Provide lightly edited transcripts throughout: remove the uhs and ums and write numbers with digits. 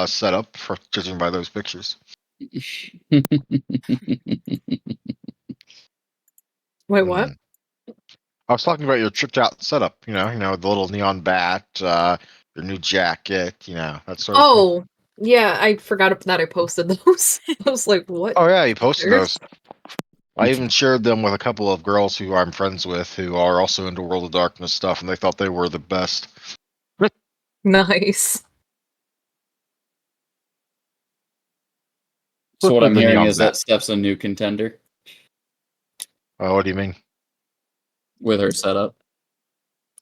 setup, for judging by those pictures. Wait, what? I was talking about your tricked out setup. You know, the little neon bat, your new jacket. That sort of thing. Oh, yeah, I forgot that I posted those. I was like, what? Oh yeah, you posted Pictures? those. I even shared them with a couple of girls who I'm friends with who are also into World of Darkness stuff, and they thought they were the best. Nice. So what I'm The hearing neon is bat. that Steph's a new contender What do you mean? with her setup.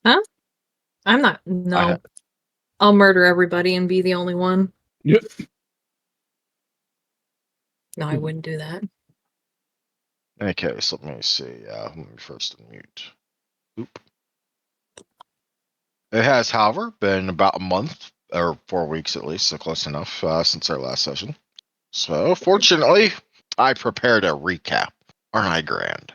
Huh? I'm not. No. I'll murder everybody and be the only one. Yep. No, I wouldn't do that. Okay, so let me see. Let me first unmute. Oop. It has, however, been about a month, or 4 weeks at least, so close enough, since our last session. So, fortunately, I prepared a recap. Aren't I grand?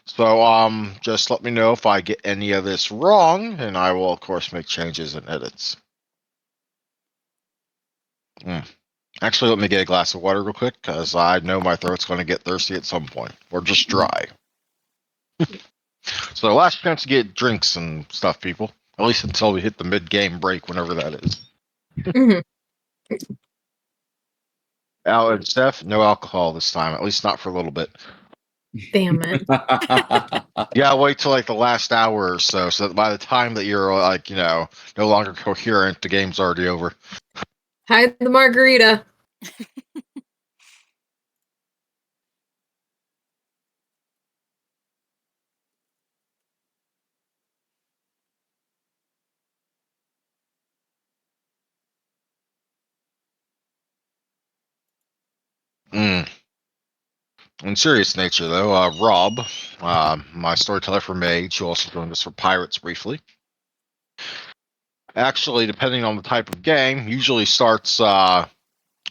So, just let me know if I get any of this wrong, and I will, of course, make changes and edits. Actually, let me get a glass of water real quick, because I know my throat's going to get thirsty at some point, or just dry. So, last chance to get drinks and stuff, people. At least until we hit the mid-game break, whenever that is. Al and Steph, no alcohol this time, at least not for a little bit. Damn it. Yeah, wait till like the last hour or so that by the time that you're no longer coherent, the game's already over. Hide the margarita. In serious nature, though, Rob, my storyteller for Mage, who also joined us for Pirates briefly, actually, depending on the type of game, usually starts off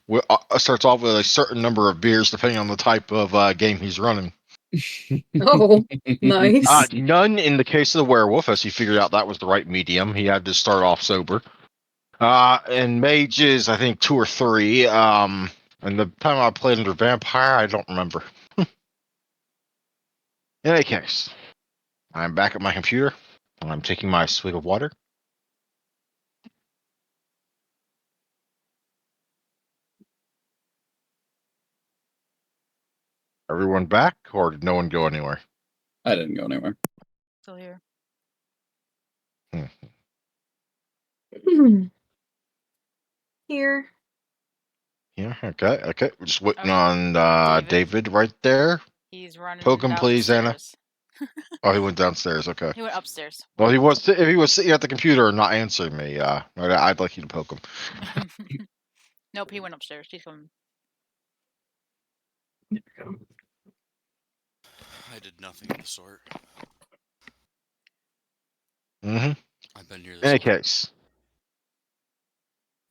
with a certain number of beers, depending on the type of game he's running. Oh, nice. None in the case of the werewolf, as he figured out that was the right medium. He had to start off sober. And mages, I think 2 or 3. And the time I played under vampire, I don't remember. In any case, I'm back at my computer. I'm taking my swig of water. Everyone back, or did no one go anywhere? I didn't go anywhere. Still here. Here. Yeah, okay. We're just waiting Oh, on David right there. He's running Poke him, downstairs. please, Anna. Oh, he went downstairs. Okay. He went upstairs. Well, if he was sitting at the computer and not answering me, I'd like you to poke him. Nope, he went upstairs. He's coming. I did nothing of the sort. Mm-hmm. I've been here this In any whole case,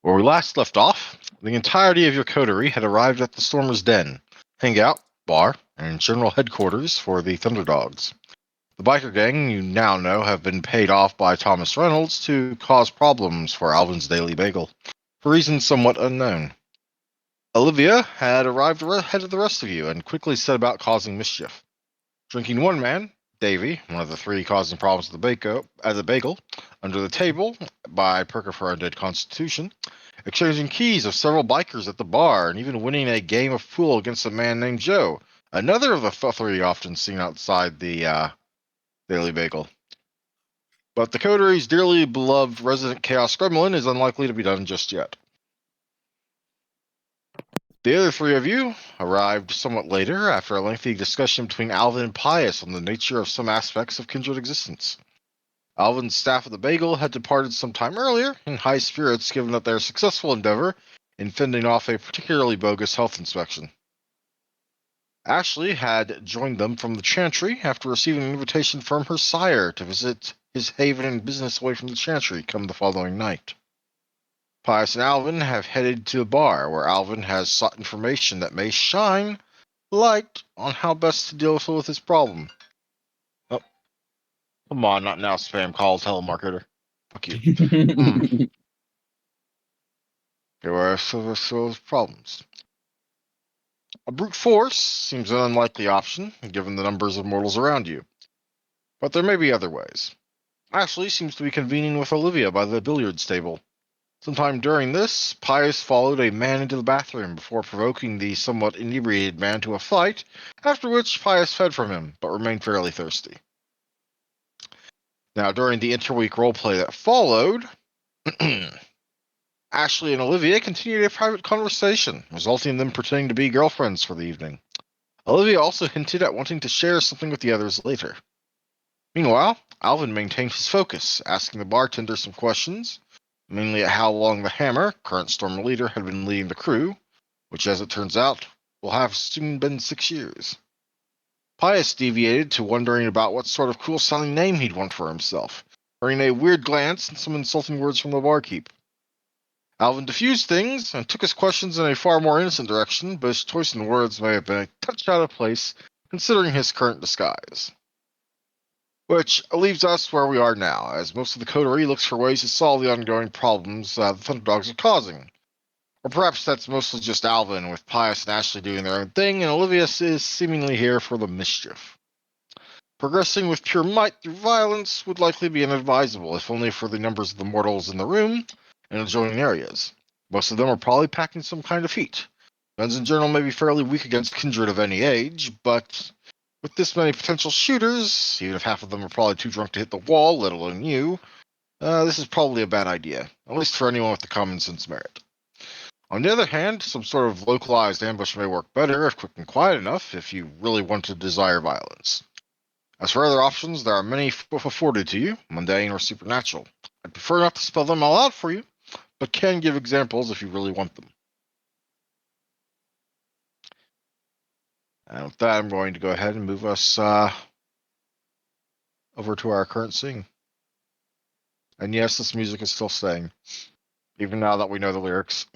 where we last left off, the entirety of your coterie had arrived at the Stormer's Den, hangout, bar, and general headquarters for the Thunderdogs. The biker gang, you now know, have been paid off by Thomas Reynolds to cause problems for Alvin's Daily Bagel, for reasons somewhat unknown. Olivia had arrived ahead of the rest of you and quickly set about causing mischief. Drinking one man, Davy, one of the 3 causing problems at the bagel, under the table by perk of her undead constitution, exchanging keys of several bikers at the bar, and even winning a game of pool against a man named Joe, another of the 3 often seen outside the Daily Bagel. But the coteries' dearly beloved resident Chaos Gremlin is unlikely to be done just yet. The other 3 of you arrived somewhat later after a lengthy discussion between Alvin and Pius on the nature of some aspects of kindred existence. Alvin's staff of the Bagel had departed some time earlier, in high spirits given that their successful endeavor in fending off a particularly bogus health inspection. Ashley had joined them from the Chantry after receiving an invitation from her sire to visit his haven and business away from the Chantry come the following night. Pius and Alvin have headed to the bar, where Alvin has sought information that may shine light on how best to deal with his problem. Oh, come on, not now, spam call telemarketer. Fuck you. There were so problems. A brute force seems an unlikely option, given the numbers of mortals around you. But there may be other ways. Ashley seems to be convening with Olivia by the billiards table. Sometime during this, Pius followed a man into the bathroom before provoking the somewhat inebriated man to a fight, after which Pius fed from him, but remained fairly thirsty. Now, during the interweek roleplay that followed, Ashley and Olivia continued a private conversation, resulting in them pretending to be girlfriends for the evening. Olivia also hinted at wanting to share something with the others later. Meanwhile, Alvin maintained his focus, asking the bartender some questions, mainly at how long the Hammer, current Storm leader, had been leading the crew, which, as it turns out, will have soon been 6 years. Pius deviated to wondering about what sort of cool-sounding name he'd want for himself, earning a weird glance and some insulting words from the barkeep. Alvin diffused things and took his questions in a far more innocent direction, but his choice in words may have been a touch out of place, considering his current disguise. Which leaves us where we are now, as most of the coterie looks for ways to solve the ongoing problems the Thunderdogs are causing. Or perhaps that's mostly just Alvin, with Pius and Ashley doing their own thing, and Olivia is seemingly here for the mischief. Progressing with pure might through violence would likely be inadvisable, if only for the numbers of the mortals in the room and adjoining areas. Most of them are probably packing some kind of heat. Guns in general may be fairly weak against kindred of any age, but with this many potential shooters, even if half of them are probably too drunk to hit the wall, let alone you, this is probably a bad idea, at least for anyone with the common sense merit. On the other hand, some sort of localized ambush may work better if quick and quiet enough if you really want to desire violence. As for other options, there are many afforded to you, mundane or supernatural. I'd prefer not to spell them all out for you, but can give examples if you really want them. And with that, I'm going to go ahead and move us over to our current scene. And yes, this music is still staying, even now that we know the lyrics.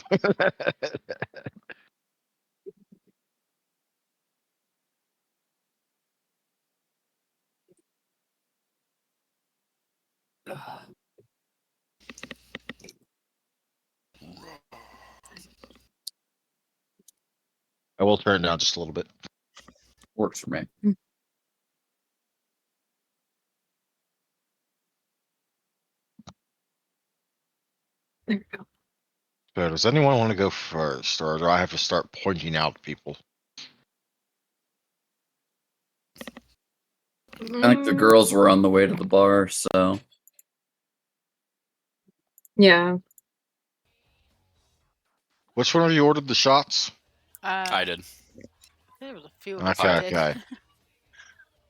I will turn it down just a little bit. Works for me. There we go. So does anyone want to go first, or do I have to start pointing out people? I think the girls were on the way to the bar, so Yeah. Which one of you ordered the shots? I did. There was a few of us that Okay, did. okay.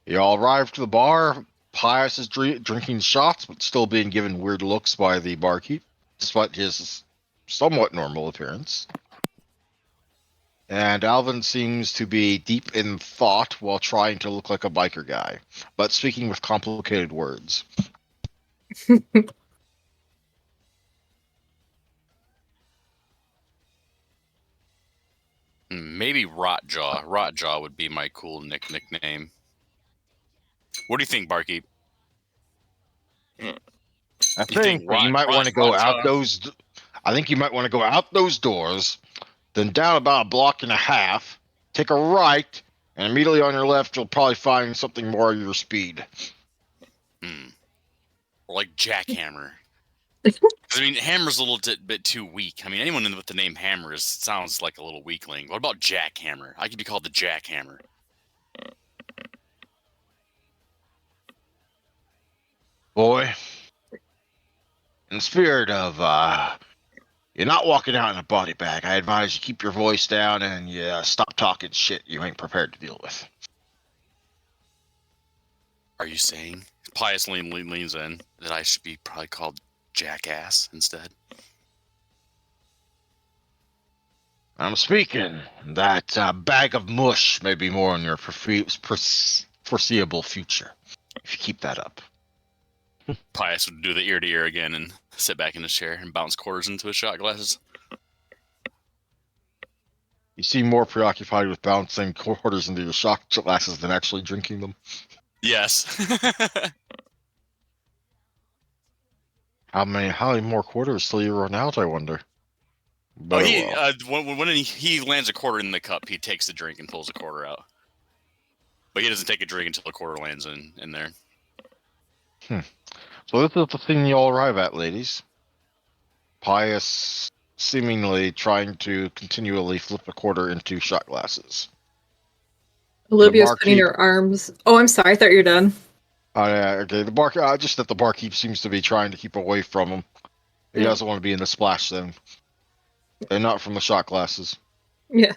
You all arrive to the bar. Pius is drinking shots, but still being given weird looks by the barkeep, despite his somewhat normal appearance. And Alvin seems to be deep in thought while trying to look like a biker guy, but speaking with complicated words. Maybe Rotjaw. Rotjaw would be my cool nickname. What do you think, Barkeep? I think you might want to go out those. I think you might want to go out those doors, then down about a block and a half, take a right, and immediately on your left you'll probably find something more of your speed. Or like Jackhammer. I mean, Hammer's a little bit too weak. I mean, anyone with the name Hammer sounds like a little weakling. What about Jackhammer? I could be called the Jackhammer. Boy, in the spirit of you're not walking out in a body bag, I advise you keep your voice down and you stop talking shit you ain't prepared to deal with. Are you saying? Pius leans in that I should be probably called Jackass instead. I'm speaking that bag of mush may be more in your foreseeable future if you keep that up. Pius would do the ear to ear again and sit back in his chair and bounce quarters into his shot glasses. You seem more preoccupied with bouncing quarters into your shot glasses than actually drinking them. Yes. How many more quarters till you run out, I wonder? Oh, But he when he lands a quarter in the cup, he takes the drink and pulls a quarter out. But he doesn't take a drink until a quarter lands in there. So this is the thing you all arrive at, ladies. Pius seemingly trying to continually flip a quarter into shot glasses. Olivia's barkeep- putting her arms. Oh, I'm sorry. I thought you were done. Okay. The bar, just that the barkeep seems to be trying to keep away from him. He Yeah. doesn't want to be in the splash zone. They're not from the shot glasses. Yeah.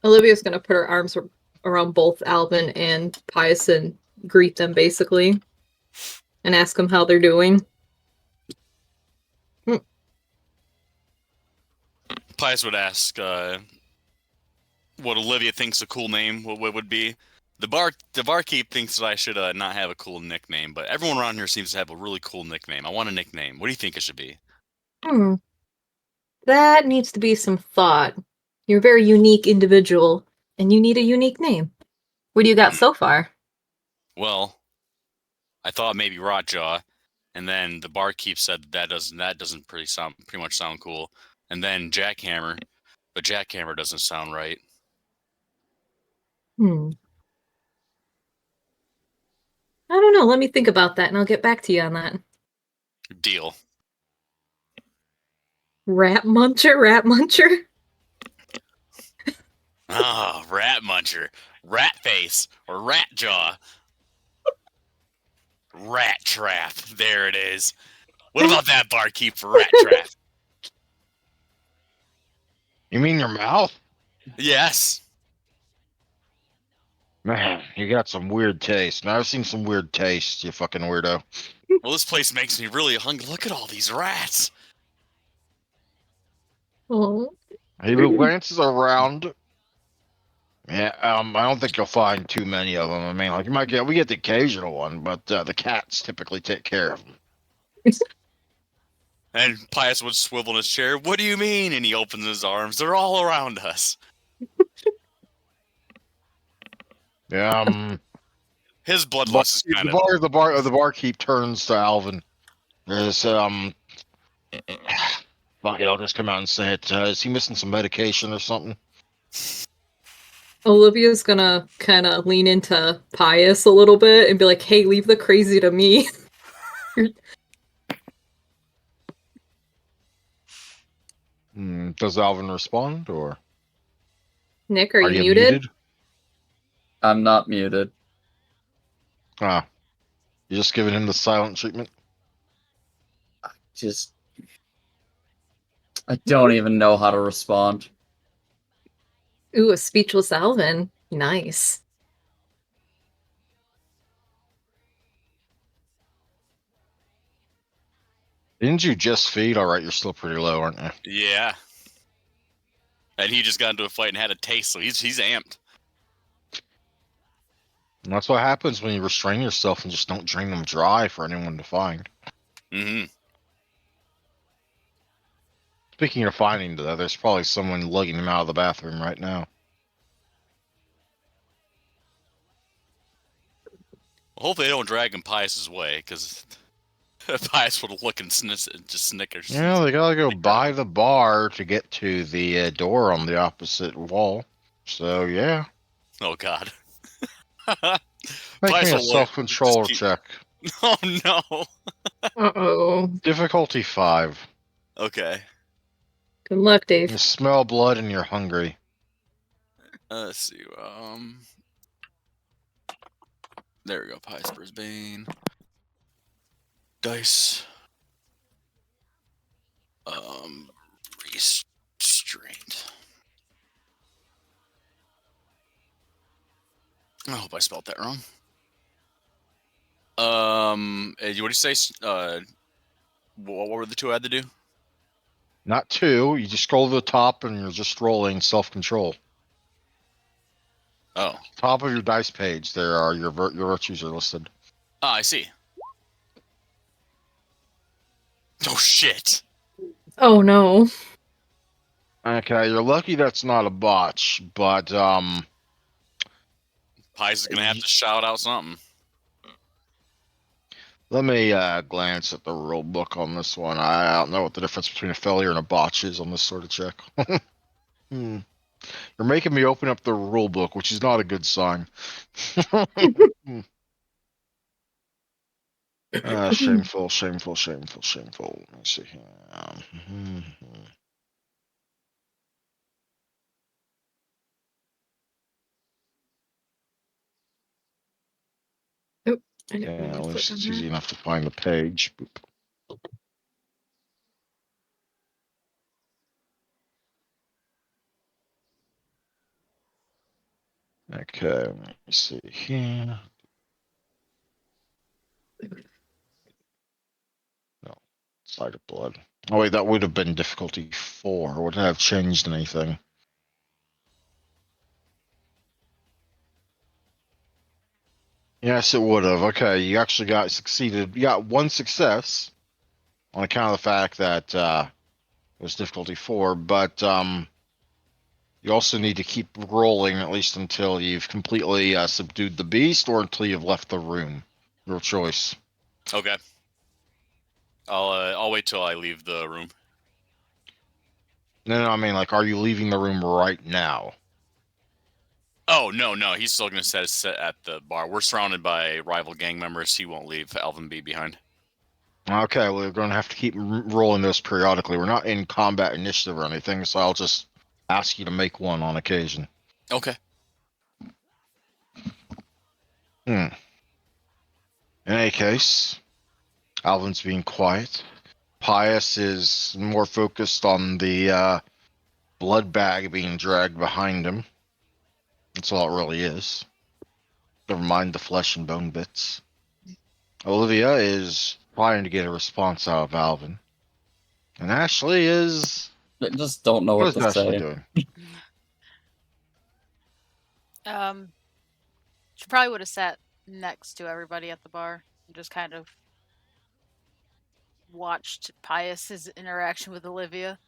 Olivia's gonna put her arms around both Alvin and Pius and greet them basically, and ask them how they're doing. Pius would ask what Olivia thinks a cool name what would be. The barkeep thinks that I should not have a cool nickname, but everyone around here seems to have a really cool nickname. I want a nickname. What do you think it should be? That needs to be some thought. You're a very unique individual, and you need a unique name. What do you got so far? Well, I thought maybe Rotjaw, and then the barkeep said that doesn't pretty much sound cool. And then Jackhammer, but Jackhammer doesn't sound right. I don't know. Let me think about that, and I'll get back to you on that. Deal. Rat Muncher? Ah, Rat Muncher, Rat Face, or Rat Jaw. Rat Trap. There it is. What about that, barkeep, for Rat Trap? You mean your mouth? Yes. Man, you got some weird taste. Now I've seen some weird taste, you fucking weirdo. Well, this place makes me really hungry. Look at all these rats. Oh. He glances around. Yeah, I don't think you'll find too many of them. I mean, like we get the occasional one, but the cats typically take care of them. And Pius would swivel in his chair. What do you mean? And he opens his arms. They're all around us. Yeah, His bloodlust is kind of... the barkeep turns to Alvin. There's fuck it, I'll just come out and say it. Is he missing some medication or something? Olivia's gonna kind of lean into Pius a little bit and be like, hey, leave the crazy to me. Does Alvin respond, or Nick, are you muted? I'm not muted. Ah, you're just giving him the silent treatment? I don't even know how to respond. Ooh, a speechless Alvin. Nice. Didn't you just feed? Alright, you're still pretty low, aren't you? Yeah. And he just got into a fight and had a taste, so he's amped. And that's what happens when you restrain yourself and just don't drain them dry for anyone to find. Mm-hmm. Speaking of finding, though, there's probably someone lugging him out of the bathroom right now. Well, hopefully they don't drag him Pius's way, because Pius would look and just snickers. Yeah, they gotta go by the bar to get to the door on the opposite wall. So, yeah. Oh, God. Make Pius me a will self-control just keep- check. Oh, no. Uh-oh. Difficulty 5. Okay. Good luck, Dave. You smell blood and you're hungry. Let's see. There we go. Pius Brisbane. Dice. Restraint. I hope I spelled that wrong. What do you say? What were the two I had to do? Not 2. You just scroll to the top and you're just rolling self-control. Oh. Top of your dice page, there are your virtues are listed. Ah, I see. Oh, shit. Oh, no. Okay, you're lucky that's not a botch, but Pius is going to have to shout out something. Let me glance at the rule book on this one. I don't know what the difference between a failure and a botch is on this sort of check. You're making me open up the rule book, which is not a good sign. Shameful, shameful, shameful, shameful. Let me see here. I didn't Yeah, mean to at click least on it's that. easy enough to find the page. Boop. Okay, let me see here. No, sight of blood. Oh wait, that would have been difficulty 4. Would it have changed anything? Yes, it would have. Okay, you actually succeeded. You got 1 success on account of the fact that it was difficulty 4, but you also need to keep rolling at least until you've completely subdued the beast or until you've left the room. Your choice. Okay. I'll wait till I leave the room. No, I mean, like, are you leaving the room right now? Oh no, he's still gonna sit at the bar. We're surrounded by rival gang members. He won't leave Alvin B behind. Okay, well, we're going to have to keep rolling this periodically. We're not in combat initiative or anything, so I'll just ask you to make one on occasion. Okay. In any case, Alvin's being quiet. Pius is more focused on the blood bag being dragged behind him. That's all it really is. Never mind the flesh and bone bits. Olivia is trying to get a response out of Alvin. And Ashley is... I just don't know What what is to Ashley say. doing? She probably would have sat next to everybody at the bar and just kind of watched Pius's interaction with Olivia.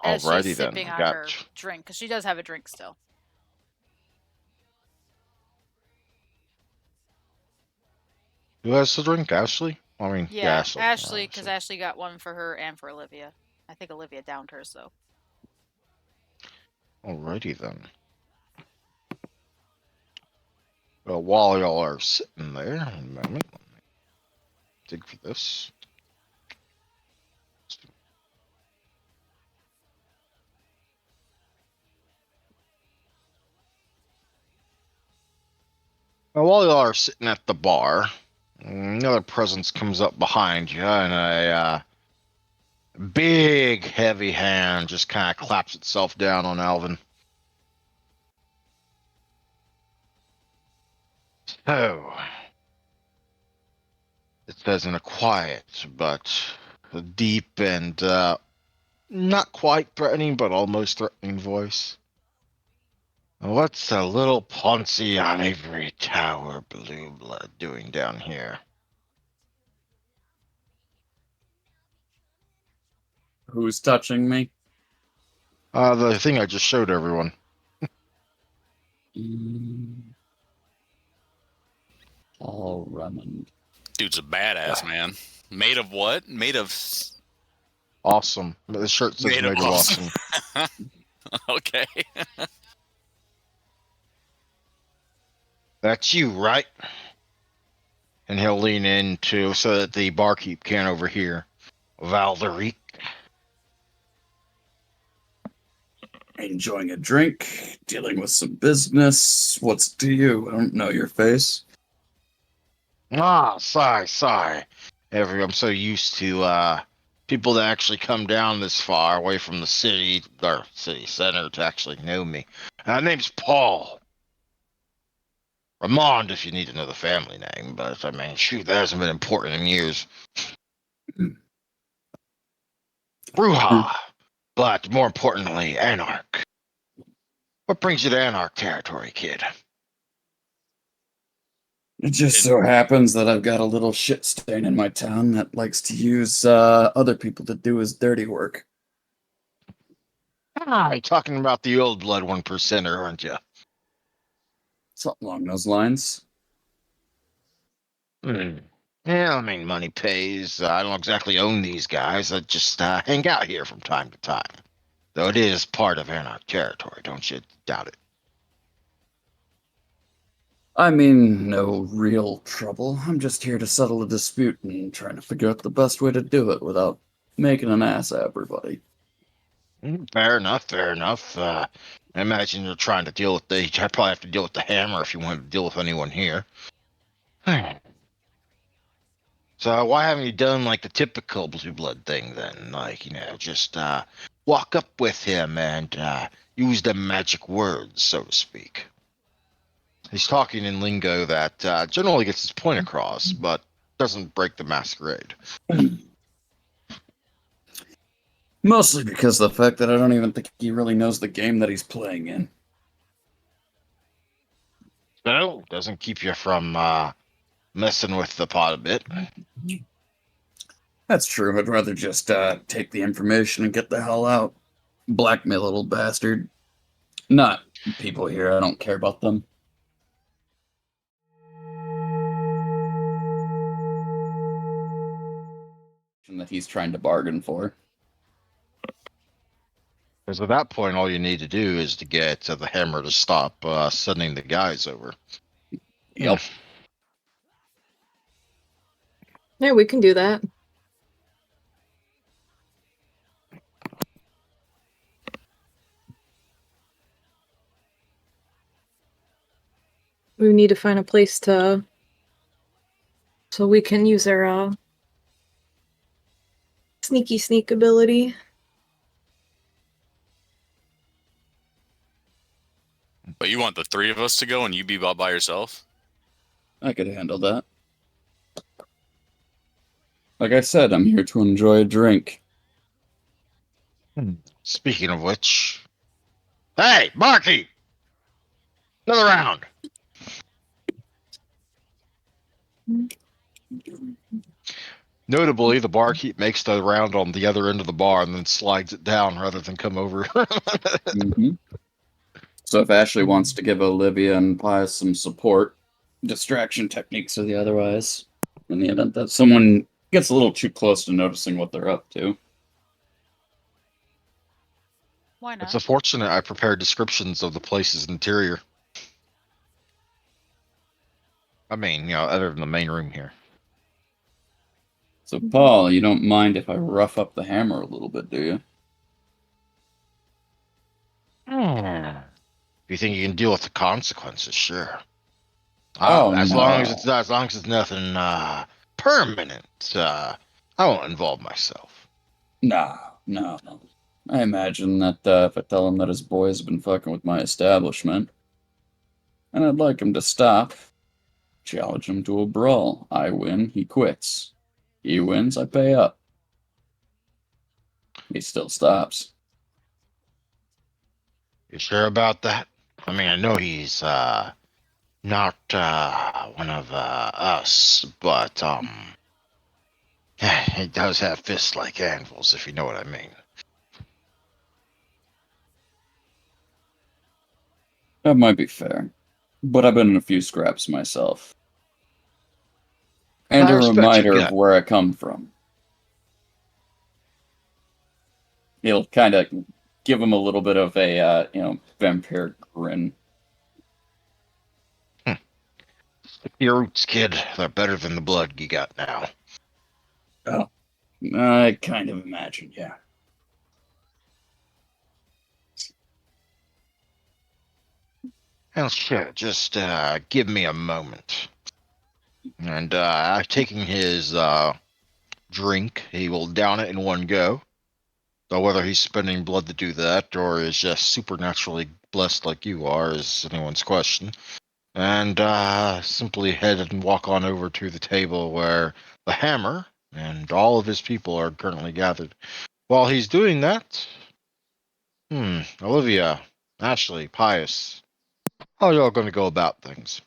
As she's Alrighty then. sipping I on got... her drink, because she does have a drink still. Who has the drink? Ashley? I mean, Yeah, Ashley. Ashley, because Ashley got one for her and for Olivia. I think Olivia downed hers, though. Alrighty then. Well, while y'all are sitting there, a moment, let me dig for this. Well, while y'all are sitting at the bar, another presence comes up behind you, and a big, heavy hand just kind of claps itself down on Alvin. So, it says in a quiet but deep and not quite threatening, but almost threatening voice. What's a little Ponzi on Ivory Tower Blue Blood doing down here? Who's touching me? The thing I just showed everyone. Paul Drummond. Dude's a badass, man. Made of what? Made of... Awesome. The shirt says made of awesome. Okay. That's you, right? And he'll lean in so that the barkeep can't overhear. Valderic. Enjoying a drink, dealing with some business. What's to you? I don't know your face. Sorry. I'm so used to people that actually come down this far away from the city or city center to actually know me. Name's Paul. Ramond, if you need to know the family name, but I mean, shoot, that hasn't been important in years. Bruja, but more importantly, Anarch. What brings you to Anarch territory, kid? It just so happens that I've got a little shit stain in my town that likes to use other people to do his dirty work. You're talking about the old blood 1%er, aren't you? Something along those lines. Hmm. Yeah, I mean, money pays. I don't exactly own these guys. I just hang out here from time to time. Though it is part of Anarch territory, don't you doubt it. I mean, no real trouble. I'm just here to settle a dispute and trying to figure out the best way to do it without making an ass of everybody. Fair enough, fair enough. I imagine you're trying to deal with the. I'd probably have to deal with the hammer if you want to deal with anyone here. So why haven't you done like the typical blue blood thing then? Like, just walk up with him and use the magic words, so to speak. He's talking in lingo that generally gets his point across, but doesn't break the masquerade. Mostly because of the fact that I don't even think he really knows the game that he's playing in. So, doesn't keep you from messing with the pot a bit. That's true. I'd rather just take the information and get the hell out. Blackmail little bastard. Not people here. I don't care about them. That he's trying to bargain for. Because at that point, all you need to do is to get the hammer to stop sending the guys over. Yep. Yeah, we can do that. We need to find a place to so we can use our sneaky sneak ability. But you want the three of us to go and you be by yourself? I could handle that. Like I said, I'm here to enjoy a drink. Speaking of which, hey, Marky, another round. Notably, the barkeep makes the round on the other end of the bar and then slides it down rather than come over. Mm-hmm. So if Ashley wants to give Olivia and Pius some support, distraction techniques are the otherwise. In the event that someone gets a little too close to noticing what they're up to. Why not? It's unfortunate I prepared descriptions of the place's interior. I mean, other than the main room here. So Paul, you don't mind if I rough up the hammer a little bit, do you? If you think you can deal with the consequences, sure. Oh, as long as no. it's nothing permanent, I won't involve myself. No. I imagine that if I tell him that his boy's been fucking with my establishment, and I'd like him to stop, challenge him to a brawl. I win, he quits. He wins, I pay up. He still stops. You sure about that? I mean, I know he's not one of us, but he does have fists like anvils, if you know what I mean. That might be fair. But I've been in a few scraps myself. And I a respect your reminder of gut. where I come from. He'll kind of give him a little bit of a, vampire grin. Your roots, kid. They're better than the blood you got now. Oh, I kind of imagine, yeah. Well, sure. Just give me a moment. And taking his drink, he will down it in one go. Though whether he's spending blood to do that or is just supernaturally blessed like you are is anyone's question. And simply head and walk on over to the table where the hammer and all of his people are currently gathered. While he's doing that, Olivia, Ashley, Pius, how are y'all going to go about things?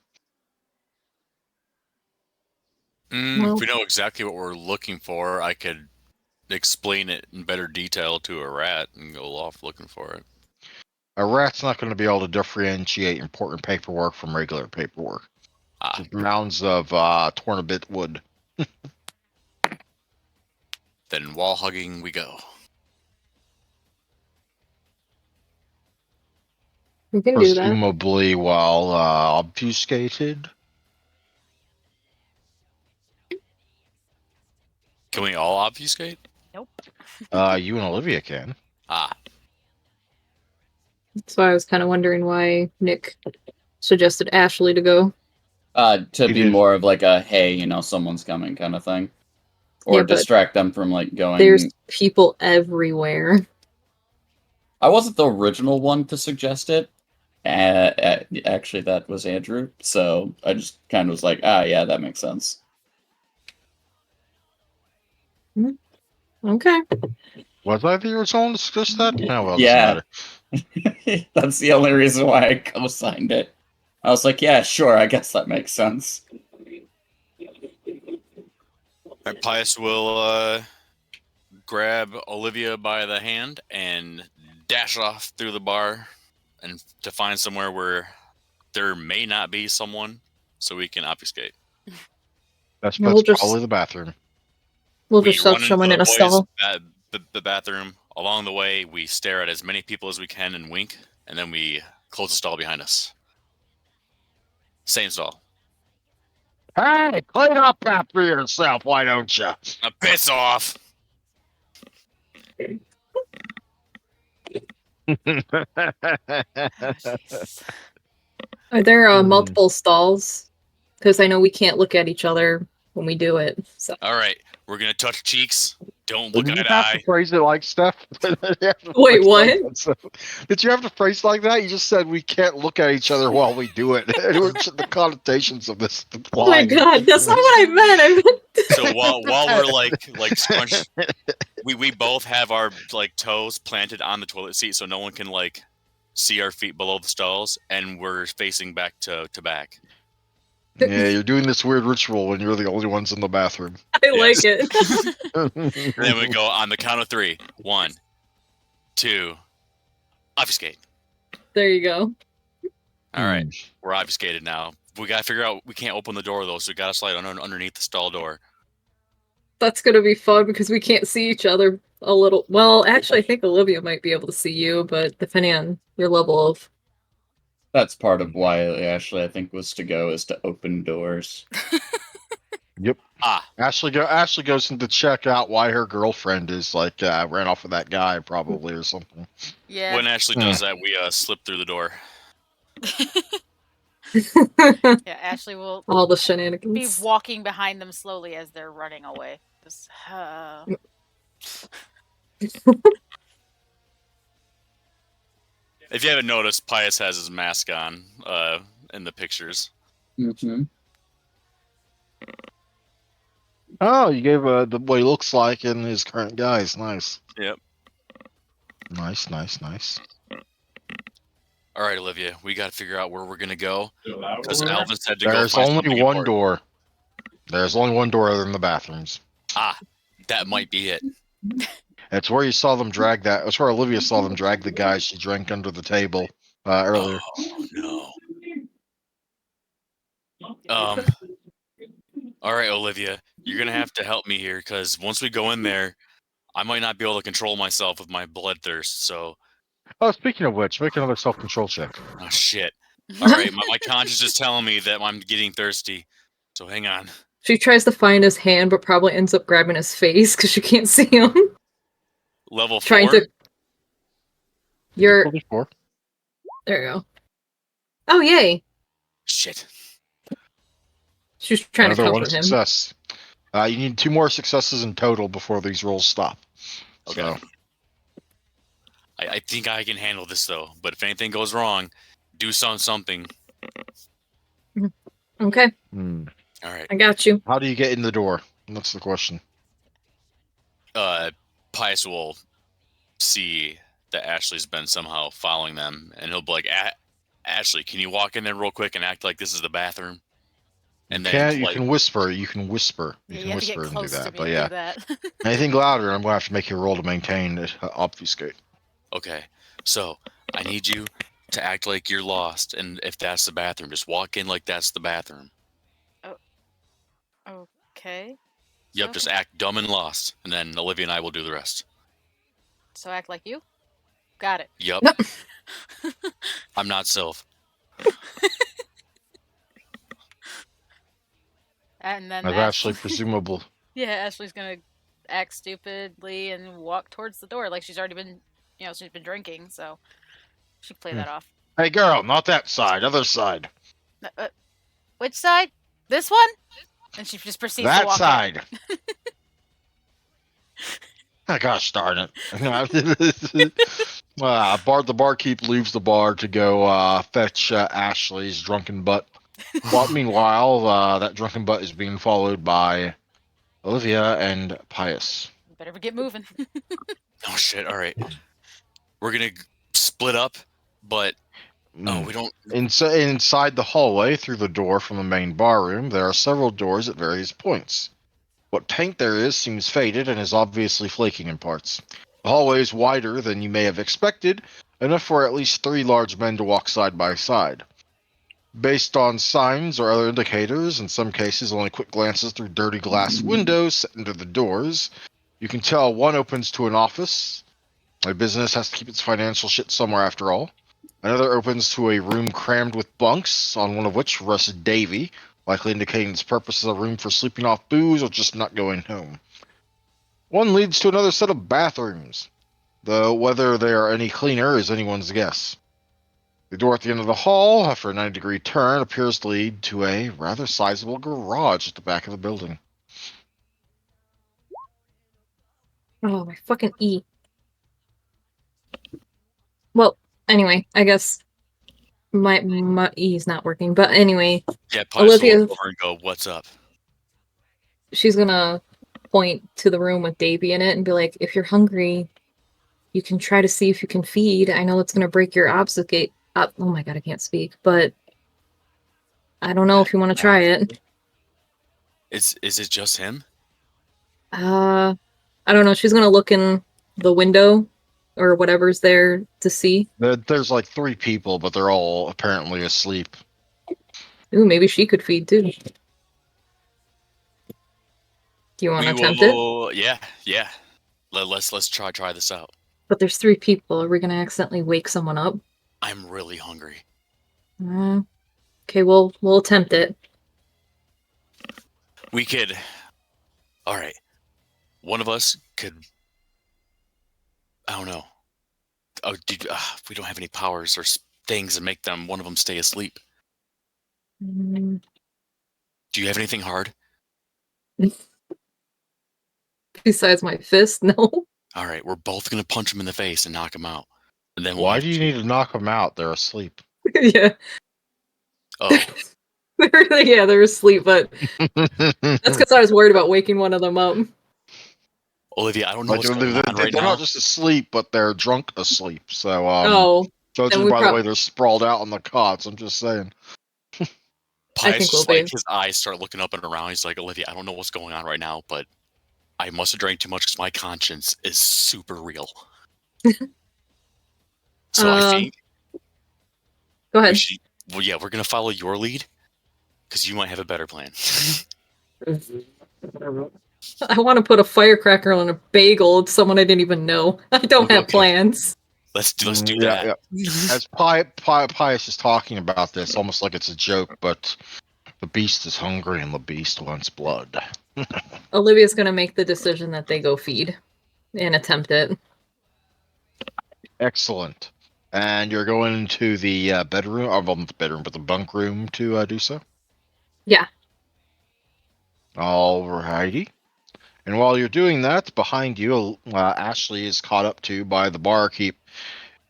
Well- If we know exactly what we're looking for, I could explain it in better detail to a rat and go off looking for it. A rat's not going to be able to differentiate important paperwork from regular paperwork. Ah, Just mounds of torn a bit wood. then wall hugging we go. We can do that. Presumably while obfuscated. Can we all obfuscate? Nope. You and Olivia can. Ah, That's why I was kind of wondering why Nick suggested Ashley to go. To He be did. more of like a hey, you know, someone's coming kind of thing, or Yeah, but distract them from like going. There's people everywhere. I wasn't the original one to suggest it. Actually, that was Andrew. So I just kind of was like, yeah, that makes sense. Okay. Was I the original one to suggest that? No, well, it Yeah. doesn't matter. That's the only reason why I co-signed it. I was like, yeah, sure, I guess that makes sense. and Pius will grab Olivia by the hand and dash off through the bar and to find somewhere where there may not be someone so we can obfuscate. That's Yeah, we'll just- probably the bathroom. We'll We just shove run into someone the in a boys' stall. the bathroom. Along the way, we stare at as many people as we can and wink, and then we close the stall behind us. Same stall. Hey, clean up after yourself, why don't you? Now piss off! Jesus. Are there Hmm. multiple stalls? Because I know we can't look at each other when we do it. So All right, we're gonna touch cheeks. Don't look Did eye you to have eye. to phrase it like Steph? Did you have to Wait, phrase it like what? that, Steph? Did you have to phrase it like that? You just said we can't look at each other while we do it. The connotations of this oh my line. god, that's not what I meant. I meant So while we're like scrunched, we both have our like toes planted on the toilet seat, so no one can like see our feet below the stalls, and we're facing back to back. Yeah, you're doing this weird ritual when you're the only ones in the bathroom. I like Yes. it. And then we go on the count of 3. 1, 2, obfuscate. There you go. All right, we're obfuscated now. We gotta figure out. We can't open the door though, so we gotta slide underneath the stall door. That's gonna be fun because we can't see each other a little. Well, actually, I think Olivia might be able to see you, but depending on your level of. That's part of why Ashley, I think, was to go, is to open doors. Yep. Ah, Ashley goes in to check out why her girlfriend is like ran off with that guy probably or something. Yeah. when Ashley does that, we slip through the door. Yeah, Ashley will All the be shenanigans. walking behind them slowly as they're running away. Just, If you haven't noticed, Pius has his mask on in the pictures. Mm-hmm. Oh, you gave the what he looks like in his current guise. Nice. Yep. Nice. All right, Olivia, we got to figure out where we're gonna go because Alvin said to go There's find only something one important. door. There's only one door other than the bathrooms. Ah, that might be it. It's where you saw them drag that. It's where Olivia saw them drag the guy she drank under the table earlier. Oh no. All right, Olivia, you're gonna have to help me here because once we go in there, I might not be able to control myself with my bloodthirst. So, Oh, speaking of which, make another self-control check. oh shit. All right, my conscience is telling me that I'm getting thirsty. So hang on. She tries to find his hand, but probably ends up grabbing his face because she can't see him. Level 4. Trying to. You're. 24. There you go. Oh, yay. Shit. She's trying to Another one comfort him. success. You need 2 more successes in total before these rolls stop. Okay. So, I think I can handle this though. But if anything goes wrong, do something. Okay, All right. I got you. how do you get in the door? That's the question. Pius will see that Ashley's been somehow following them, and he'll be like, "Ashley, can you walk in there real quick and act like this is the bathroom?" And then You can whisper. You can whisper. yeah, You you can have to get whisper and do close to that. me But to yeah, do that. anything louder, I'm going to have to make you roll to maintain it, obfuscate. Okay, so I need you to act like you're lost, and if that's the bathroom, just walk in like that's the bathroom. Okay. Yep, just act dumb and lost, and then Olivia and I will do the rest. So act like you. Got it. Yep. I'm not Sylph. And then That's actually presumable. Yeah, Ashley's gonna act stupidly and walk towards the door like she's already been, she's been drinking, so she can play that off. Hey, girl, not that side, other side. Which side? This one? And she just proceeds to That walk side. Oh, gosh darn it. The barkeep leaves the bar to go fetch Ashley's drunken butt. Well, meanwhile, that drunken butt is being followed by Olivia and Pius. Better get moving. Oh shit! All right, we're gonna split up, but we don't. Inside the hallway, through the door from the main bar room, there are several doors at various points. What paint there is seems faded and is obviously flaking in parts. The hallway is wider than you may have expected, enough for at least 3 large men to walk side by side. Based on signs or other indicators, in some cases only quick glances through dirty glass windows set into the doors, you can tell one opens to an office. A business has to keep its financial shit somewhere after all. Another opens to a room crammed with bunks, on one of which rests Davy, likely indicating its purpose as a room for sleeping off booze or just not going home. One leads to another set of bathrooms, though whether they are any cleaner is anyone's guess. The door at the end of the hall, after a 90-degree turn, appears to lead to a rather sizable garage at the back of the building. Oh, my fucking E. Well, anyway, I guess my E is not working. But anyway, Yeah, Pius will Olivia, look over and go, "What's up?" she's gonna point to the room with Davy in it and be like, if you're hungry, you can try to see if you can feed. I know it's gonna break your obfuscate. Oh my god, I can't speak. But I don't know if you want to try it. Is it just him? I don't know. She's gonna look in the window or whatever's there to see. There's like 3 people, but they're all apparently asleep. Ooh, maybe she could feed too. Do you want to attempt it? Yeah. Let's try this out. But there's 3 people. Are we gonna accidentally wake someone up? I'm really hungry. Okay, we'll attempt it. We could. All right. One of us could. I don't know. Oh, we don't have any powers or things that make one of them stay asleep. Mm. Do you have anything hard? Besides my fist, no. All right, we're both gonna punch him in the face and knock him out, and then Why do you need to knock them out? They're asleep. Yeah. Oh, Yeah, they're asleep, but that's because I was worried about waking one of them up. Olivia, I don't know what's going on right they're now. not just asleep, but they're drunk asleep. So, Oh, judging by the way they're sprawled out on the cots, I'm just saying. Pius just like his eyes start looking up and around. He's like, Olivia, I don't know what's going on right now, but I must have drank too much because my conscience is super real. So I think. Go ahead. We're gonna follow your lead because you might have a better plan. I want to put a firecracker on a bagel. It's someone I didn't even know. I don't have plans. Let's do that. Yeah. As Pius is talking about this, almost like it's a joke, but the beast is hungry and the beast wants blood. Olivia's gonna make the decision that they go feed and attempt it. Excellent. And you're going into the bedroom, or not the bedroom, but the bunk room to do so? Yeah. Alrighty. And while you're doing that, behind you, Ashley is caught up to by the barkeep.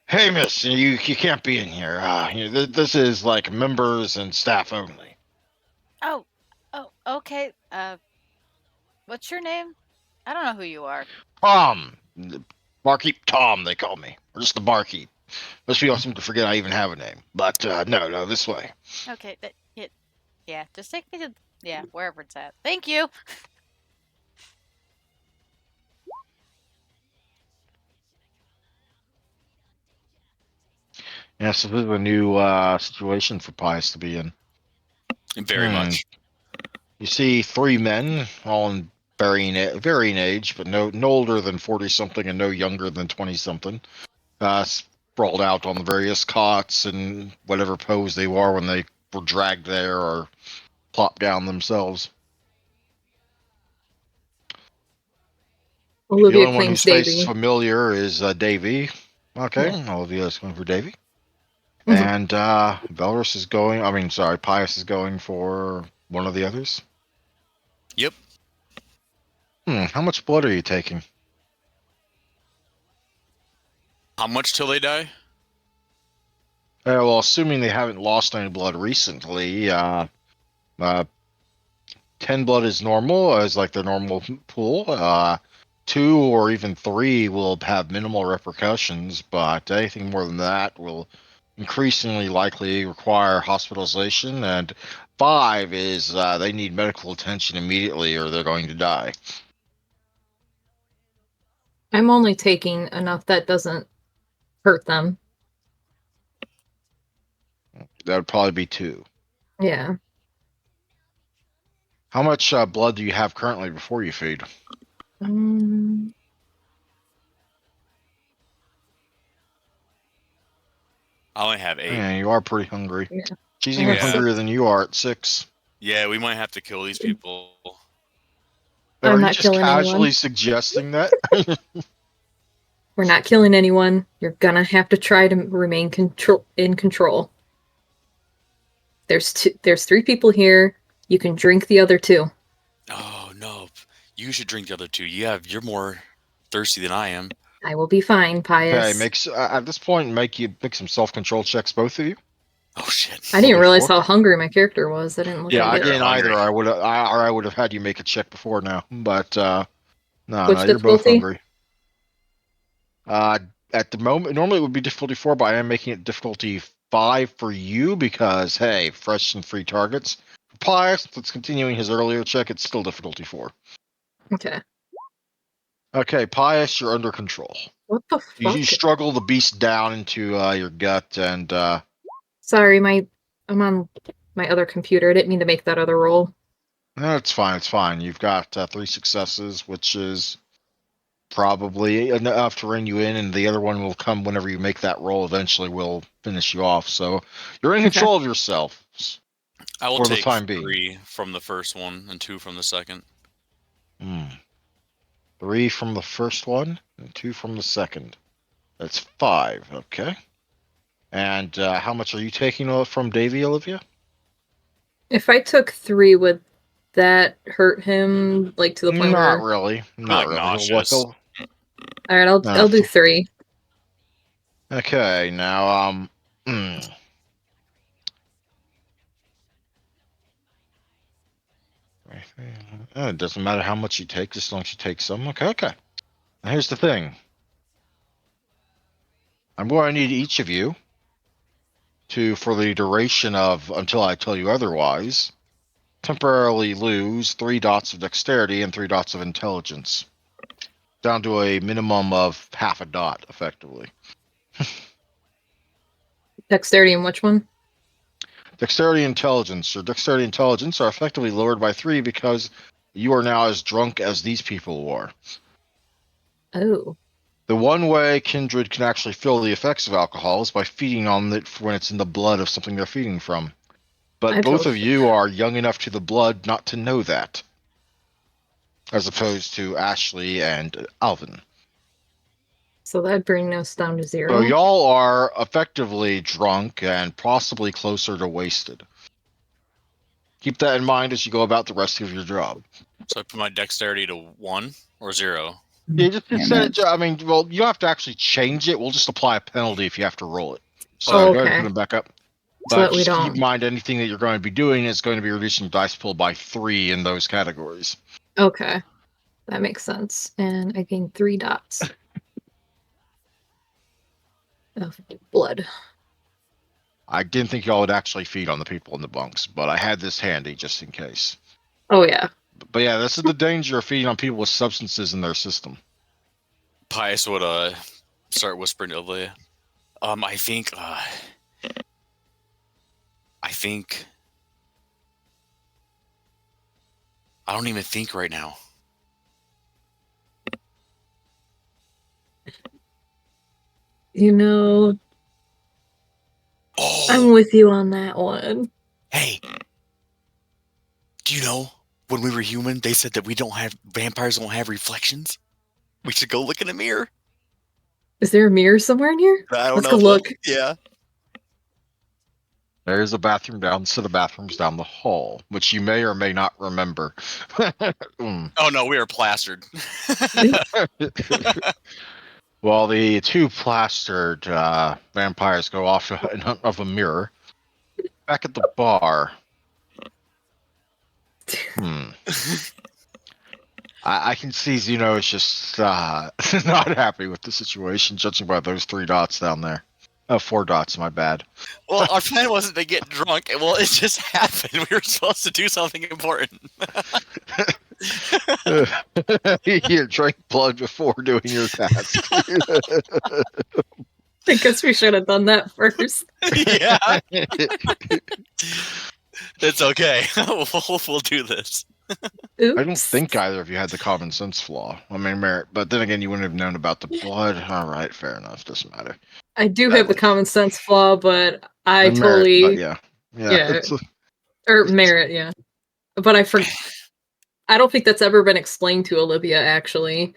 Hey, miss, you can't be in here. This is like members and staff only. Oh, okay. What's your name? I don't know who you are. Tom. Barkeep Tom, they call me. Or just the barkeep. Most people seem to forget I even have a name. But no, this way. Okay, yeah, just take me to, wherever it's at. Thank you. Yes, this is a new situation for Pius to be in. Very much. You see 3 men, all in varying age, but no older than 40-something and no younger than 20-something, sprawled out on the various cots and whatever pose they were when they were dragged there or plopped down themselves. The Olivia only one claims whose face is Davy. familiar is Davy. Okay, Yeah. Olivia's going for Davy. Mhm. And Valrus is going, Pius is going for one of the others. Yep. How much blood are you taking? How much till they die? Well, assuming they haven't lost any blood recently, 10 blood is normal, is like their normal pool. 2 or even 3 will have minimal repercussions, but anything more than that will increasingly likely require hospitalization. And 5 is they need medical attention immediately or they're going to die. I'm only taking enough that doesn't hurt them. That would probably be 2. Yeah. How much blood do you have currently before you feed? Um, I only have 8. Man, you are pretty hungry. Yeah. She's I even have Yeah. hungrier 6. than you are at 6. Yeah, we might have to kill these people. I'm Are you not just killing casually anyone. suggesting that? We're not killing anyone. You're gonna have to try to remain in control. There's 3 people here. You can drink the other 2. Oh no, you should drink the other 2. You're more thirsty than I am. I will be fine, Okay, Pius. at this point make some self-control checks, both of you. Oh shit. I didn't Level realize 4. how hungry my character was. I didn't look Yeah, at I it. Very didn't either. hungry. I would have had you make a check before now, but no, Which you're both difficulty? hungry. Uh, at the moment, normally it would be difficulty 4, but I am making it difficulty 5 for you because hey, fresh and free targets. For Pius, that's continuing his earlier check. It's still difficulty 4. Okay. Okay, Pius, you're under control. What the You fuck? struggle the beast down into your gut, and Sorry, I'm on my other computer. I didn't mean to make that other roll. no, it's fine. It's fine. You've got 3 successes, which is probably enough to ring you in, and the other one will come whenever you make that roll. Eventually, will finish you off. So you're in Okay. control of yourself I will for the take time being. 3 from the first one and 2 from the second. 3 from the first one and 2 from the second. That's 5. Okay. And how much are you taking from Davy, Olivia? If I took 3, would that hurt him like to the point Not where? really. You're Not like really. nauseous. All right, I'll do 3. Okay. Now, it doesn't matter how much you take, just as long as you take some. Okay. Okay. Now here's the thing. I'm going to need each of you to, for the duration of until I tell you otherwise, temporarily lose 3 dots of dexterity and 3 dots of intelligence, down to a minimum of half a dot, effectively. Dexterity and which one? Dexterity and intelligence. Your dexterity and intelligence are effectively lowered by 3 because you are now as drunk as these people were. Oh. The one way Kindred can actually feel the effects of alcohol is by feeding on it when it's in the blood of something they're feeding from. But I both of totally. you are young enough to the blood not to know that, as opposed to Ashley and Alvin. So that'd bring us down to 0. So y'all are effectively drunk and possibly closer to wasted. Keep that in mind as you go about the rest of your job. So I put my dexterity to 1 or 0. Yeah, just Damn set it. it. I mean, well, you don't have to actually change it. We'll just apply a penalty if you have to roll it. So Oh, go ahead and okay. put them back up. So But that we just keep in don't. mind anything that you're going to be doing is going to be reducing dice pool by 3 in those categories. Okay. That makes sense. And I gain 3 dots of blood. I didn't think y'all would actually feed on the people in the bunks, but I had this handy just in case. Oh, yeah. But yeah, this is the danger of feeding on people with substances in their system. Pius would start whispering to Olivia. I think. I think. I don't even think right now. You know, I'm Oh, with you on that one. hey. Do you know when we were human, they said that vampires don't have reflections? We should go look in a mirror. Is there a mirror somewhere in here? I don't Let's know. go look. Yeah. There's a bathroom down, set of bathrooms down the hall, which you may or may not remember. Mm. Oh no, we are plastered. Well, the two plastered vampires go off in hunt of a mirror. Back at the bar. Hmm. I can see Zeno is just not happy with the situation, judging by those 3 dots down there. 4 dots, my bad. Well, our plan wasn't to get drunk. Well, it just happened. We were supposed to do something important. You drank blood before doing your task. I guess we should have done that first. Yeah, it's okay. We'll do this. Oops. I don't think either of you had the common sense flaw. I mean, merit, but then again, you wouldn't have known about the blood. All right, fair enough. Doesn't matter. I do have the common sense flaw, but I And merit, totally but yeah. yeah. Or merit, yeah. But I don't think that's ever been explained to Olivia actually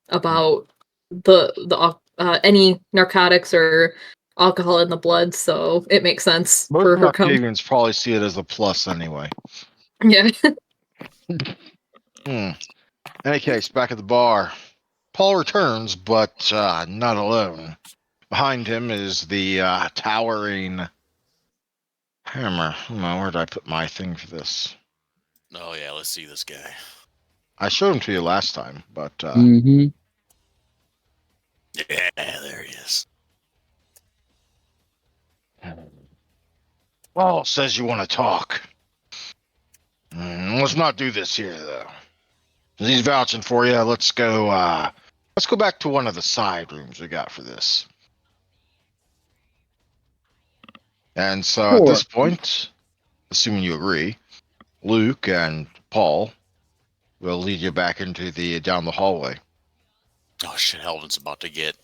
about the any narcotics or alcohol in the blood, so it makes sense Most for her Octavians probably see it as a plus anyway. yeah. In any case, back at the bar, Paul returns, but not alone. Behind him is the towering hammer. Where did I put my thing for this? Oh yeah, let's see this guy. I showed him to you last time, but Mm-hmm. Yeah, there he is. Paul says you want to talk. Let's not do this here, though. He's vouching for you. Let's go back to one of the side rooms we got for this. And so at Sure. this point, assuming you agree, Luke and Paul will lead you back into the down the hallway. Oh shit, Helvin's about to get.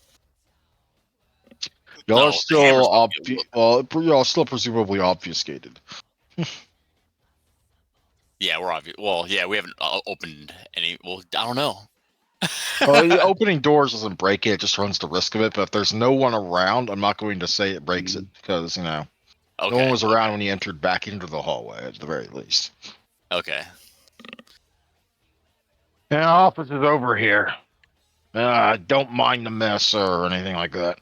Y'all No, are the still hammer's about to get whooped. y'all still presumably obfuscated. Yeah, we're obvious. Well, yeah, we haven't opened any. Well, I don't know. Well, opening doors doesn't break it; it just runs the risk of it. But if there's no one around, I'm not going to say it breaks it because no one was around when you entered back into the hallway at the very least. Okay. Yeah, office is over here. Don't mind the mess or anything like that.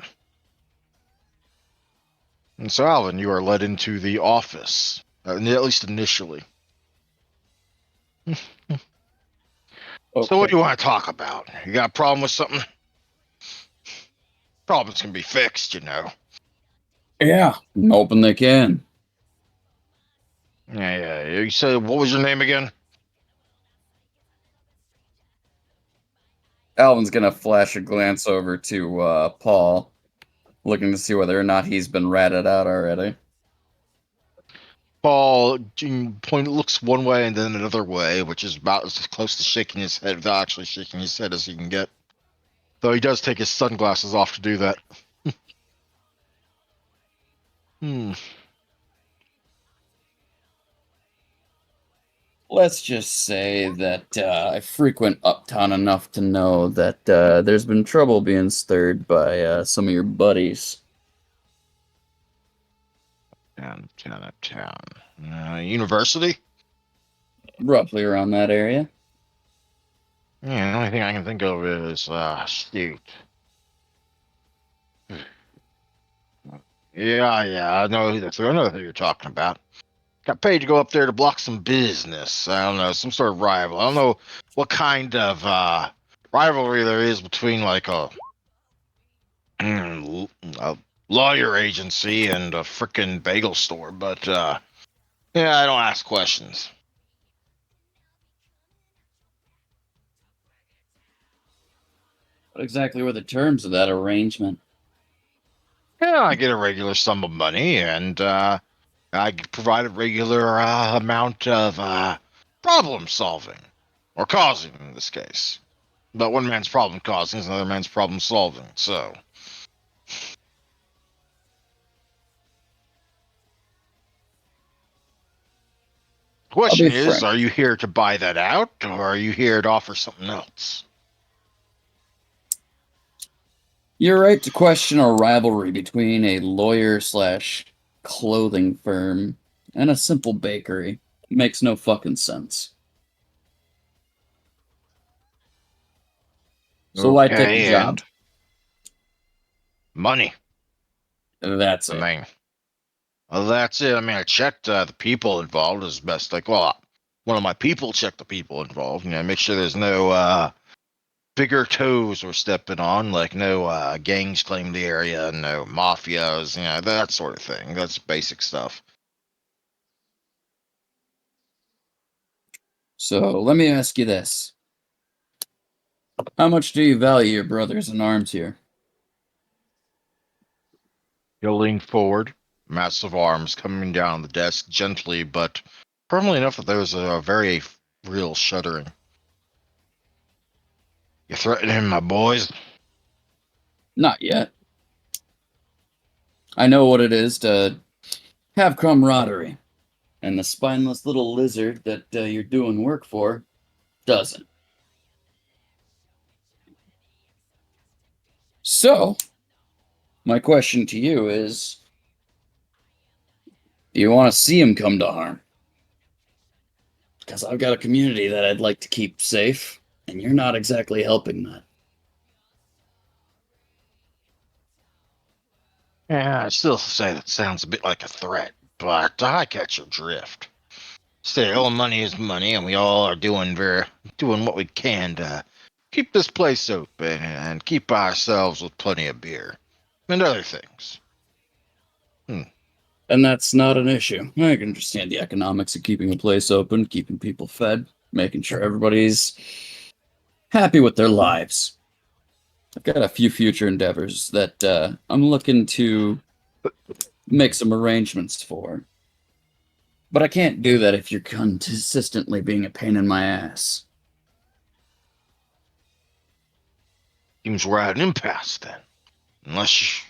And so, Alvin, you are led into the office, at least initially. So, what do you want to talk about? You got a problem with something? Problems can be fixed, you know. Yeah, I'm hoping they can. Yeah. You said, what was your name again? Alvin's gonna flash a glance over to Paul, looking to see whether or not he's been ratted out already. Paul looks one way and then another way, which is about as close to shaking his head without actually shaking his head as he can get. Though he does take his sunglasses off to do that. Let's just say that I frequent Uptown enough to know that there's been trouble being stirred by some of your buddies. Town. University? Roughly around that area. Yeah, the only thing I can think of is, shoot. Yeah, I know who you're talking about. Got paid to go up there to block some business. I don't know, some sort of rival. I don't know what kind of rivalry there is between like a lawyer agency and a frickin' bagel store, but yeah, I don't ask questions. What exactly were the terms of that arrangement? Yeah, I get a regular sum of money, and I provide a regular amount of problem solving, or causing in this case. But one man's problem causing is another man's problem solving. So, I'll be question is, frank. are you here to buy that out, or are you here to offer something else? You're right to question a rivalry between a lawyer slash clothing firm and a simple bakery. Makes no fucking sense. So why take the Okay, job? and money. That's I it. mean, well, that's it. I mean, I checked the people involved as best like. Well, one of my people checked the people involved. Make sure there's no bigger toes we're stepping on, like no gangs claim the area, no mafias, that sort of thing. That's basic stuff. So let me ask you this. How much do you value your brothers in arms here? He'll lean forward, massive arms coming down on the desk gently but firmly enough that there's a very real shuddering. You threatening my boys? Not yet. I know what it is to have camaraderie, and the spineless little lizard that you're doing work for doesn't. So, my question to you is, do you want to see him come to harm? Because I've got a community that I'd like to keep safe, and you're not exactly helping that. Yeah, I still say that sounds a bit like a threat, but I catch your drift. Still, money is money, and we all are doing what we can to keep this place open and keep ourselves with plenty of beer and other things. And that's not an issue. I can understand the economics of keeping a place open, keeping people fed, making sure everybody's happy with their lives. I've got a few future endeavors that I'm looking to make some arrangements for. But I can't do that if you're consistently being a pain in my ass. Seems we're at an impasse then, unless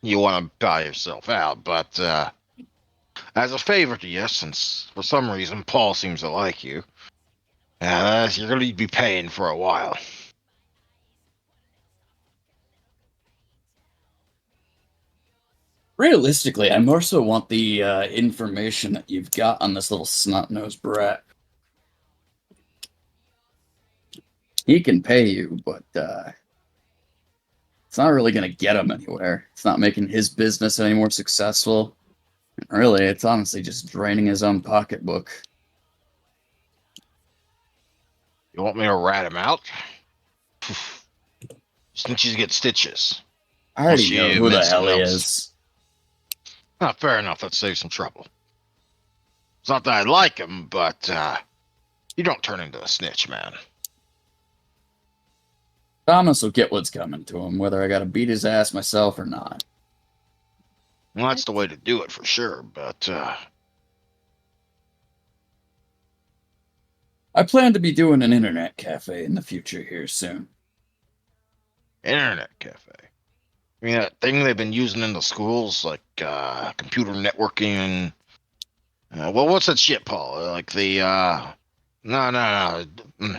you want to buy yourself out. But as a favor to you, since for some reason Paul seems to like you, you're going to be paying for a while. Realistically, I more so want the information that you've got on this little snot-nosed brat. He can pay you, but it's not really going to get him anywhere. It's not making his business any more successful. And really, it's honestly just draining his own pocketbook. You want me to rat him out? Since you get stitches. I already Unless know you who the meant hell something he else. is. Fair enough. That saves some trouble. It's not that I like him, but you don't turn into a snitch, man. Thomas will get what's coming to him, whether I gotta beat his ass myself or not. Well, that's the way to do it for sure, but I plan to be doing an internet cafe in the future here soon. internet cafe. I mean, that thing they've been using in the schools, like computer networking. Well, what's that shit, Paul? Like the no.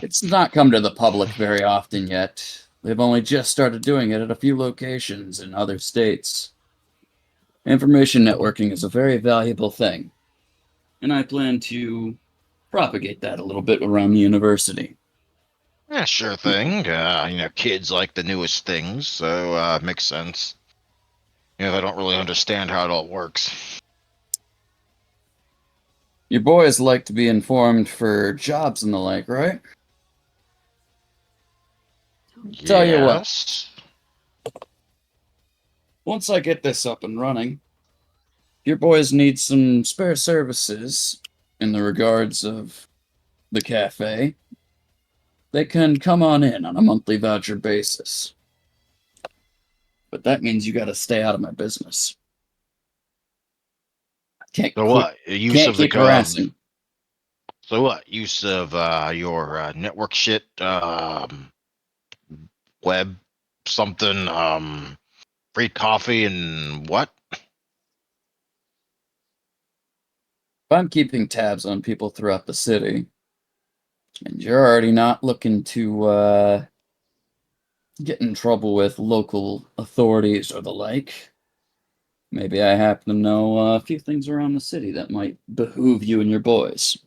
It's not come to the public very often yet. They've only just started doing it at a few locations in other states. Information networking is a very valuable thing, and I plan to propagate that a little bit around the university. Yeah, sure thing. Kids like the newest things, so makes sense. They don't really understand how it all works. Your boys like to be informed for jobs and the like, right? Tell you what. Yes. Once I get this up and running, your boys need some spare services in the regards of the cafe. They can come on in on a monthly voucher basis. but that means you got to stay out of my business. Can't So quit. what? Use Can't of the keep harassing. So what? Use of your network shit, web, something, free coffee and what? If I'm keeping tabs on people throughout the city, and you're already not looking to get in trouble with local authorities or the like, maybe I happen to know a few things around the city that might behoove you and your boys.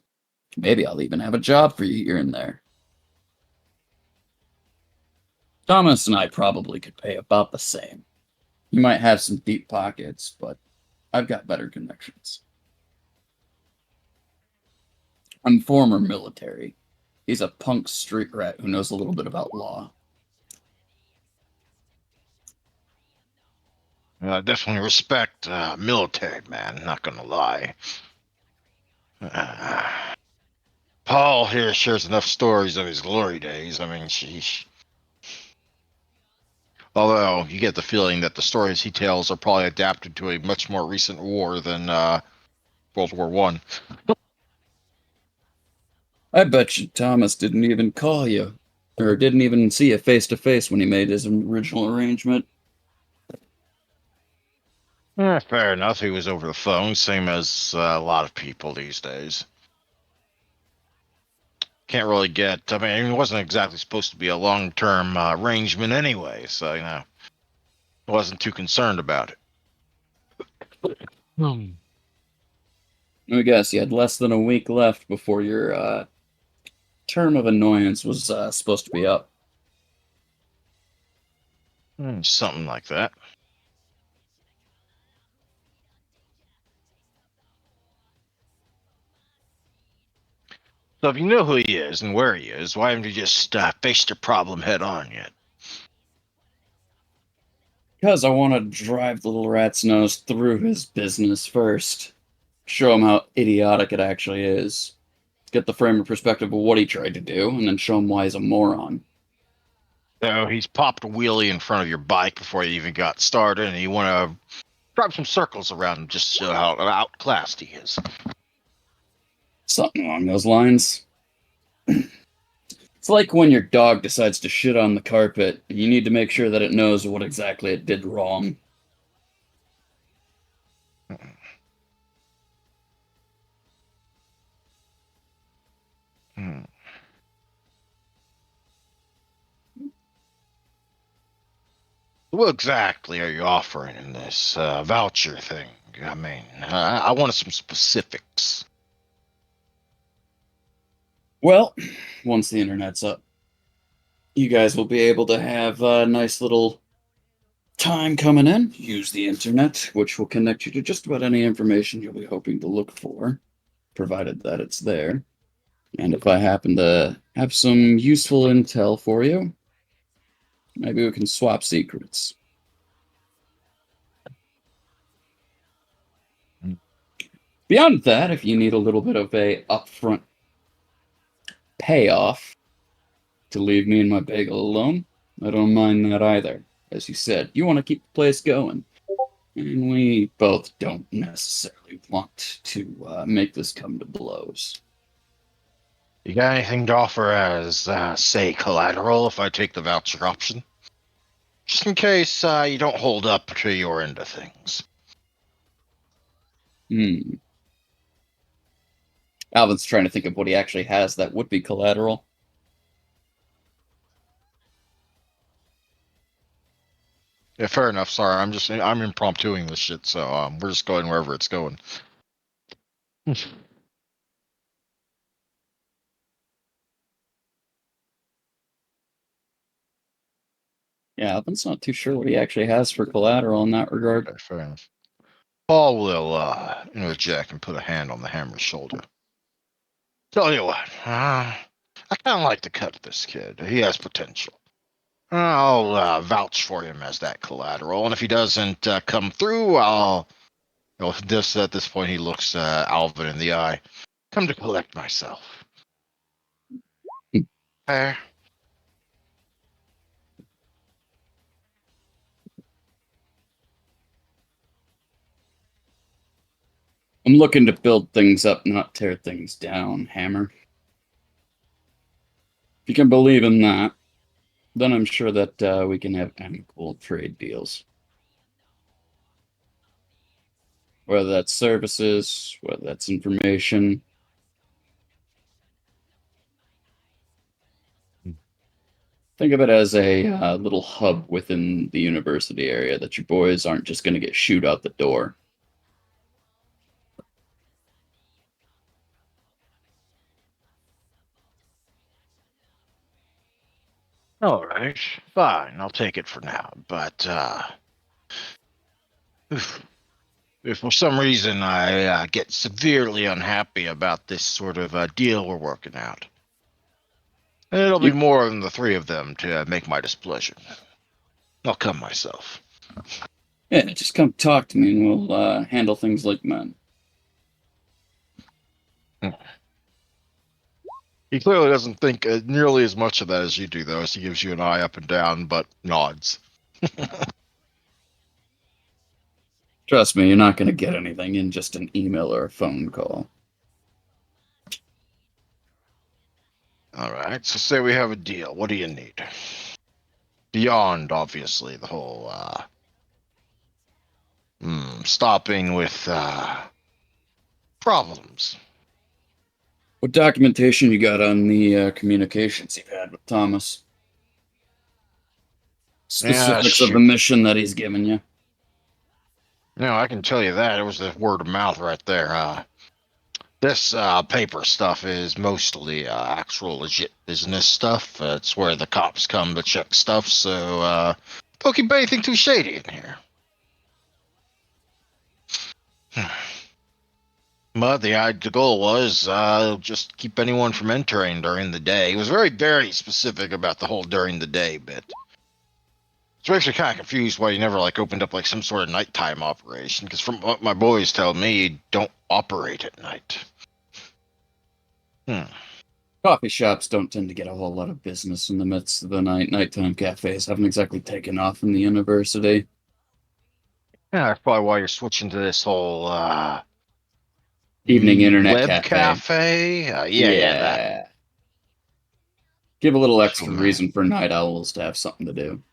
Maybe I'll even have a job for you here and there. Thomas and I probably could pay about the same. You might have some deep pockets, but I've got better connections. I'm former military. He's a punk street rat who knows a little bit about law. Definitely respect military man. Not gonna lie. Paul here shares enough stories of his glory days. I mean, sheesh. Although you get the feeling that the stories he tells are probably adapted to a much more recent war than World War One. I bet you Thomas didn't even call you, or didn't even see you face to face when he made his original arrangement. Fair enough. He was over the phone, same as a lot of people these days. Can't really get. I mean, it wasn't exactly supposed to be a long-term arrangement anyway, so I wasn't too concerned about it. Let me guess, you had less than a week left before your term of annoyance was supposed to be up. Something like that. So if you know who he is and where he is, why haven't you just faced your problem head on yet? Because I want to drive the little rat's nose through his business first. Show him how idiotic it actually is. Get the frame of perspective of what he tried to do, and then show him why he's a moron. So he's popped a wheelie in front of your bike before you even got started, and you want to drive some circles around him just to show how outclassed he is. Something along those lines. It's like when your dog decides to shit on the carpet, you need to make sure that it knows what exactly it did wrong. Hmm. What exactly are you offering in this voucher thing? I mean, I wanted some specifics. Well, once the internet's up, you guys will be able to have a nice little time coming in. Use the internet, which will connect you to just about any information you'll be hoping to look for, provided that it's there. And if I happen to have some useful intel for you, maybe we can swap secrets. Beyond that, if you need a little bit of a upfront payoff to leave me and my bagel alone, I don't mind that either. As you said, you want to keep the place going. And we both don't necessarily want to make this come to blows. You got anything to offer as, say, collateral if I take the voucher option? Just in case you don't hold up to your end of things. Alvin's trying to think of what he actually has that would be collateral. Yeah, fair enough. Sorry, I'm impromptuing this shit, so we're just going wherever it's going. Yeah, Alvin's not too sure what he actually has for collateral in that regard. Okay, fair enough. Paul will interject and put a hand on the hammer's shoulder. Tell you what, I kind of like the cut of this kid. He has potential. I'll vouch for him as that collateral, and if he doesn't come through, I'll. Just at this point, he looks Alvin in the eye. Come to collect myself. Fair. I'm looking to build things up, not tear things down, Hammer. If you can believe in that, then I'm sure that we can have amicable trade deals. Whether that's services, whether that's information. Think of it as a little hub within the university area that your boys aren't just going to get shooed out the door. All right, fine. I'll take it for now. But if for some reason I get severely unhappy about this sort of deal we're working out, it'll be more than the three of them to make my displeasure. I'll come myself. Yeah, just come talk to me and we'll handle things like men. He clearly doesn't think nearly as much of that as you do, though, as he gives you an eye up and down, but nods. Trust me, you're not going to get anything in just an email or a phone call. All right, so say we have a deal. What do you need? Beyond, obviously, the whole stopping with problems. What documentation you got on the communications you've had with Thomas? Specifics of the shoot. mission that he's given you. No, I can tell you that. It was the word of mouth right there. This paper stuff is mostly actual legit business stuff. It's where the cops come to check stuff, so don't keep anything too shady in here. But the goal was just keep anyone from entering during the day. He was very, very specific about the whole during the day bit. It's actually kind of confused why you never opened up some sort of nighttime operation, because from what my boys tell me, you don't operate at night. Coffee shops don't tend to get a whole lot of business in the midst of the night. Nighttime cafes haven't exactly taken off in the university. Yeah, that's probably why you're switching to this whole Evening internet web cafe. Yeah, that. Give a little extra So, reason for night owls to have something to do.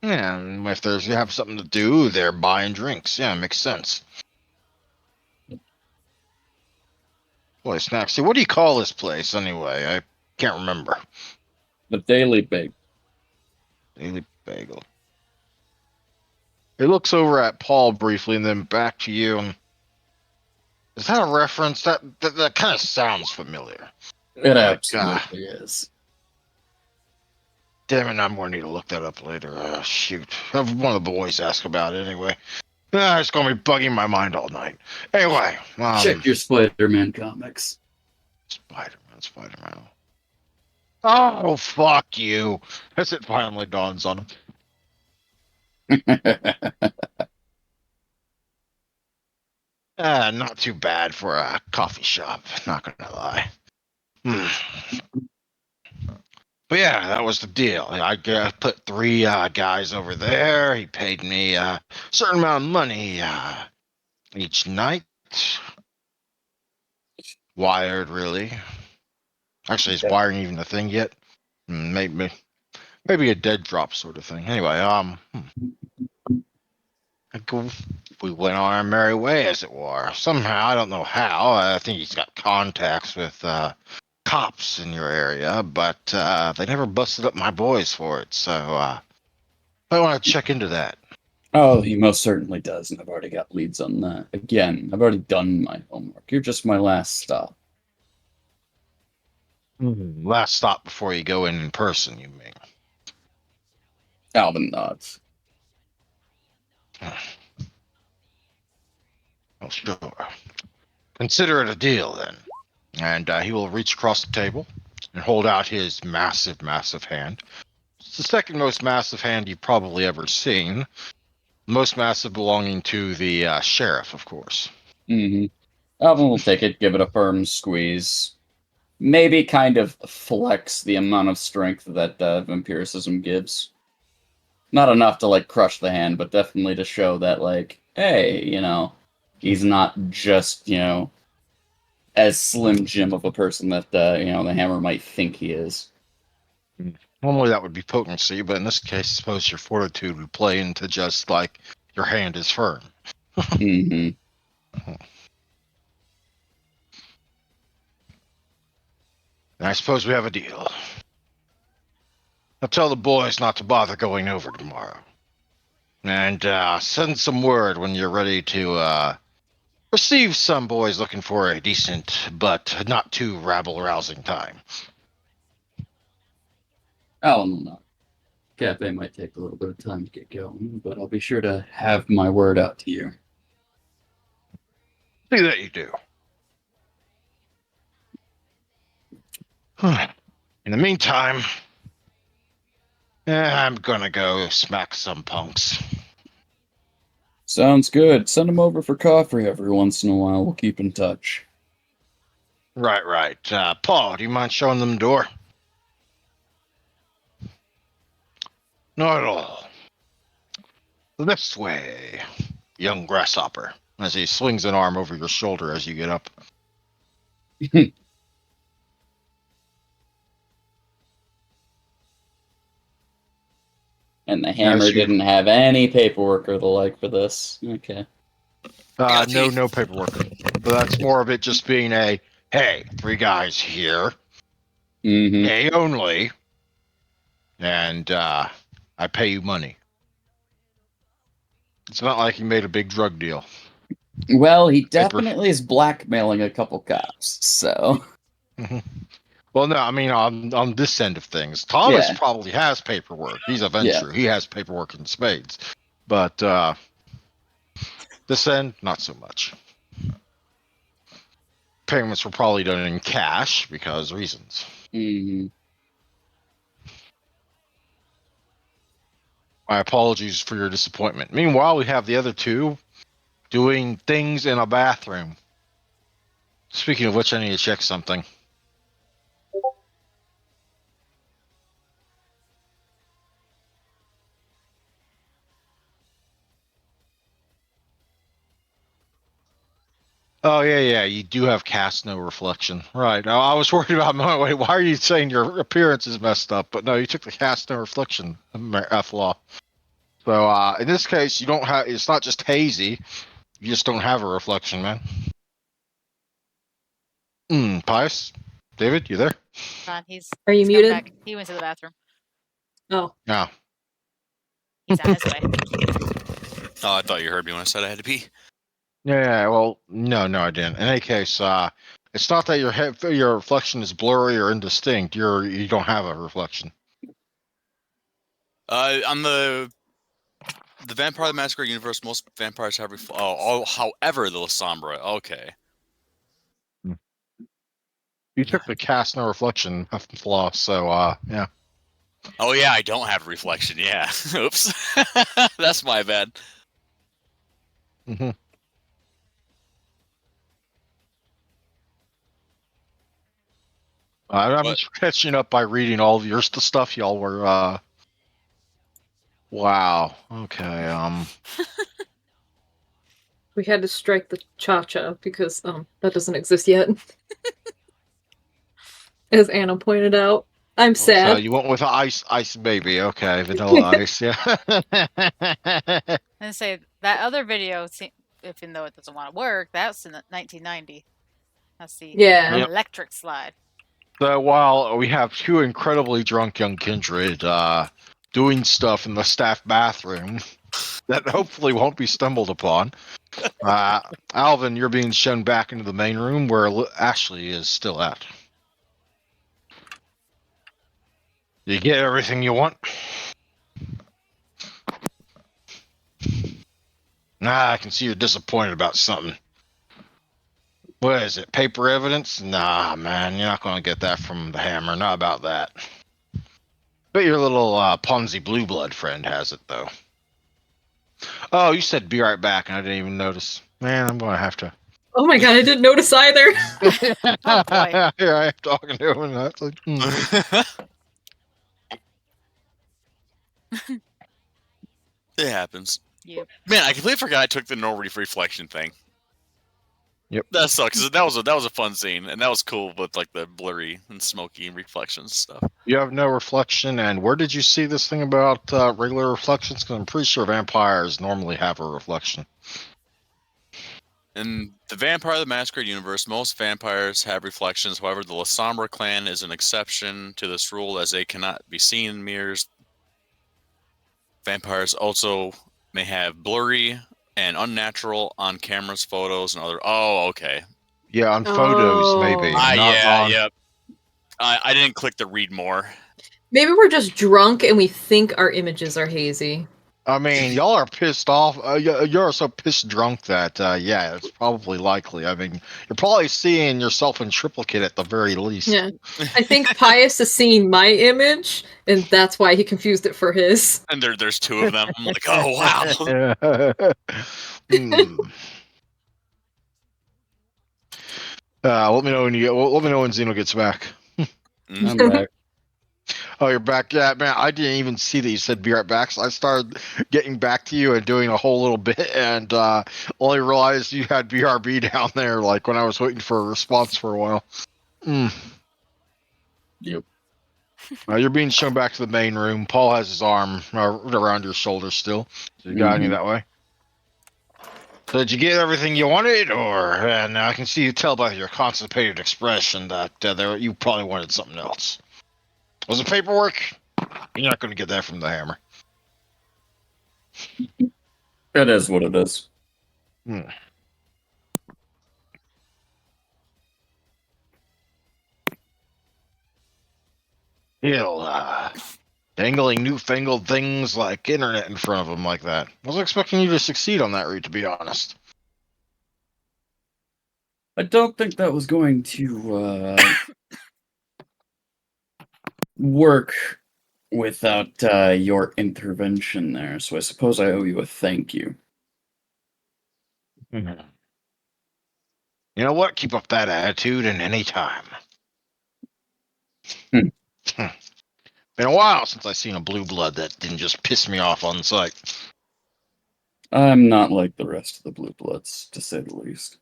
Yeah, and if you have something to do, they're buying drinks. Yeah, makes sense. Boy, Snacksy, what do you call this place anyway? I can't remember. The Daily Big. Daily Bagel. He looks over at Paul briefly and then back to you. Is that a reference? That kind of sounds familiar. It absolutely is. Damn it, I'm going to need to look that up later. Shoot. Have one of the boys ask about it anyway. It's going to be bugging my mind all night. Anyway. Check your Spider-Man comics. Spider-Man. Oh, fuck you. As it finally dawns on him. Not too bad for a coffee shop, not gonna lie. But yeah, that was the deal. I put three guys over there. He paid me a certain amount of money each night. Wired, really. Actually, is wiring even a thing yet? Maybe a dead drop sort of thing. Anyway, we went on our merry way, as it were. Somehow, I don't know how. I think he's got contacts with cops in your area, but they never busted up my boys for it. So I want to check into that. Oh, he most certainly does, and I've already got leads on that. Again, I've already done my homework. You're just my last stop. Last stop before you go in person, you mean? Alvin nods. Well, sure. Consider it a deal, then. And he will reach across the table and hold out his massive, massive hand. It's the second most massive hand you've probably ever seen. Most massive belonging to the sheriff, of course. Alvin will take it, give it a firm squeeze. Maybe kind of flex the amount of strength that vampiricism gives. Not enough to crush the hand, but definitely to show that hey, He's not just, as Slim Jim of a person that, the hammer might think he is. Normally that would be potency, but in this case, I suppose your fortitude would play into just like your hand is firm. Mm-hmm. And I suppose we have a deal. I'll tell the boys not to bother going over tomorrow. And send some word when you're ready to receive some boys looking for a decent but not too rabble-rousing time. Oh, no. Cafe might take a little bit of time to get going, but I'll be sure to have my word out to you. See that you do. In the meantime, I'm gonna go smack some punks. Sounds good. Send them over for coffee every once in a while. We'll keep in touch. Right. Paul, do you mind showing them the door? Not at all. This way, young grasshopper, as he swings an arm over your shoulder as you get up. And the hammer didn't have any paperwork or the like for this. Okay. No paperwork. But that's more of it just being a, hey, 3 guys here, Mm-hmm. day only, and I pay you money. It's not like he made a big drug deal. Well, he definitely is blackmailing a couple cops, so. Well, no, I mean on this end of things, Thomas Yeah. probably has paperwork. He's a venture. He has paperwork in spades. But this end, not so much. Payments were probably done in cash because reasons. Mm-hmm. My apologies for your disappointment. Meanwhile, we have the other 2 doing things in a bathroom. Speaking of which, I need to check something. Oh, yeah, you do have cast no reflection. Right. I was worried about, wait, why are you saying your appearance is messed up? But no, you took the cast no reflection flaw. So, in this case, you don't have, it's not just hazy, you just don't have a reflection, man. Pius? David, you there? He's Are you he's come muted? back. He went to the bathroom. Oh, No. He's on his way. Oh, I thought you heard me when I said I had to pee. Yeah, well, no, I didn't. In any case, it's not that your reflection is blurry or indistinct. You don't have a reflection. On the Vampire the Masquerade universe, most vampires have however, the Lasombra. Okay. You took the cast no reflection flaw, so yeah. Oh yeah, I don't have reflection. Yeah. Oops. That's my bad. Mm-hmm. I'm just catching up by reading all of your stuff. Y'all were. Wow. Okay. we had to strike the cha-cha because that doesn't exist yet. As Anna pointed out. I'm sad. So you went with ice baby. Okay, vanilla ice. Yeah. And say that other video, even though it doesn't want to work, that's in 1990. That's the Yeah. electric slide. So while we have 2 incredibly drunk young kindred doing stuff in the staff bathroom that hopefully won't be stumbled upon, Alvin, you're being shown back into the main room where Ashley is still at. You get everything you want? Nah, I can see you're disappointed about something. What is it, paper evidence? Nah, man, you're not going to get that from the hammer. Not about that. But your little Ponzi Blue Blood friend has it, though. Oh, you said be right back, and I didn't even notice. Man, I'm going to have to. Oh my god, I didn't notice either. Oh boy. Here I am talking to him, and that's like, It happens. Yep. Man, I completely forgot I took the no reflection thing. That sucks. 'Cause that was a fun scene, and that was cool with like the blurry and smoky reflections stuff. You have no reflection, and where did you see this thing about regular reflections? Because I'm pretty sure vampires normally have a reflection. In the Vampire the Masquerade universe, most vampires have reflections. However, the La Sombra clan is an exception to this rule, as they cannot be seen in mirrors. Vampires also may have blurry and unnatural on cameras, photos, and other. Oh, okay. Yeah, on photos maybe, Oh. not on. Yeah. I didn't click the read more. Maybe we're just drunk and we think our images are hazy. I mean, y'all are pissed off. You're so pissed drunk that, yeah, it's probably likely. I mean, you're probably seeing yourself in triplicate at the very least. Yeah. I think Pius has seen my image, and that's why he confused it for his. And there's two of them. I'm like, oh wow. Hmm. Let me know when let me know when Xeno gets back. I'm back. Oh, you're back. Yeah, man. I didn't even see that you said be right back. So I started getting back to you and doing a whole little bit, and only realized you had BRB down there. Like when I was waiting for a response for a while. Yep. You're being shown back to the main room. Paul has his arm around your shoulder still. So you got you that way. So did you get everything you wanted, or? And I can see you tell by your constipated expression that you probably wanted something else. Was it paperwork? You're not going to get that from the hammer. It is what it is. He'll dangling newfangled things like internet in front of him like that. I was expecting you to succeed on that route, to be honest. I don't think that was going to work without your intervention there, so I suppose I owe you a thank you. You know what? Keep up that attitude in any time. Hmm. Been a while since I seen a blue blood that didn't just piss me off on sight. I'm not like the rest of the Blue Bloods, to say the least.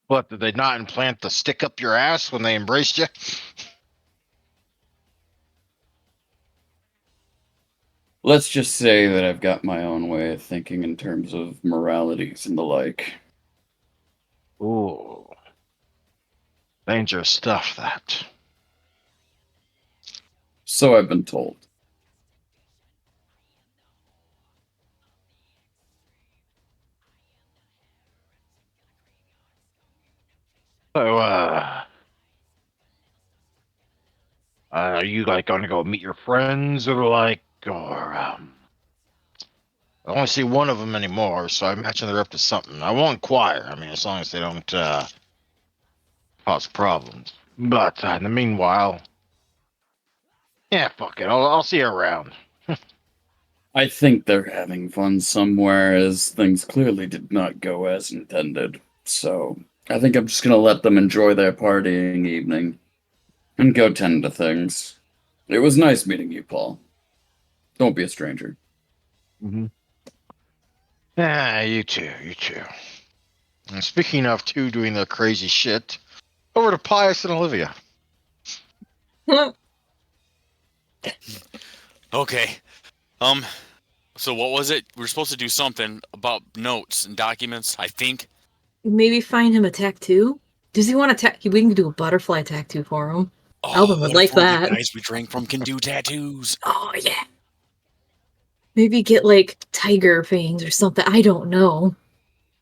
What, did they not implant the stick up your ass when they embraced you? Let's just say that I've got my own way of thinking in terms of moralities and the like. Ooh. Dangerous stuff, that. So I've been told. So, are you, like, gonna go meet your friends, or, I only see one of them anymore, so I imagine they're up to something. I won't inquire, I mean, as long as they don't, cause problems. But, in the meanwhile, yeah, fuck it, I'll see you around. I think they're having fun somewhere, as things clearly did not go as intended. So I think I'm just gonna let them enjoy their partying evening and go tend to things. It was nice meeting you, Paul. Don't be a stranger. Mm-hmm. Yeah, you too, you too. And speaking of two doing their crazy shit, over to Pius and Olivia. Okay. So what was it? We were supposed to do something about notes and documents, I think. Maybe find him a tattoo? Does he want a tattoo? We can do a butterfly tattoo for him. Oh, Alvin would what like if one of that. the guys we drank from can do tattoos? Oh, yeah. Maybe get, like, tiger fangs or something. I don't know.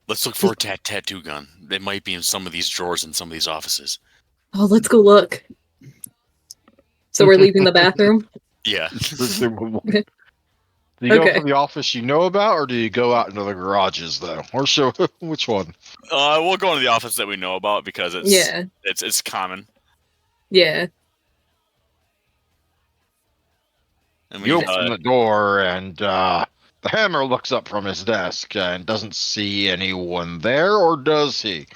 Let's look for a tattoo gun. It might be in some of these drawers in some of these offices. Oh, let's go look. So we're leaving the bathroom? Yeah. Do you go for the office you know about, or do you go out into the garages, though? Or so, which one? We'll go into the office that we know about because it's common. Yeah. And You open the door, and the hammer looks up from his desk and doesn't see anyone there, or does he?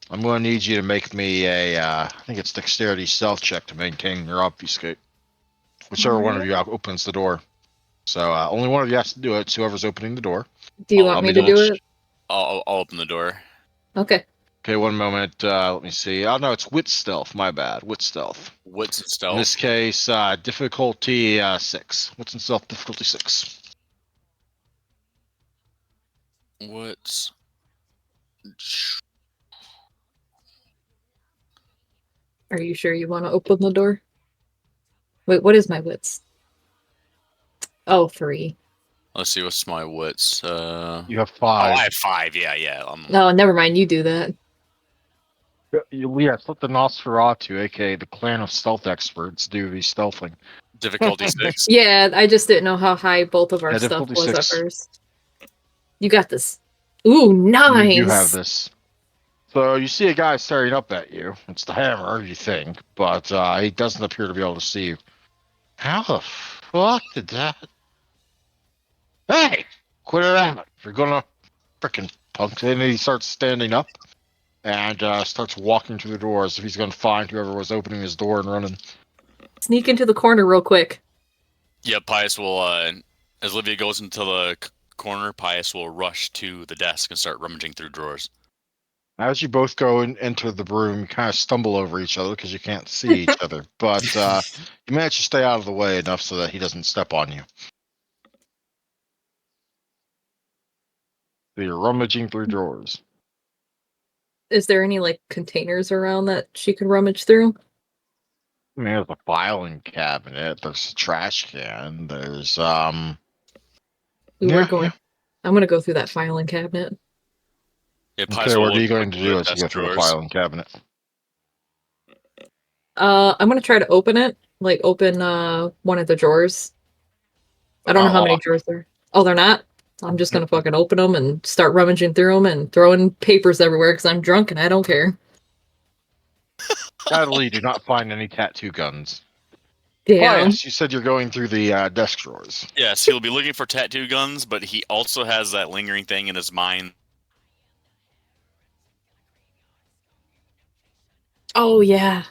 I'm going to need you to make me a, I think it's dexterity stealth check to maintain your obfuscate. Whichever one of you opens the door. So only one of you has to do it. It's whoever's opening the door. Do you Oh, want I'll me make to a do little it? I'll open the door. Okay. Okay, one moment. Let me see. Oh no, it's wit stealth. My bad. Wit stealth. What's In stealth? this case, difficulty 6. What's in stealth? Difficulty 6. What's Are you sure you want to open the door? Wait, what is my wits? Oh, 3. Let's see. What's my wits? You have Oh, 5. I have 5. Yeah. No, never mind. You do that. Yes, let the Nosferatu, aka the clan of stealth experts, do the stealthing. Difficulty 6. Yeah, I just didn't know how high both of our Yeah, stuff difficulty was at 6. first. You got this. Ooh, nice. You have this. So you see a guy staring up at you. It's the hammer, you think, but he doesn't appear to be able to see you. How the fuck did that? Hey, quit it out! If you're gonna frickin' punk, and he starts standing up and starts walking to the door as if he's gonna find whoever was opening his door and running. Sneak into the corner real quick. Yeah, Pius will. As Olivia goes into the corner, Pius will rush to the desk and start rummaging through drawers. As you both go and enter the room, you kind of stumble over each other because you can't see each other. But you manage to stay out of the way enough so that he doesn't step on you. So you're rummaging through drawers. Is there any like containers around that she could rummage through? I mean, there's a filing cabinet. There's a trash can. There's Ooh, Yeah, we're going. yeah. I'm gonna go through that filing cabinet. Yeah, Pius Okay, will what are you look going to through do the as you desk go through the drawers. filing cabinet? I'm gonna try to open it. Like open one of the drawers. I don't know how many drawers there. Oh, they're not. I'm just gonna fucking open them and start rummaging through them and throwing papers everywhere because I'm drunk and I don't care. Sadly, you do not find any tattoo guns. Damn. Yes, you said you're going through the desk drawers. Yes, he'll be looking for tattoo guns, but he also has that lingering thing in his mind. Oh yeah.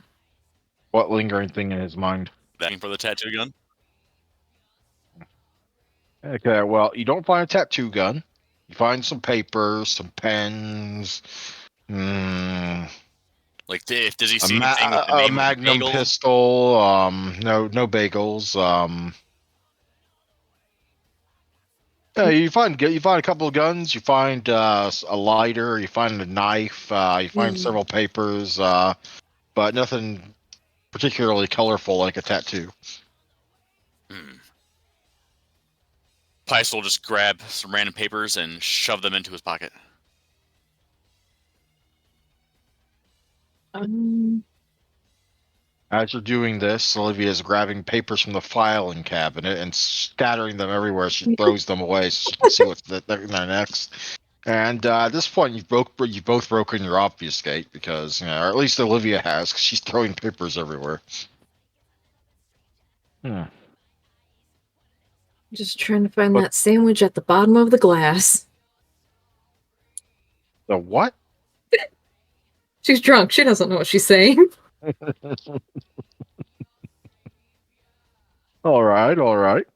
What lingering thing in his mind? Looking for the tattoo gun. Okay, well, you don't find a tattoo gun. You find some papers, some pens, Like, does he see anything with the a name of the Magnum bagel? pistol. No bagels. Yeah, you find a couple of guns. You find a lighter. You find a knife. You find several papers. But nothing particularly colorful like a tattoo. Pius will just grab some random papers and shove them into his pocket. As you're doing this, Olivia is grabbing papers from the filing cabinet and scattering them everywhere. She throws them away so she can see what's in there next. And at this point, you've both broken your obfuscate because, or at least Olivia has, because she's throwing papers everywhere. Just trying to find But- that sandwich at the bottom of the glass. The what? She's drunk. She doesn't know what she's saying. All right.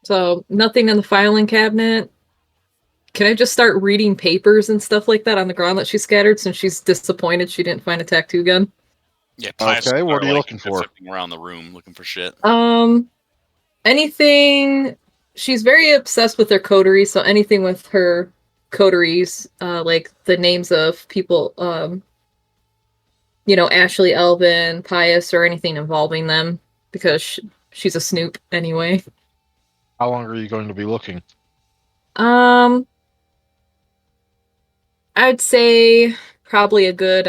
So nothing in the filing cabinet. Can I just start reading papers and stuff like that on the ground that she scattered since she's disappointed she didn't find a tattoo gun? Yeah, Pius Okay, will what start, are you like, looking for? sifting around the room looking for shit. Anything. She's very obsessed with her coterie, so anything with her coteries, like the names of people, Ashley, Elvin, Pius, or anything involving them, because she's a snoop anyway. How long are you going to be looking? I'd say probably a good,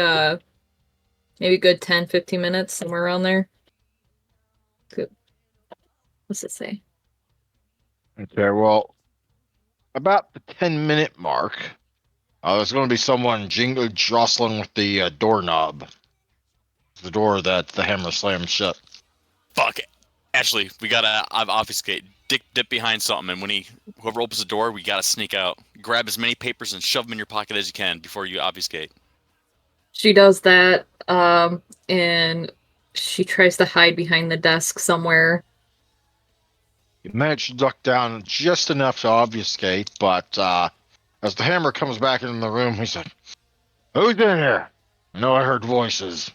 maybe a good 10, 15 minutes, somewhere around there. Good. What's it say? Okay, well, about the 10-minute mark, there's going to be someone jostling with the doorknob. The door that the hammer slams shut. Fuck it. Ashley, we gotta obfuscate. Dip behind something, and whoever opens the door, we gotta sneak out. Grab as many papers and shove them in your pocket as you can before you obfuscate. She does that, and She tries to hide behind the desk somewhere. You manage to duck down just enough to obfuscate, but as the hammer comes back into the room, he said, "Who's in here? I know I heard voices."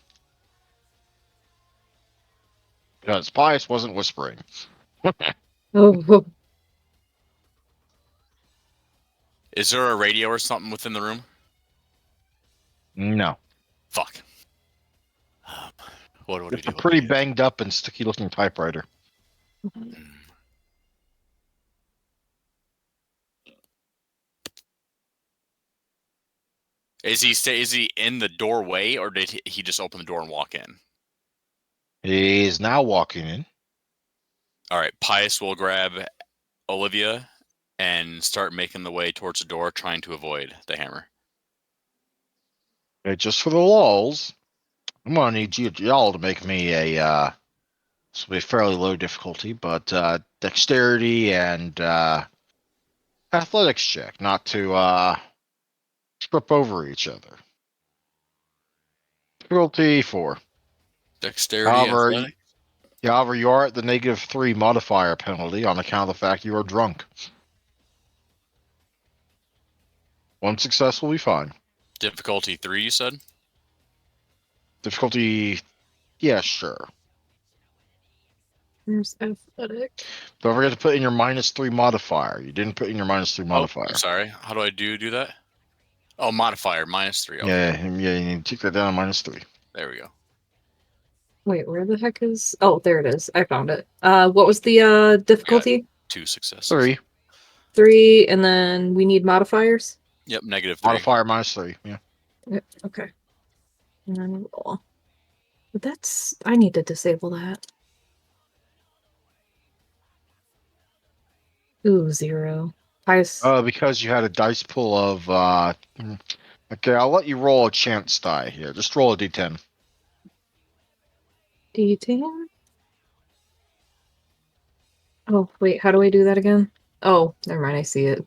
Because Pius wasn't whispering. Oh, Is there a radio or something within the room? No. Fuck. What do we It's a do? pretty banged up and sticky looking typewriter. Is he in the doorway, or did he just open the door and walk in? He's now walking in. All right, Pius will grab Olivia and start making the way towards the door, trying to avoid the hammer. Okay, just for the lulls, I'm gonna need y'all to make me a this will be a fairly low difficulty, but dexterity and athletics check, not to trip over each other. Difficulty 4. Dexterity, However, athletic. however, you are at the -3 modifier penalty on account of the fact you are drunk. One success will be fine. Difficulty 3, you said? Difficulty, yeah, sure. there's athletic. Don't forget to put in your -3 modifier. You didn't put in your -3 modifier. I'm sorry. How do I do that? Oh, modifier, -3. Okay. Yeah, you need to take that down to -3. There we go. Wait, where the heck is? Oh, there it is. I found it. What was the difficulty? 2 successes. 3. 3, and then we need modifiers. Yep, -3. Modifier -3, yeah. Yep, okay. And then roll. But that's I need to disable that. Ooh, 0. Because you had a dice pool of okay, I'll let you roll a chance die here. Just roll a d10. D10. Oh, wait, how do I do that again? Oh, never mind, I see it.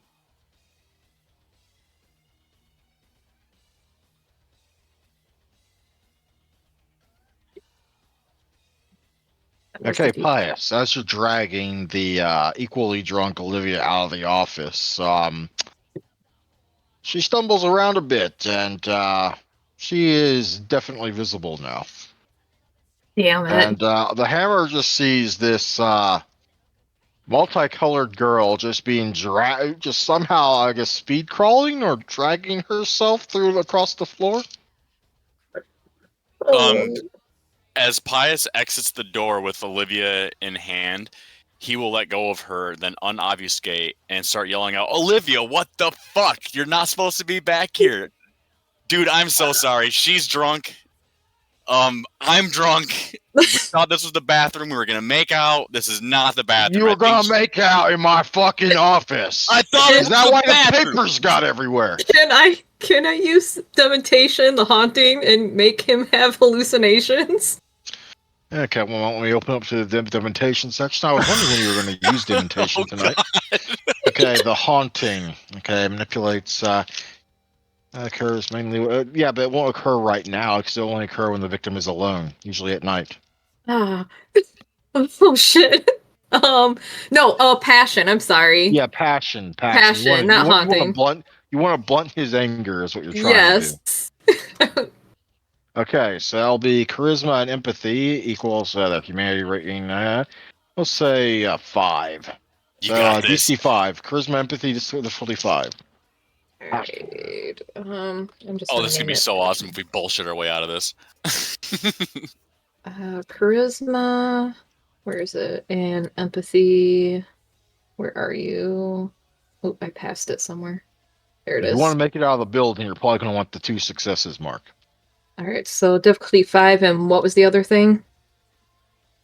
That was Okay, the D10. Pius, as you're dragging the equally drunk Olivia out of the office, she stumbles around a bit, and she is definitely visible now. Damn it. And the hammer just sees this multicolored girl just being dragged, just somehow, I guess, speed crawling or dragging herself through across the floor. Oh. As Pius exits the door with Olivia in hand, he will let go of her, then unobfuscate and start yelling out, "Olivia, what the fuck? You're not supposed to be back here." Dude, I'm so sorry. She's drunk. I'm drunk. We thought this was the bathroom. We were gonna make out. This is not the bathroom. You were I think gonna make out in my fucking office. I thought it Is was that the why the bathroom. papers got everywhere? Can I use dementation, the haunting, and make him have hallucinations? Okay, well, why don't we open up to the dementation section? I was wondering when you were going to use dementation tonight. Okay, the haunting. Okay, manipulates. Occurs mainly. Yeah, but it won't occur right now because it'll only occur when the victim is alone, usually at night. Ah. Oh shit. No, passion. I'm sorry. Yeah, passion. Passion, not haunting. You want to blunt his anger, is what you're trying to do. Yes. Okay, so that'll be charisma and empathy equals the humanity rating. Let's say 5. You So got this. DC 5, charisma, empathy, difficulty 5. Alright. I'm just. Oh, this is gonna be so awesome if we bullshit our way out of this. Charisma. Where is it? And empathy. Where are you? Oh, I passed it somewhere. There it If is. you want to make it out of the building, you're probably going to want the 2 successes mark. All right, so difficulty 5, and what was the other thing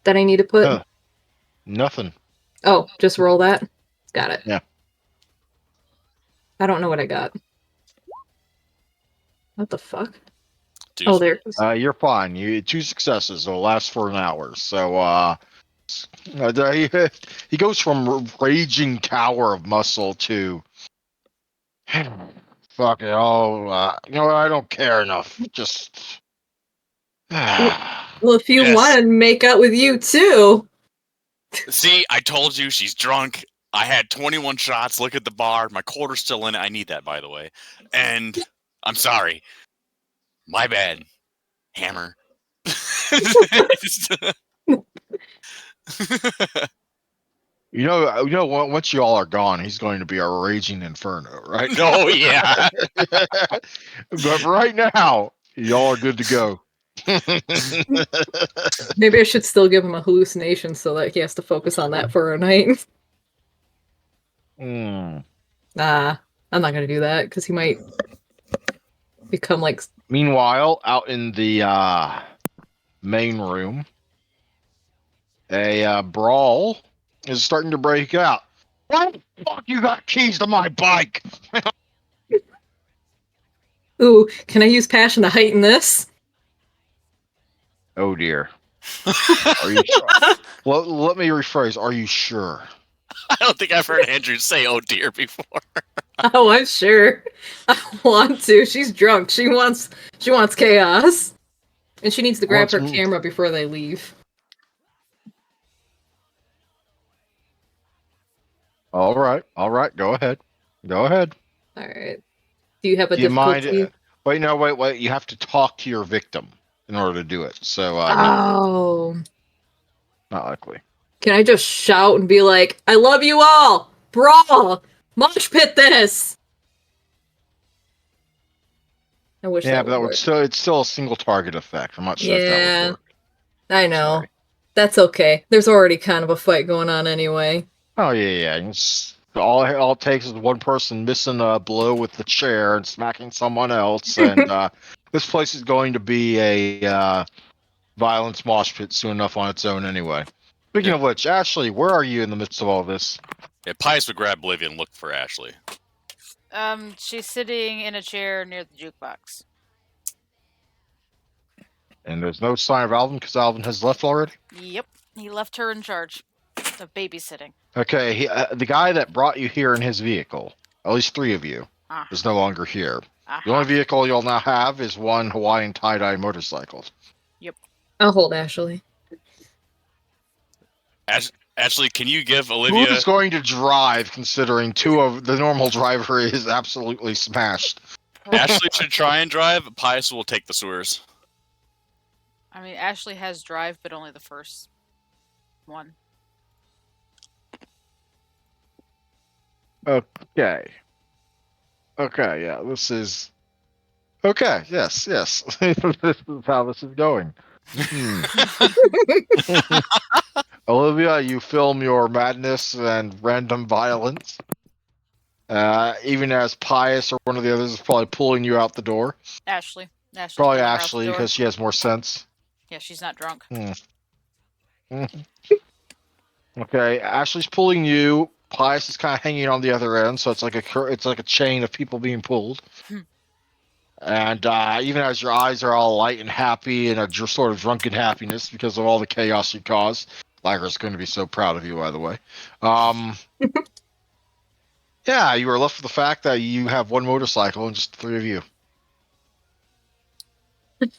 that I need to put? Nothing. Oh, just roll that. Got it. Yeah. I don't know what I got. What the fuck? Dude, Oh, there it is. You're fine. You 2 successes. It'll last for an hour. So he goes from raging tower of muscle to fuck it. Oh, you know what? I don't care enough. Just Well, if you Yes. want to make out with you too. See, I told you she's drunk. I had 21 shots. Look at the bar. My quarter's still in it. I need that, by the way. And I'm sorry. My bad. Hammer. Once you all are gone, he's going to be a raging inferno, right? Oh, yeah. But right now, y'all are good to go. Maybe I should still give him a hallucination so that he has to focus on that for a night. Hmm. Nah, I'm not gonna do that because he might become like. Meanwhile, out in the main room, a brawl is starting to break out. Why the fuck you got keys to my bike? Ooh, can I use passion to heighten this? Oh dear. Are you sure? Well, let me rephrase. Are you sure? I don't think I've heard Andrew say "oh dear" before. Oh, I'm sure. I want to. She's drunk. She wants chaos. And she needs to grab her camera before they leave. All right. Go ahead. Alright. Do you have a Do you mind? difficulty? Wait. You have to talk to your victim in order to do it. So, no, Oh. not likely. Can I just shout and be like, I love you all! Brawl! Mosh pit this! I wish Yeah, that but that would would work. it's still a single target effect. I'm not sure if that Yeah, would work. I know. Sorry. That's okay. There's already kind of a fight going on anyway. Oh yeah. All it takes is one person missing a blow with the chair and smacking someone else, and this place is going to be a violence mosh pit soon enough on its own anyway. Speaking Yeah. of which, Ashley, where are you in the midst of all this? Yeah, Pius would grab Olivia and look for Ashley. She's sitting in a chair near the jukebox. And there's no sign of Alvin because Alvin has left already. Yep, he left her in charge of babysitting. Okay, the guy that brought you here in his vehicle, at least three of you, is no longer here. The only vehicle you'll now have is one Hawaiian tie-dye motorcycle. Yep. I'll hold Ashley. Ashley, can you give Who Olivia? is going to drive, considering two of the normal driver is absolutely smashed? Ashley should try and drive. Pius will take the sewers. I mean, Ashley has drive, but only the first one. Okay. Yeah, this is... Okay, yes. This is how this is going. Olivia, you film your madness and random violence. Even as Pius or one of the others is probably pulling you out the door. Ashley. Probably Ashley, because she has more sense. Yeah, she's not drunk. Okay, Ashley's pulling you. Pius is kind of hanging on the other end, so it's like a chain of people being pulled. And even as your eyes are all light and happy in a sort of drunken happiness because of all the chaos you caused, Lyra's going to be so proud of you, by the way. Yeah, you are left with the fact that you have one motorcycle and just the three of you.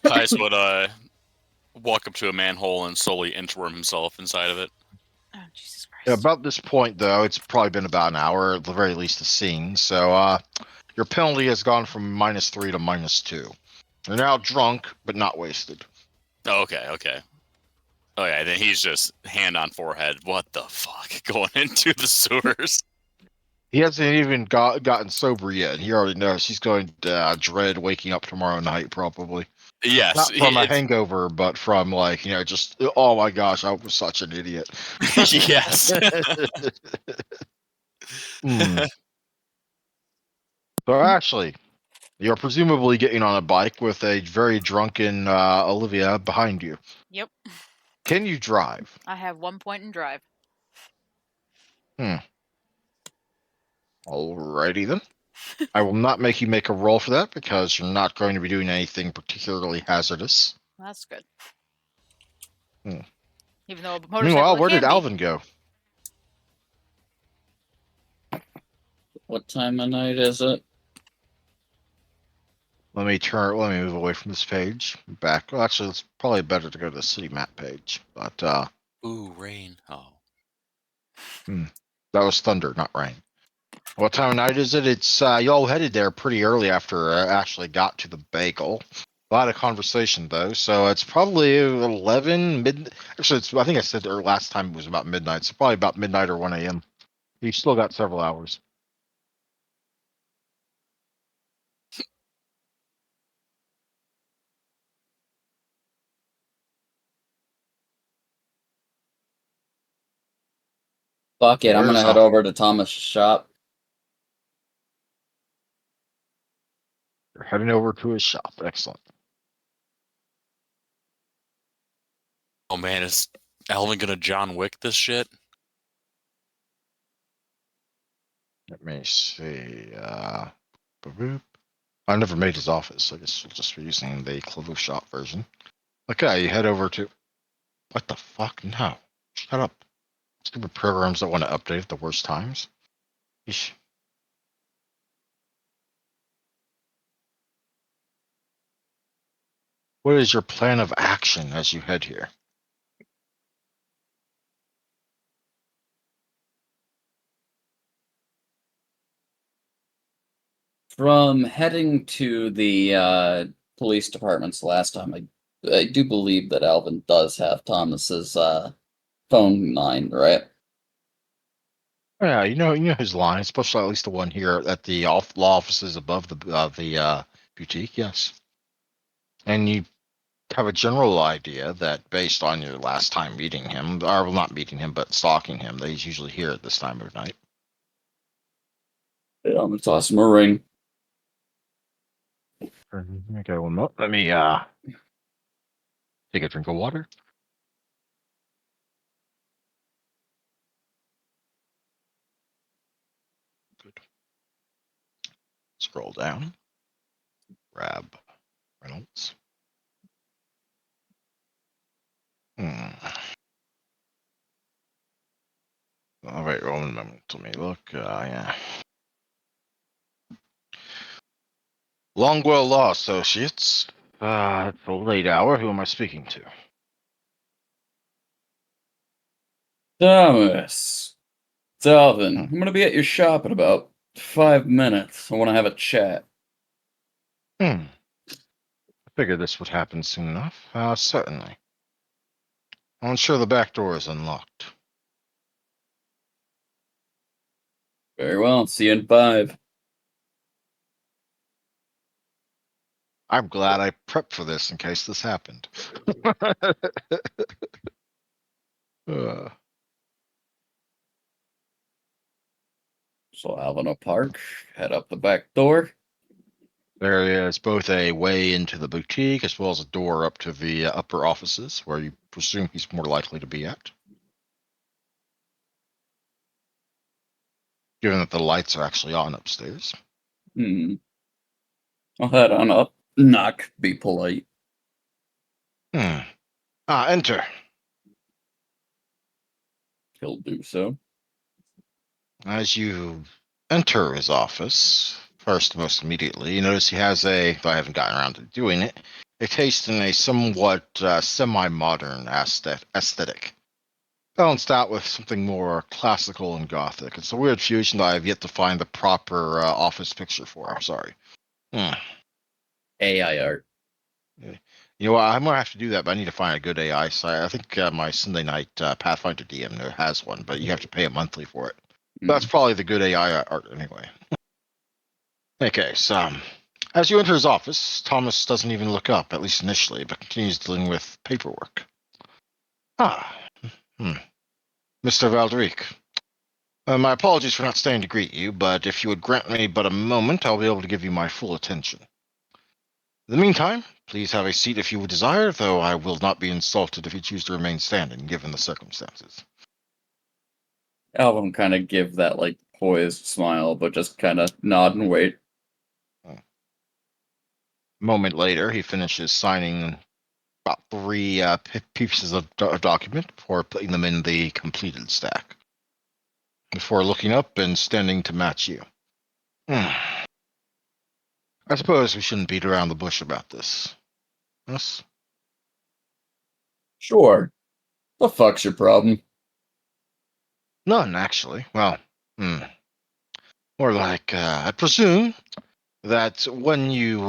Pius would walk up to a manhole and slowly inchworm himself inside of it. Oh, Jesus Christ. Yeah, about this point, though, it's probably been about an hour, at the very least, a scene. So your penalty has gone from -3 to -2. You're now drunk, but not wasted. Oh, okay. Oh yeah, then he's just hand on forehead. What the fuck? Going into the sewers. He hasn't even gotten sober yet. He already knows he's going to dread waking up tomorrow night, probably. Yes. Not from a hangover, but from just, oh my gosh, I was such an idiot. Yes. So Ashley, you're presumably getting on a bike with a very drunken Olivia behind you. Yep. Can you drive? I have 1 point in drive. Alrighty then. I will not make you make a roll for that because you're not going to be doing anything particularly hazardous. That's good. Even though a motorcycle Meanwhile, where did can be. Alvin go? What time of night is it? Let me move away from this page. Back. Well, actually, it's probably better to go to the city map page. But Ooh, rain. Oh. that was thunder, not rain. What time of night is it? It's y'all headed there pretty early after I actually got to the bagel. A lot of conversation though, so it's probably 11 mid. Actually, I think I said last time it was about midnight. So probably about midnight or 1 a.m. You still got several hours. Fuck it, I'm There's gonna head over to Thomas' shop. You're heading over to his shop. Excellent. Oh man, is Alvin gonna John Wick this shit? Let me see. Boop. I never made his office. I guess we'll just be using the Clover Shop version. Okay, you head over to. What the fuck? No. Shut up. Stupid programs that want to update at the worst times. Yeesh. What is your plan of action as you head here? From heading to the police departments last time, I do believe that Alvin does have Thomas's phone line, right? Yeah, you know his line, especially at least the one here at the law offices above the boutique. Yes, and you have a general idea that based on your last time meeting him, or well, not meeting him, but stalking him, that he's usually here at this time of night. Yeah, I'm gonna toss him a ring. Okay, one moment. Let me take a drink of water. Good. Scroll down. Grab Reynolds. All right, one moment. Let me look. Yeah. Longwell Law Associates. It's a late hour. Who am I speaking to? Thomas, it's Alvin. I'm gonna be at your shop in about 5 minutes. I want to have a chat. I figured this would happen soon enough. Certainly. I'll ensure the back door is unlocked. Very well. See you in 5. I'm glad I prepped for this in case this happened. uh, So Alvin will park, head up the back door. there is both a way into the boutique as well as a door up to the upper offices where you presume he's more likely to be at. Given that the lights are actually on upstairs. I'll head on up. Knock. Be polite. Enter. He'll do so. As you enter his office, first, most immediately, you notice he has though I haven't gotten around to doing it, a taste in a somewhat semi-modern aesthetic, balanced out with something more classical and gothic. It's a weird fusion that I have yet to find the proper office picture for. I'm sorry. AI art. You know what? I'm gonna have to do that, but I need to find a good AI site. I think my Sunday night Pathfinder DM has one, but you have to pay a monthly for it. That's probably the good AI art anyway. Okay, so as you enter his office, Thomas doesn't even look up, at least initially, but continues dealing with paperwork. Ah, Mr. Valderic. My apologies for not staying to greet you, but if you would grant me but a moment, I'll be able to give you my full attention. In the meantime, please have a seat if you would desire, though I will not be insulted if you choose to remain standing, given the circumstances. Alvin kind of give that like poised smile, but just kind of nod and wait. A moment later, he finishes signing about 3 pieces of document before putting them in the completed stack. Before looking up and standing to match you. I suppose we shouldn't beat around the bush about this. Yes? Sure. The fuck's your problem? None, actually. Well, more like, I presume that when you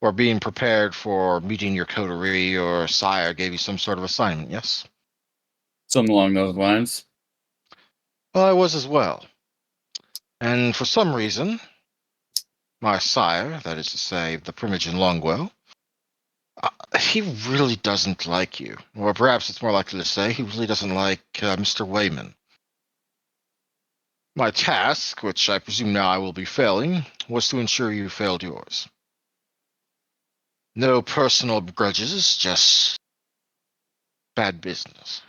were being prepared for meeting your coterie, your sire gave you some sort of assignment, yes? Something along those lines. Well, I was as well. And for some reason, my sire, that is to say, the Primogen Longwell, he really doesn't like you. Or perhaps it's more likely to say he really doesn't like Mr. Wayman. My task, which I presume now I will be failing, was to ensure you failed yours. No personal grudges, just bad business.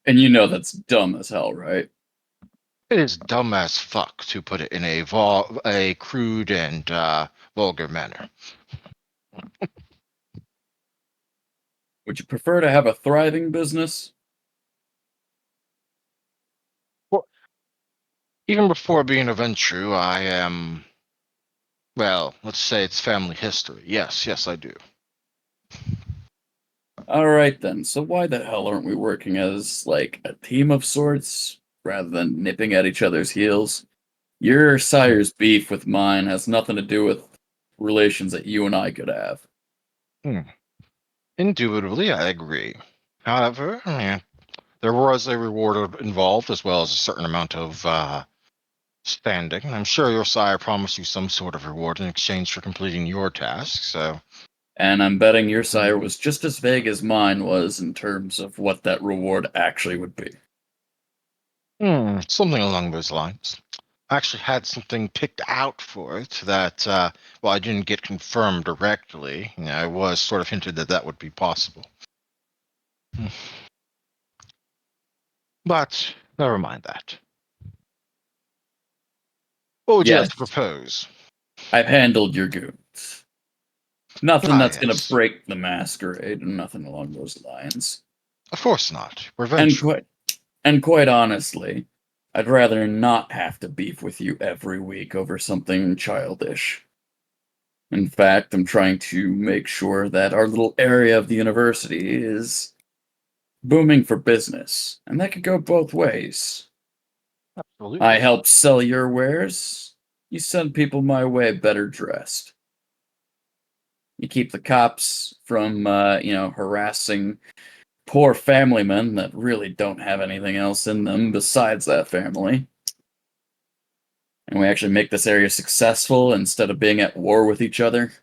And you know that's dumb as hell, right? It is dumb as fuck, to put it in a crude and vulgar manner. Would you prefer to have a thriving business? Well, even before being a Ventru, I am, well, let's say it's family history. Yes, I do. Alright then, so why the hell aren't we working as, like, a team of sorts, rather than nipping at each other's heels? Your sire's beef with mine has nothing to do with relations that you and I could have. Indubitably, I agree. However, there was a reward involved, as well as a certain amount of standing. I'm sure your sire promised you some sort of reward in exchange for completing your task, so... And I'm betting your sire was just as vague as mine was in terms of what that reward actually would be. Something along those lines. I actually had something picked out for it that, well, I didn't get confirmed directly. I was sort of hinted that that would be possible. But never mind that. What would you like Yes, to propose? I've handled your goons. Nothing that's gonna Yes. break the masquerade, and nothing along those lines. Of course not. We're And venture. quite honestly, I'd rather not have to beef with you every week over something childish. In fact, I'm trying to make sure that our little area of the university is booming for business, and that could go both ways. Absolutely. I help sell your wares, you send people my way better dressed. You keep the cops from, harassing poor family men that really don't have anything else in them besides that family. And we actually make this area successful instead of being at war with each other.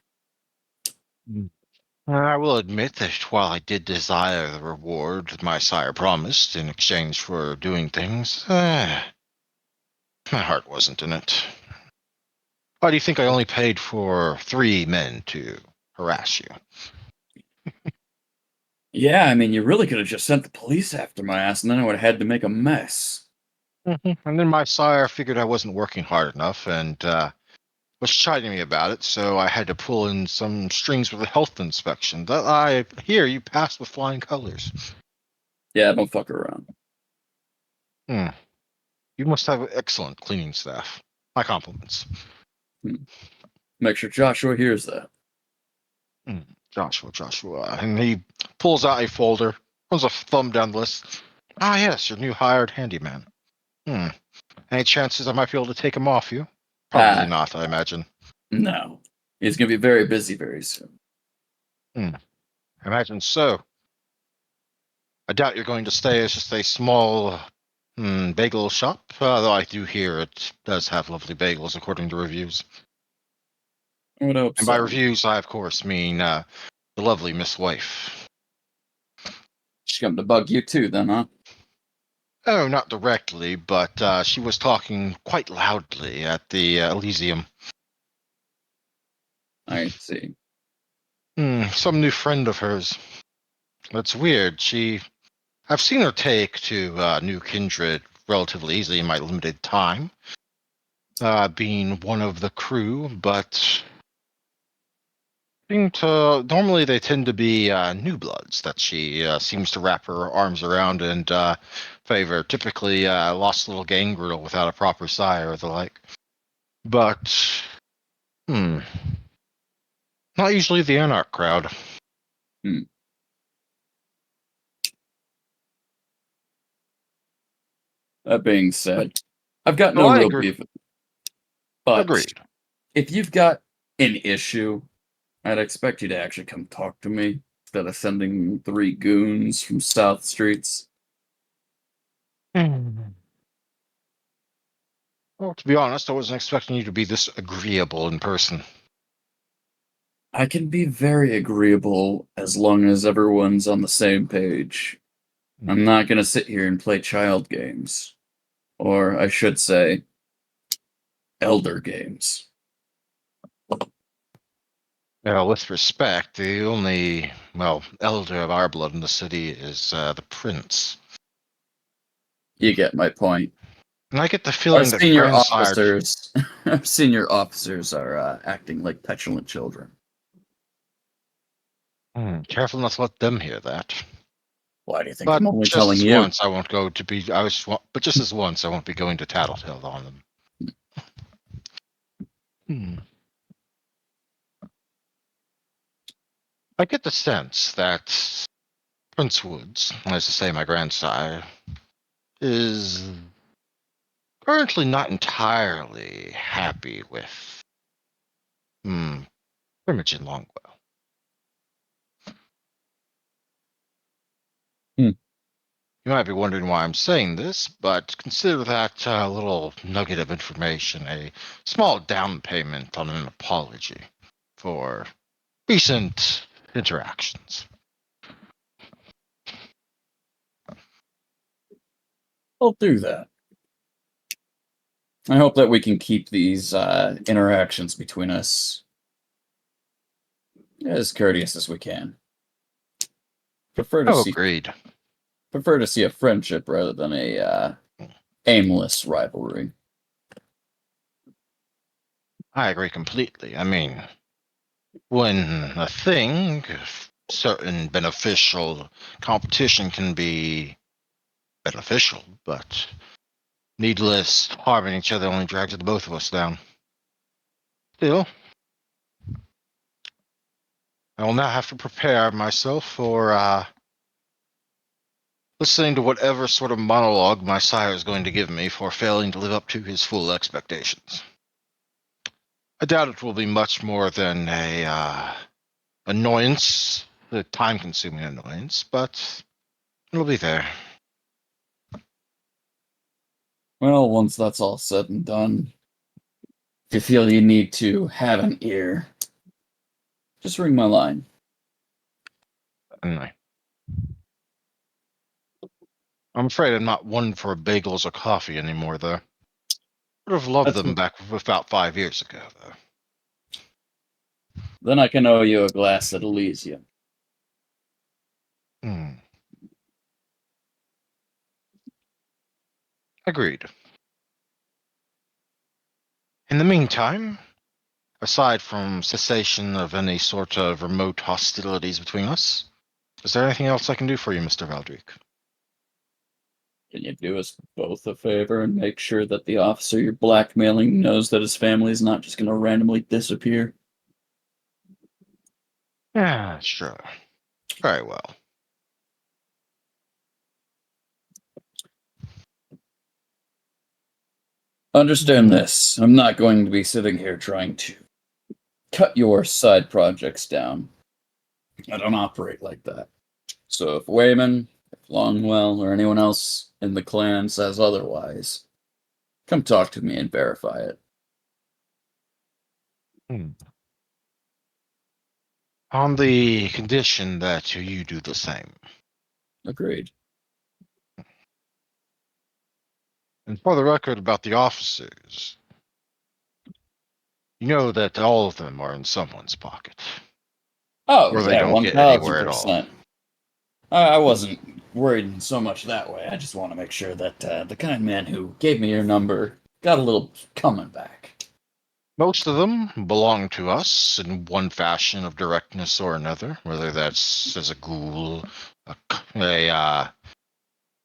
I will admit that while I did desire the reward my sire promised in exchange for doing things, my heart wasn't in it. Why do you think I only paid for 3 men to harass you? Yeah, I mean, you really could have just sent the police after my ass, and then I would have had to make a mess. And then my sire figured I wasn't working hard enough and was chiding me about it, so I had to pull in some strings with a health inspection. That I hear you passed with flying colors. Yeah, don't fuck around. You must have excellent cleaning staff. My compliments. Make sure Joshua hears that. Joshua. And he pulls out a folder, runs a thumb down the list. Ah, yes, your new hired handyman. Any chances I might be able to take him off you? Probably Ah, not, I imagine. no. He's gonna be very busy very soon. I imagine so. I doubt you're going to stay as just a small bagel shop, though I do hear it does have lovely bagels according to reviews. I would hope And by so. reviews, I of course mean the lovely Miss Wife. She's coming to bug you too, then, huh? Oh, not directly, but she was talking quite loudly at the Elysium. I see. Some new friend of hers. It's weird. I've seen her take to new kindred relatively easily in my limited time, being one of the crew, but normally they tend to be new bloods that she seems to wrap her arms around and favor. Typically, lost little gangrel without a proper sire or the like. But, not usually the anarch crowd. That being said, I've got Oh, no I real agree. beef. But Agreed. if you've got an issue, I'd expect you to actually come talk to me instead of sending 3 goons from South Streets. Well, to be honest, I wasn't expecting you to be this agreeable in person. I can be very agreeable as long as everyone's on the same page. I'm not gonna sit here and play child games. Or I should say, elder games. With respect, the only, elder of our blood in the city is the prince. You get my point. And I get the Our feeling that senior grandsire... officers, our senior officers are acting like petulant children. Careful not to let them hear that. Why do you think But I'm only just telling as you? once, I won't go to be. But just as once, I won't be going to tattletale on them. I get the sense that Prince Woods, as to say my grandsire, is currently not entirely happy with Imogen Longwell. You might be wondering why I'm saying this, but consider that little nugget of information a small down payment on an apology for recent interactions. I'll do that. I hope that we can keep these interactions between us as courteous as we can. Prefer to Oh, see agreed. a friendship rather than a aimless rivalry. I agree completely. I mean, when a thing, certain beneficial competition can be beneficial, but needless harming each other only drags the both of us down. Still, I will now have to prepare myself for listening to whatever sort of monologue my sire is going to give me for failing to live up to his full expectations. I doubt it will be much more than a annoyance, a time-consuming annoyance, but it'll be there. Well, once that's all said and done, if you feel you need to have an ear, just ring my line. Anyway, I'm afraid I'm not one for bagels or coffee anymore, though. Would have loved That's them back about 5 years ago, though. Then I can owe you a glass at Elysium. Agreed. In the meantime, aside from cessation of any sort of remote hostilities between us, is there anything else I can do for you, Mr. Valdrick? Can you do us both a favor and make sure that the officer you're blackmailing knows that his family is not just going to randomly disappear? Yeah, sure. Very well. Understand this. I'm not going to be sitting here trying to cut your side projects down. I don't operate like that. So if Wayman, if Longwell, or anyone else in the clan says otherwise, come talk to me and verify it. On the condition that you do the same. Agreed. And for the record about the officers, you know that all of them are in someone's pocket. Oh, Or they yeah, don't get anywhere at all. 1000%. I wasn't worried so much that way. I just want to make sure that the kind man who gave me your number got a little coming back. Most of them belong to us in one fashion of directness or another, whether that's as a ghoul, a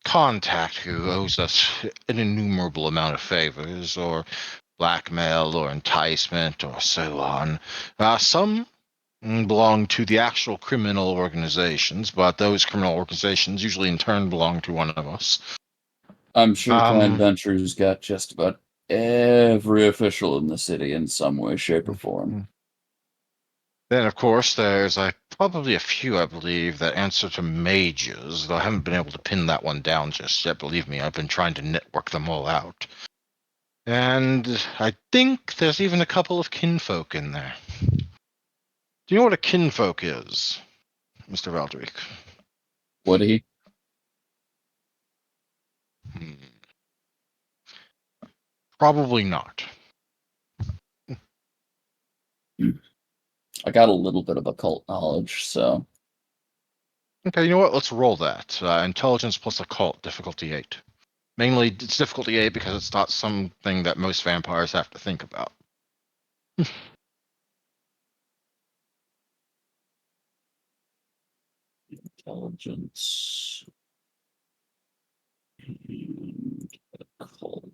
contact who owes us an innumerable amount of favors, or blackmail or enticement or so on. Some belong to the actual criminal organizations, but those criminal organizations usually in turn belong to one of us. I'm sure Clan Ventures got just about every official in the city in some way, shape, or form. Then, of course, there's probably a few, I believe, that answer to mages, though I haven't been able to pin that one down just yet. Believe me, I've been trying to network them all out. And I think there's even a couple of kinfolk in there. Do you know what a kinfolk is, Mr. Valdrick? Would he? Probably not. I got a little bit of occult knowledge, so. Okay, you know what? Let's roll that. Intelligence plus occult, difficulty 8. Mainly, it's difficulty 8 because it's not something that most vampires have to think about. Intelligence. And occult.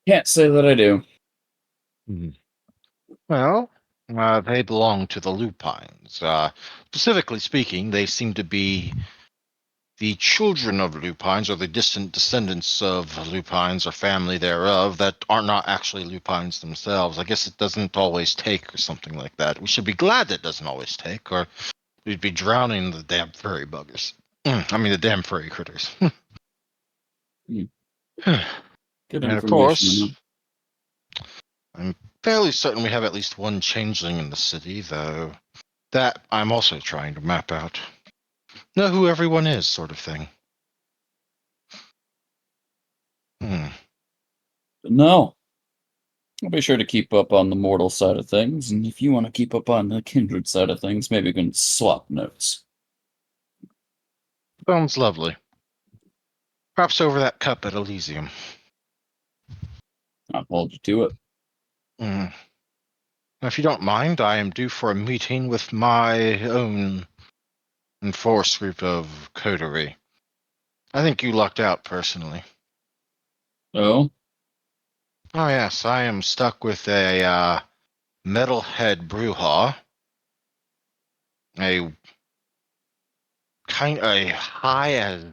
Can't say that I do. Well, they belong to the Lupines. Specifically speaking, they seem to be the children of Lupines, or the distant descendants of Lupines, or family thereof, that are not actually Lupines themselves. I guess it doesn't always take, or something like that. We should be glad that doesn't always take, or we'd be drowning in the damn furry buggers. I mean, the damn furry critters. Good And of information. course, I'm fairly certain we have at least one changeling in the city, though that I'm also trying to map out. Know who everyone is, sort of thing. No. I'll be sure to keep up on the mortal side of things, and if you want to keep up on the kindred side of things, maybe we can swap notes. Sounds lovely. Perhaps over that cup at Elysium. I'll hold you to it. Now, if you don't mind, I am due for a meeting with my own enforced group of coterie. I think you lucked out, personally. Oh? Oh, yes, I am stuck with a metalhead brewhaw. A high as...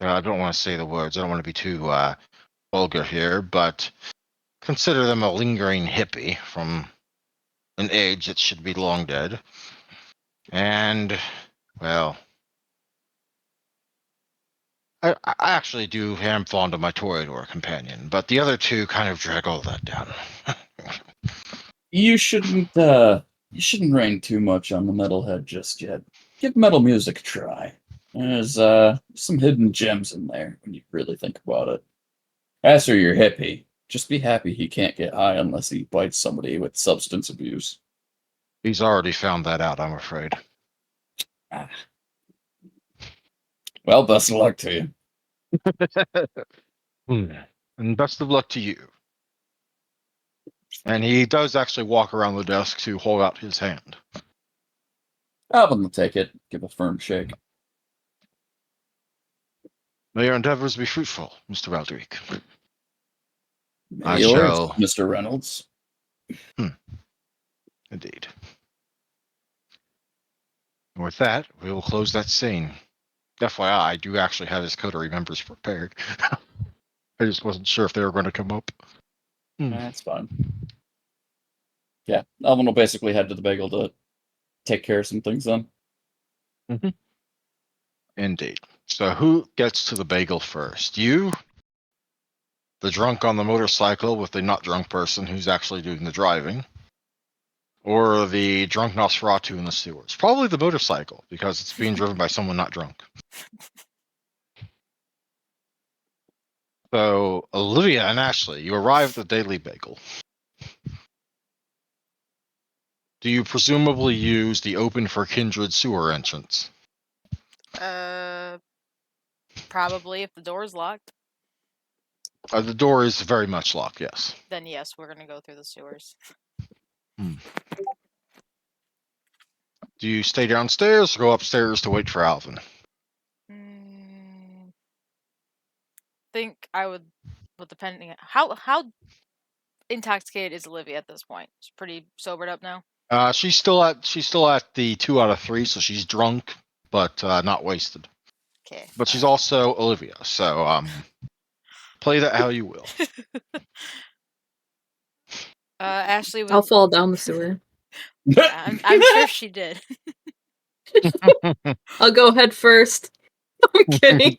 I don't want to say the words. I don't want to be too vulgar here, but consider them a lingering hippie from an age that should be long dead. And, well, I actually am fond of my Toreador companion, but the other two kind of drag all that down. You shouldn't rain too much on the metalhead just yet. Give metal music a try. There's some hidden gems in there when you really think about it. As for your hippie, just be happy he can't get high unless he bites somebody with substance abuse. He's already found that out, I'm afraid. Ah. Well, best of luck to you. And best of luck to you. And he does actually walk around the desk to hold out his hand. Alvin will take it. Give a firm shake. May your endeavors be fruitful, Mr. Valdrick. May yours, Mr. Reynolds. Indeed. And with that, we will close that scene. FYI, I do actually have his coterie members prepared. I just wasn't sure if they were going to come up. That's fine. Yeah, Alvin will basically head to the bagel to take care of some things then. Indeed. So who gets to the bagel first? You? The drunk on the motorcycle with the not drunk person who's actually doing the driving? Or the drunk Nosferatu in the sewers? Probably the motorcycle, because it's being driven by someone not drunk. So, Olivia and Ashley, you arrive at the Daily Bagel. Do you presumably use the open for kindred sewer entrance? Probably if the door's locked. The door is very much locked, yes. Then yes, we're gonna go through the sewers. Do you stay downstairs or go upstairs to wait for Alvin? Think I would, well, depending how intoxicated is Olivia at this point? She's pretty sobered up now. She's still at the 2 out of 3, so she's drunk, but not wasted. Okay. But she's also Olivia, so play that how you will. Ashley would. I'll fall down the sewer. I'm sure she did. I'll go head first. I'm kidding.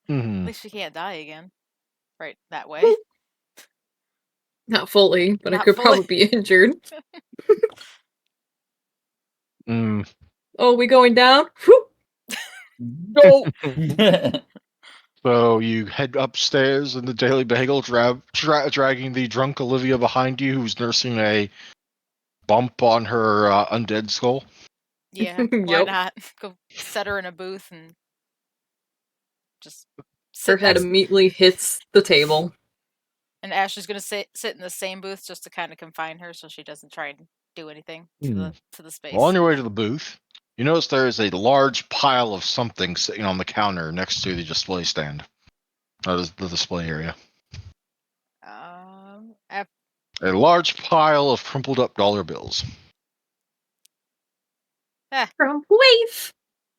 At Mhm. least she can't die again. Right, that way. Not fully, but I Not could fully. probably be injured. Mm. Oh, we going down? Whew. No. So you head upstairs in the Daily Bagel, dragging the drunk Olivia behind you, who's nursing a bump on her undead skull. Yeah, why Yep. not? Go set her in a booth and just Her sit head next. immediately hits the table. And Ashley's gonna sit in the same booth just to kind of confine her, so she doesn't try and do anything to the space. Well, on your way to the booth, you notice there is a large pile of something sitting on the counter next to the display stand. That is the display area. A large pile of crumpled up dollar bills. From Wave.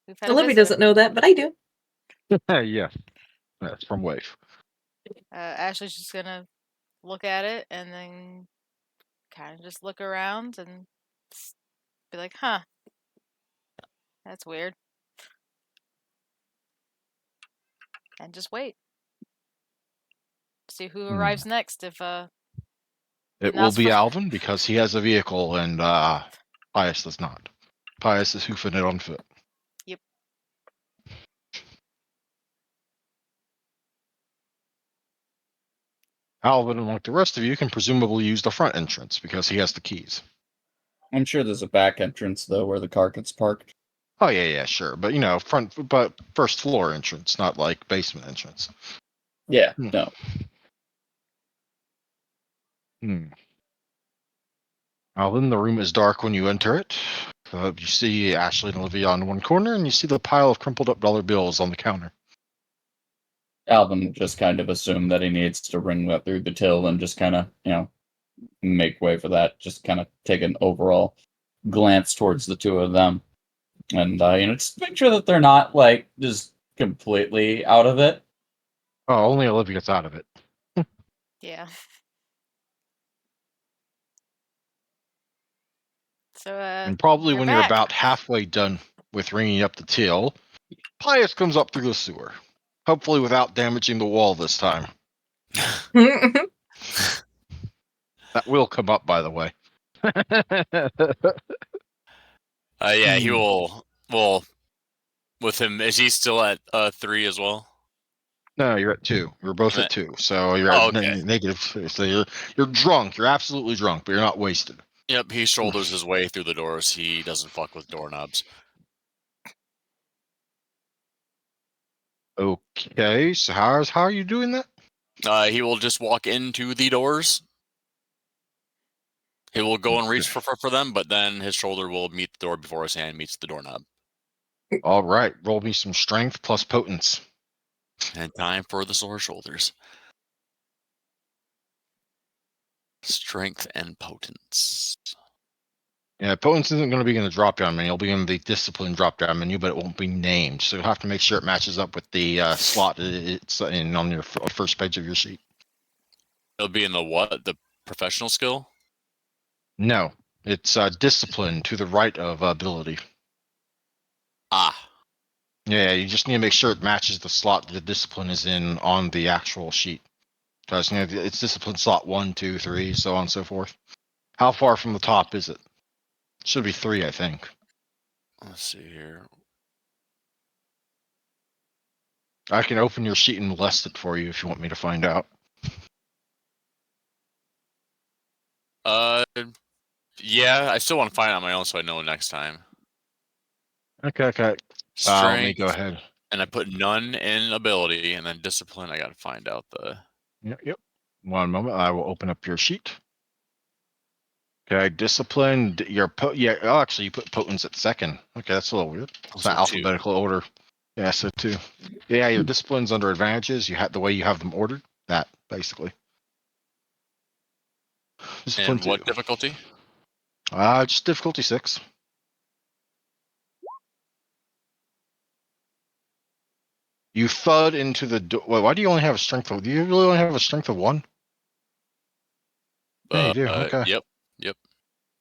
We've had a Olivia visitor. doesn't know that, but I do. Yes. That's from Wave. Ashley's just gonna look at it and then kind of just look around and be like, "Huh, that's weird," and just wait. See who arrives next. If It will be Alvin because he has a vehicle and Pius does not. Pius is hoofing it on foot. Yep. Alvin, like the rest of you, can presumably use the front entrance because he has the keys. I'm sure there's a back entrance though where the car gets parked. Oh yeah, sure. But first floor entrance, not like basement entrance. Yeah, no. Alvin, the room is dark when you enter it. You see Ashley and Olivia on one corner, and you see the pile of crumpled up dollar bills on the counter. Alvin just kind of assumed that he needs to ring that through the till and just kind of, make way for that. Just kind of take an overall glance towards the two of them. And, just make sure that they're not, like, just completely out of it. Oh, only Olivia gets out of it. yeah. So And probably you're when back. you're about halfway done with ringing up the till, Pius comes up through the sewer. Hopefully without damaging the wall this time. That will come up, by the way. Yeah, he will. Well, with him, is he still at 3 as well? No, you're at 2. We're both at 2, so you're Oh, at okay. -2. So you're drunk. You're absolutely drunk, but you're not wasted. Yep, he shoulders his way through the doors. He doesn't fuck with doorknobs. Okay, so how are you doing that? He will just walk into the doors. He will go and reach for them, but then his shoulder will meet the door before his hand meets the doorknob. All right, roll me some strength plus potence. And time for the sore shoulders. Strength and potence. Yeah, potence isn't going to be in the drop-down menu. It'll be in the discipline drop-down menu, but it won't be named. So you'll have to make sure it matches up with the slot it's in on your first page of your sheet. It'll be in the what? The professional skill? No, it's discipline to the right of ability. Ah. Yeah, you just need to make sure it matches the slot the discipline is in on the actual sheet. Because it's discipline slot 1, 2, 3, so on and so forth. How far from the top is it? Should be 3, I think. Let's see here. I can open your sheet and list it for you if you want me to find out. Yeah, I still want to find it on my own so I know next time. Okay. Let me Strength go ahead. And I put none in ability, and then discipline. I got to find out the. Yep. 1 moment. I will open up your sheet. Okay, discipline. Yeah. Oh, actually, you put potence at second. Okay, that's a little weird. It's So not alphabetical order. Yeah, so 2. Yeah, your discipline's under advantages. You have the way you have them ordered. That basically. Discipline And what 2. difficulty? Just difficulty 6. You thud into the door. Why do you only have a strength of? Do you really only have a strength of 1? Yeah, you do. Okay. Yep.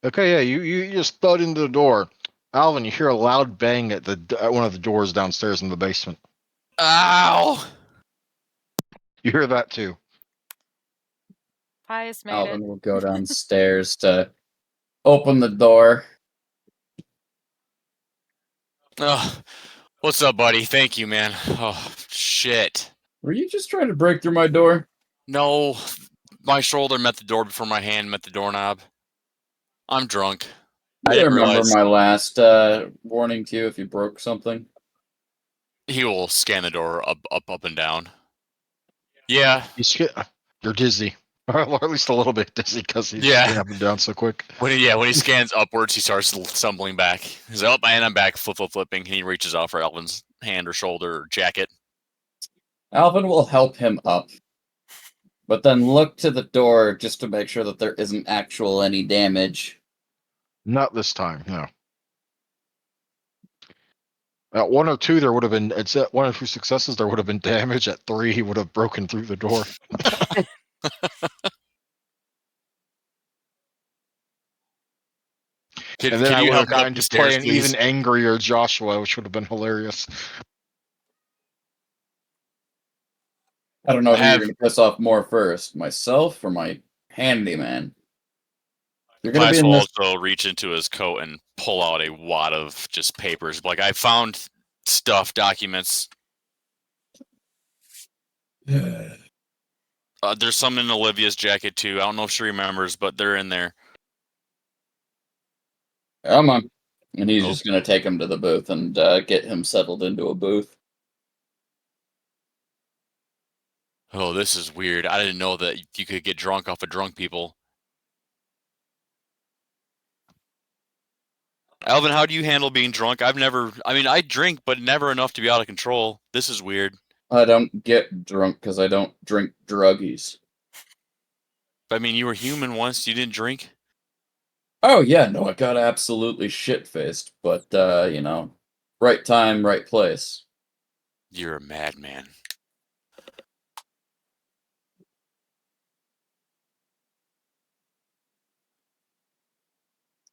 Okay, yeah, you just thud into the door. Alvin, you hear a loud bang at one of the doors downstairs in the basement. Ow! You hear that too. Pius made Alvin it. will go downstairs to open the door. Oh, what's up, buddy? Thank you, man. Oh, shit. Were you just trying to break through my door? No, my shoulder met the door before my hand met the doorknob. I'm drunk. I I didn't remember realize my last warning to you if you broke something. he will scan the door up, and down. Yeah. You're dizzy. Or at least a little bit dizzy because he's Yeah. going up and down so quick. When he scans upwards, he starts stumbling back. He's like, oh, and I'm back, flipping. And he reaches out for Alvin's hand or shoulder or jacket. Alvin will help him up, but then look to the door just to make sure that there isn't actual any damage. Not this time, no. At 1 or 2, there would have been. It's at 1 or 2 successes. There would have been damage. At 3, he would have broken through the door. And then Can I you would have help me up gotten the to play stairs, an please? even angrier Joshua, which would have been hilarious. I don't know I who you're have going to piss off more first, myself or my handyman. You're going to be Pius in will this. also reach into his coat and pull out a wad of just papers. Like I found stuff, documents. There's some in Olivia's jacket too. I don't know if she remembers, but they're in there. Come on. And he's Oh. just going to take him to the booth and get him settled into a booth. Oh, this is weird. I didn't know that you could get drunk off of drunk people. Alvin, how do you handle being drunk? I drink, but never enough to be out of control. This is weird. I don't get drunk because I don't drink druggies. I mean, you were human once. You didn't drink. Oh, yeah, no, I got absolutely shit-faced, but, right time, right place. You're a madman.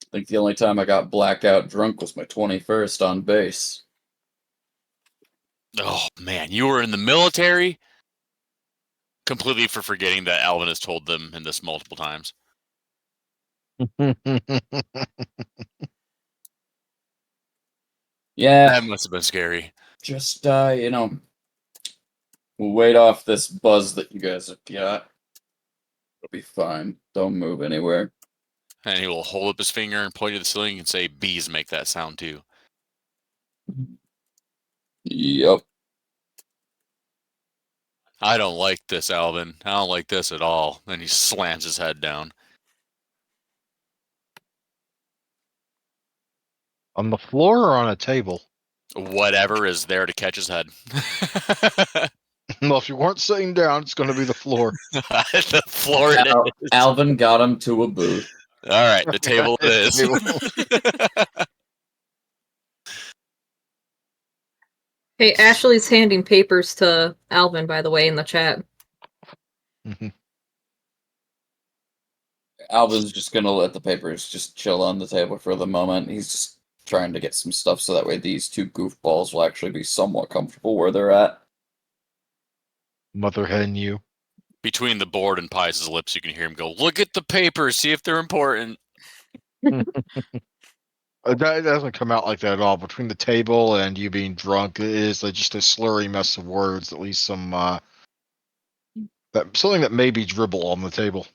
I think the only time I got blackout drunk was my 21st on base. Oh man, you were in the military. Completely for forgetting that Alvin has told them in this multiple times. Yeah, That must have been scary. just, we'll wait off this buzz that you guys have got. It'll be fine. Don't move anywhere. And he will hold up his finger and point to the ceiling and say, "Bees make that sound too." Yep. I don't like this, Alvin. I don't like this at all. Then he slams his head down. On the floor or on a table? Whatever is there to catch his head. Well, if you weren't sitting down, it's going to be the floor. The floor it is. Alvin got him to a booth. All right, the table it is. Hey, Ashley's handing papers to Alvin, by the way, in the chat. Alvin's just gonna let the papers just chill on the table for the moment. He's just trying to get some stuff so that way these two goofballs will actually be somewhat comfortable where they're at. Mother hen you. Between the board and Pius' lips, you can hear him go, "Look at the papers, see if they're important." That doesn't come out like that at all. Between the table and you being drunk, it is just a slurry mess of words. At least some something that may be dribble on the table.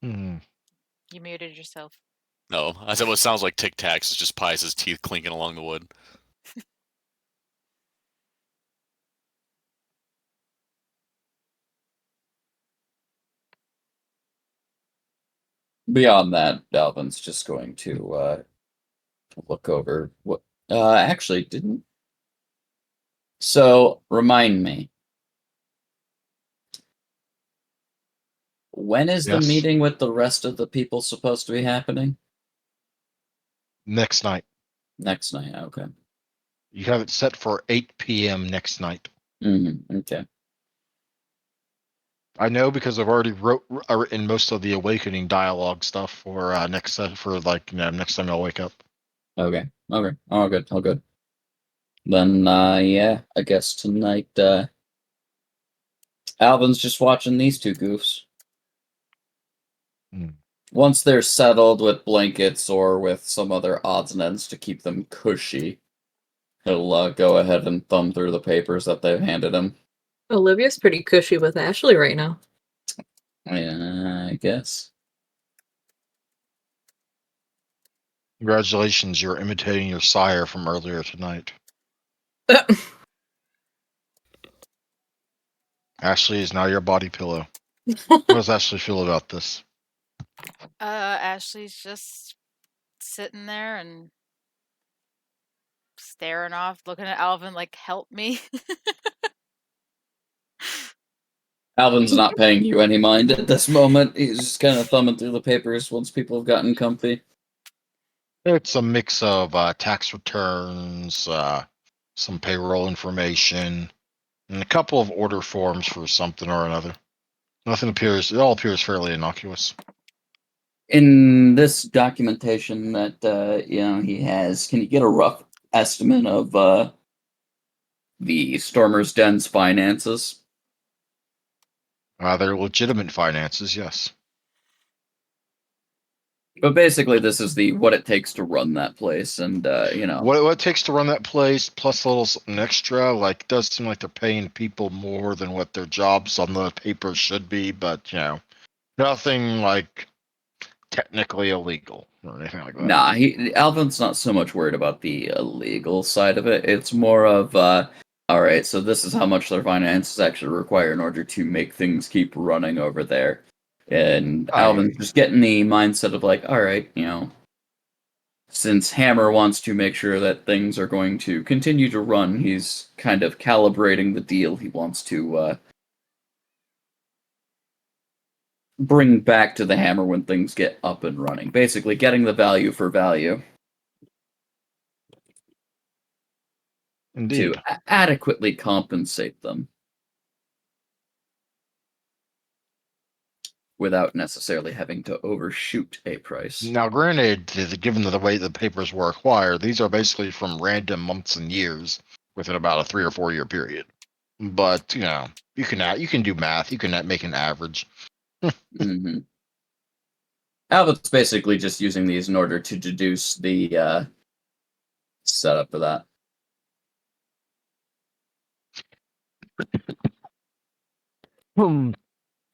You muted yourself. No, I said what sounds like Tic Tacs is just Pius's teeth clinking along the wood. Beyond that, Alvin's just going to look over what. Actually, didn't. So remind me, when is the Yes. meeting with the rest of the people supposed to be happening? Next night. Next night. Okay. You have it set for 8 p.m. next night. Okay. I know because I've already written most of the awakening dialogue stuff for next next time I'll wake up. Okay. Okay. All good. All good. Then, yeah, I guess tonight, Alvin's just watching these two goofs. Hmm. Once they're settled with blankets or with some other odds and ends to keep them cushy, he'll go ahead and thumb through the papers that they've handed him. Olivia's pretty cushy with Ashley right now. Yeah, I guess. Congratulations, you're imitating your sire from earlier tonight. Ashley is now your body pillow. How does Ashley feel about this? Ashley's just sitting there and staring off, looking at Alvin like, help me. Alvin's not paying you any mind at this moment. He's just kind of thumbing through the papers once people have gotten comfy. It's a mix of tax returns, some payroll information, and a couple of order forms for something or another. It all appears fairly innocuous. In this documentation that he has, can you get a rough estimate of the Stormer's Den's finances? They're legitimate finances, yes. But basically, this is the what it takes to run that place, and What it takes to run that place, plus a little something extra. Like, it does seem like they're paying people more than what their jobs on the paper should be, but nothing like technically illegal or anything like that. nah, Alvin's not so much worried about the legal side of it. It's more of all right, so this is how much their finances actually require in order to make things keep running over there. And Alvin's just getting the mindset of like, all right, since Hammer wants to make sure that things are going to continue to run, he's kind of calibrating the deal he wants to bring back to the Hammer when things get up and running. Basically, getting the value for value. Indeed. To adequately compensate them without necessarily having to overshoot a price. Now, granted, given the way the papers were acquired, these are basically from random months and years within about a 3 or 4 year period. But you can do math. You can make an average. Mm-hmm. Alvin's basically just using these in order to deduce the setup for that.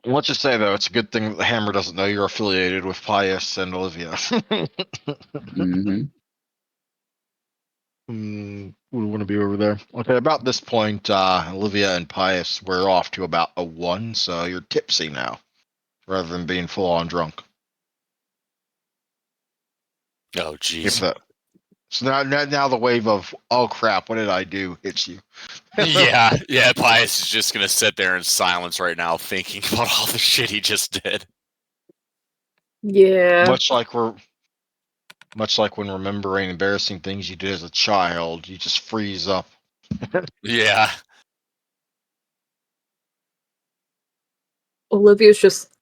Let's just say, though, it's a good thing that the Hammer doesn't know you're affiliated with Pius and Olivia. Mm-hmm. We want to be over there. Okay, about this point, Olivia and Pius were off to about a 1, so you're tipsy now, rather than being full-on drunk. Oh, If jeez. that. So now the wave of, oh crap, what did I do, hits you. yeah, Pius is just gonna sit there in silence right now, thinking about all the shit he just did. Yeah. Much like when remembering embarrassing things you did as a child, you just freeze up. Yeah. Olivia's just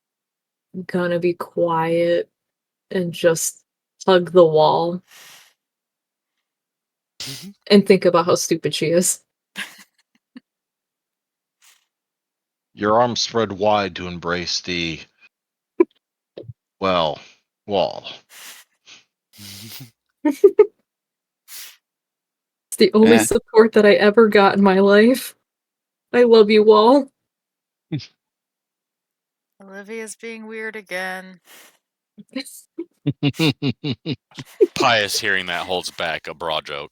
gonna be quiet and just hug the wall and think about how stupid she is. Your arms spread wide to embrace the, wall. It's the only support that I ever got in my life. I love you, Wall. Olivia's being weird again. Pious hearing that holds back a bra joke.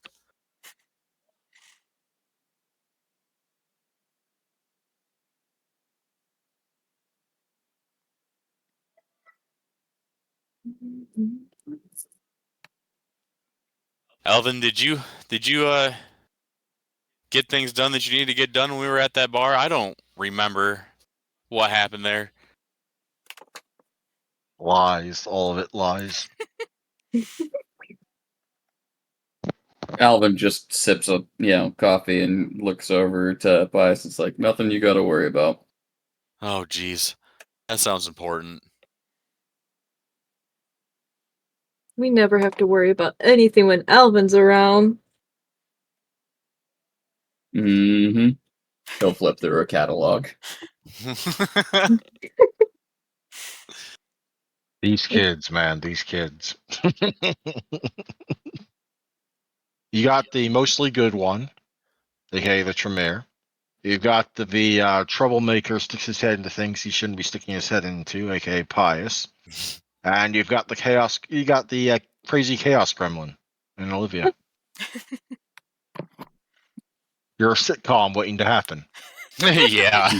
Alvin, did you get things done that you needed to get done when we were at that bar? I don't remember what happened there. Lies, all of it lies. Alvin just sips a coffee and looks over to Pius. It's like nothing you got to worry about. Oh, geez, that sounds important. We never have to worry about anything when Alvin's around. Mm-hmm. He'll flip through a catalog. These kids, man, these kids. You got the mostly good one, aka the Tremere. You've got the troublemaker sticks his head into things he shouldn't be sticking his head into, aka Pious. And you've got the chaos. You got the crazy chaos gremlin and Olivia. You're a sitcom waiting to happen. Yeah.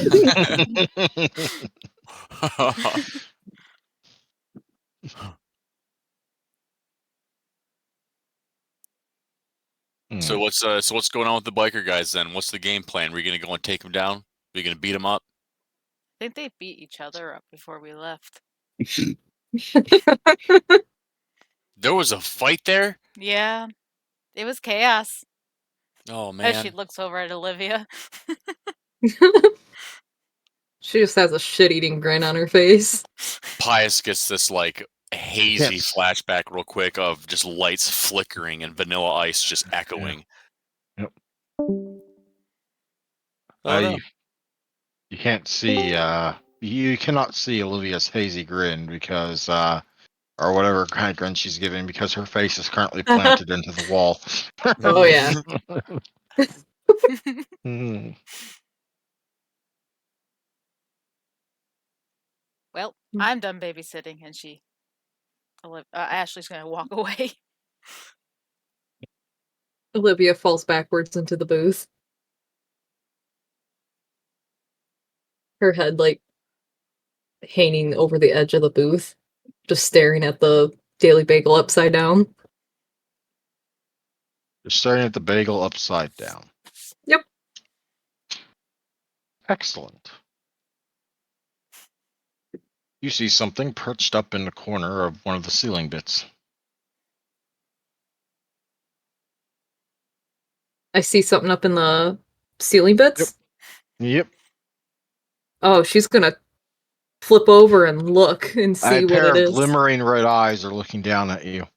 So what's going on with the biker guys then? What's the game plan? Are we gonna go and take them down? Are we gonna beat them up? I think they beat each other up before we left. There was a fight there? Yeah, it was chaos. Oh As she man. looks over at Olivia. She just has a shit-eating grin on her face. Pius gets this like hazy Yes. flashback real quick of just lights flickering and Vanilla Ice just echoing. Yep. Oh no. You can't see. You cannot see Olivia's hazy grin because, or whatever kind of grin she's giving, because her face is currently planted into the wall. Oh, yeah. Mm. Well, I'm done babysitting, and Ashley's gonna walk away. Olivia falls backwards into the booth. Her head, like, hanging over the edge of the booth, just staring at the Daily Bagel upside down. You're staring at the bagel upside down. Yep. Excellent. You see something perched up in the corner of one of the ceiling bits. I see something up in the ceiling bits. Yep. Oh, she's gonna flip over and look and see A what pair it of is. glimmering red eyes are looking down at you.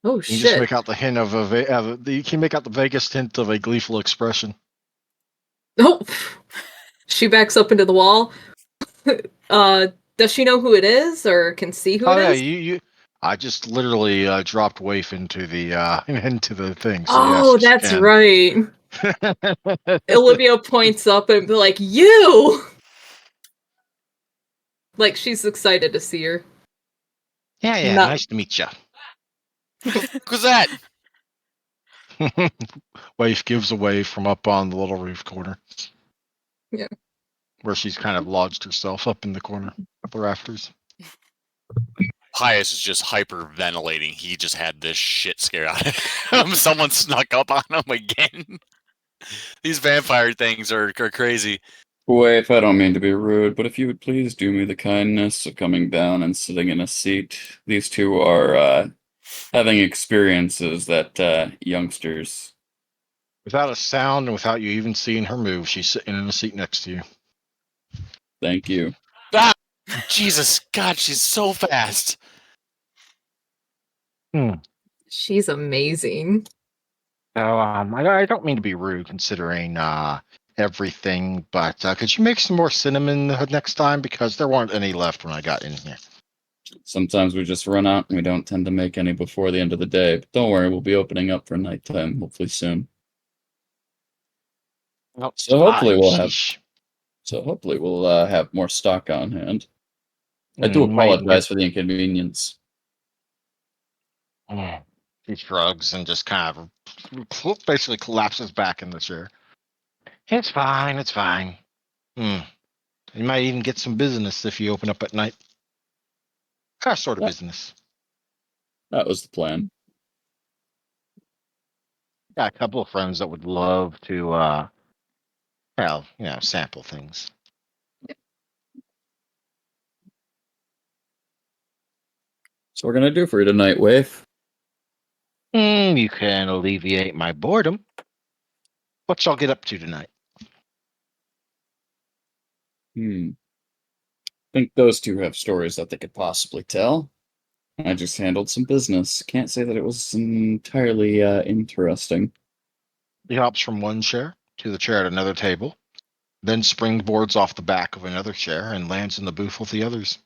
Oh, You can just shit. make out the hint of you can make out the vaguest hint of a gleeful expression. Oh! She backs up into the wall. Does she know who it is or can see who Oh it yeah, is? you. I just literally dropped waif into the into the thing. So Oh, yes, that's you right. can. Olivia points up and be like, "You!" Like she's excited to see her. Yeah. Not Nice to meet you. Who's that? Waif gives away from up on the little roof corner. Yeah. Where she's kind of lodged herself up in the corner of the rafters. Pius is just hyperventilating. He just had this shit scare out of him. Someone snuck up on him again. These vampire things are crazy. Waif, I don't mean to be rude, but if you would please do me the kindness of coming down and sitting in a seat. These two are having experiences that youngsters. Without a sound and without you even seeing her move, she's sitting in a seat next to you. Thank you. Ah, Jesus, God, she's so fast. she's amazing. So I don't mean to be rude considering everything, but could you make some more cinnamon the next time, because there weren't any left when I got in here. Sometimes we just run out and we don't tend to make any before the end of the day. But don't worry, we'll be opening up for nighttime hopefully soon. Oh, So hopefully we'll have sheesh. have more stock on hand. I do You might even get apologize for the inconvenience. He shrugs and just kind of basically collapses back in the chair. It's fine. It's fine. You might even get some business if you open up at night. What sort of Yeah. business? That was the plan. Got a couple of friends that would love to, well, sample things. So we're gonna do for you tonight, Wave. You can alleviate my boredom. What y'all get up to tonight? Think those two have stories that they could possibly tell. I just handled some business. Can't say that it was entirely interesting. He hops from one chair to the chair at another table, then springboards off the back of another chair and lands in the booth with the others.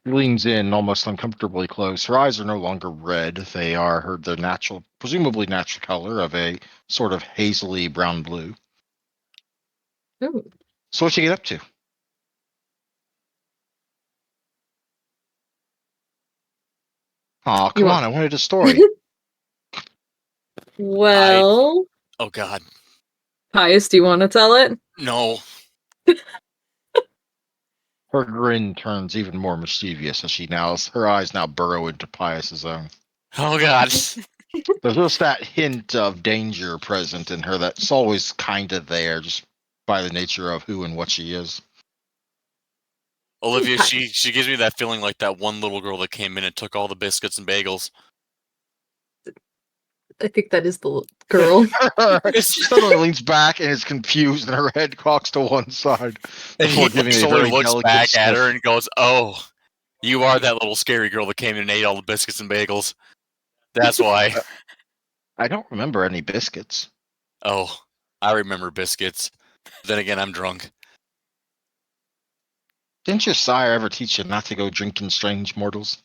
He leans in almost uncomfortably close. Her eyes are no longer red. They are their natural, presumably natural color of a sort of hazily brown blue. Ooh. So what you get up to? Oh, You come want- on. I wanted a story. Well, Oh God, Pius, do you want to tell it? no. Her grin turns even more mischievous as her eyes now burrow into Pius's own. Oh God. There's just that hint of danger present in her that's always kind of there, just by the nature of who and what she is. Olivia, Hi. she gives me that feeling like that one little girl that came in and took all the biscuits and bagels. I think that is the girl. She suddenly leans back and is confused, and her head cocks to one side And before he giving a slowly very looks delicate back at her sniff. and goes, "Oh, you are that little scary girl that came in and ate all the biscuits and bagels. That's why." I don't remember any biscuits. Oh, I remember biscuits. Then again, I'm drunk. Didn't your sire ever teach you not to go drinking strange mortals?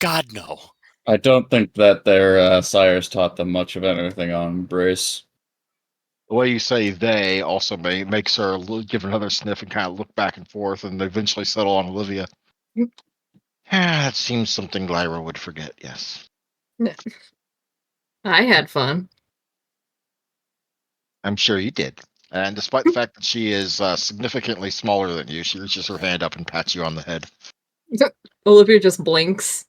God, no. I don't think that their sires taught them much of anything on Brace. The way you say they also makes her give another sniff and kind of look back and forth and eventually settle on Olivia. That seems something Lyra would forget, yes. I had fun. I'm sure you did. And despite the fact that she is significantly smaller than you, she reaches her hand up and pats you on the head. Olivia just blinks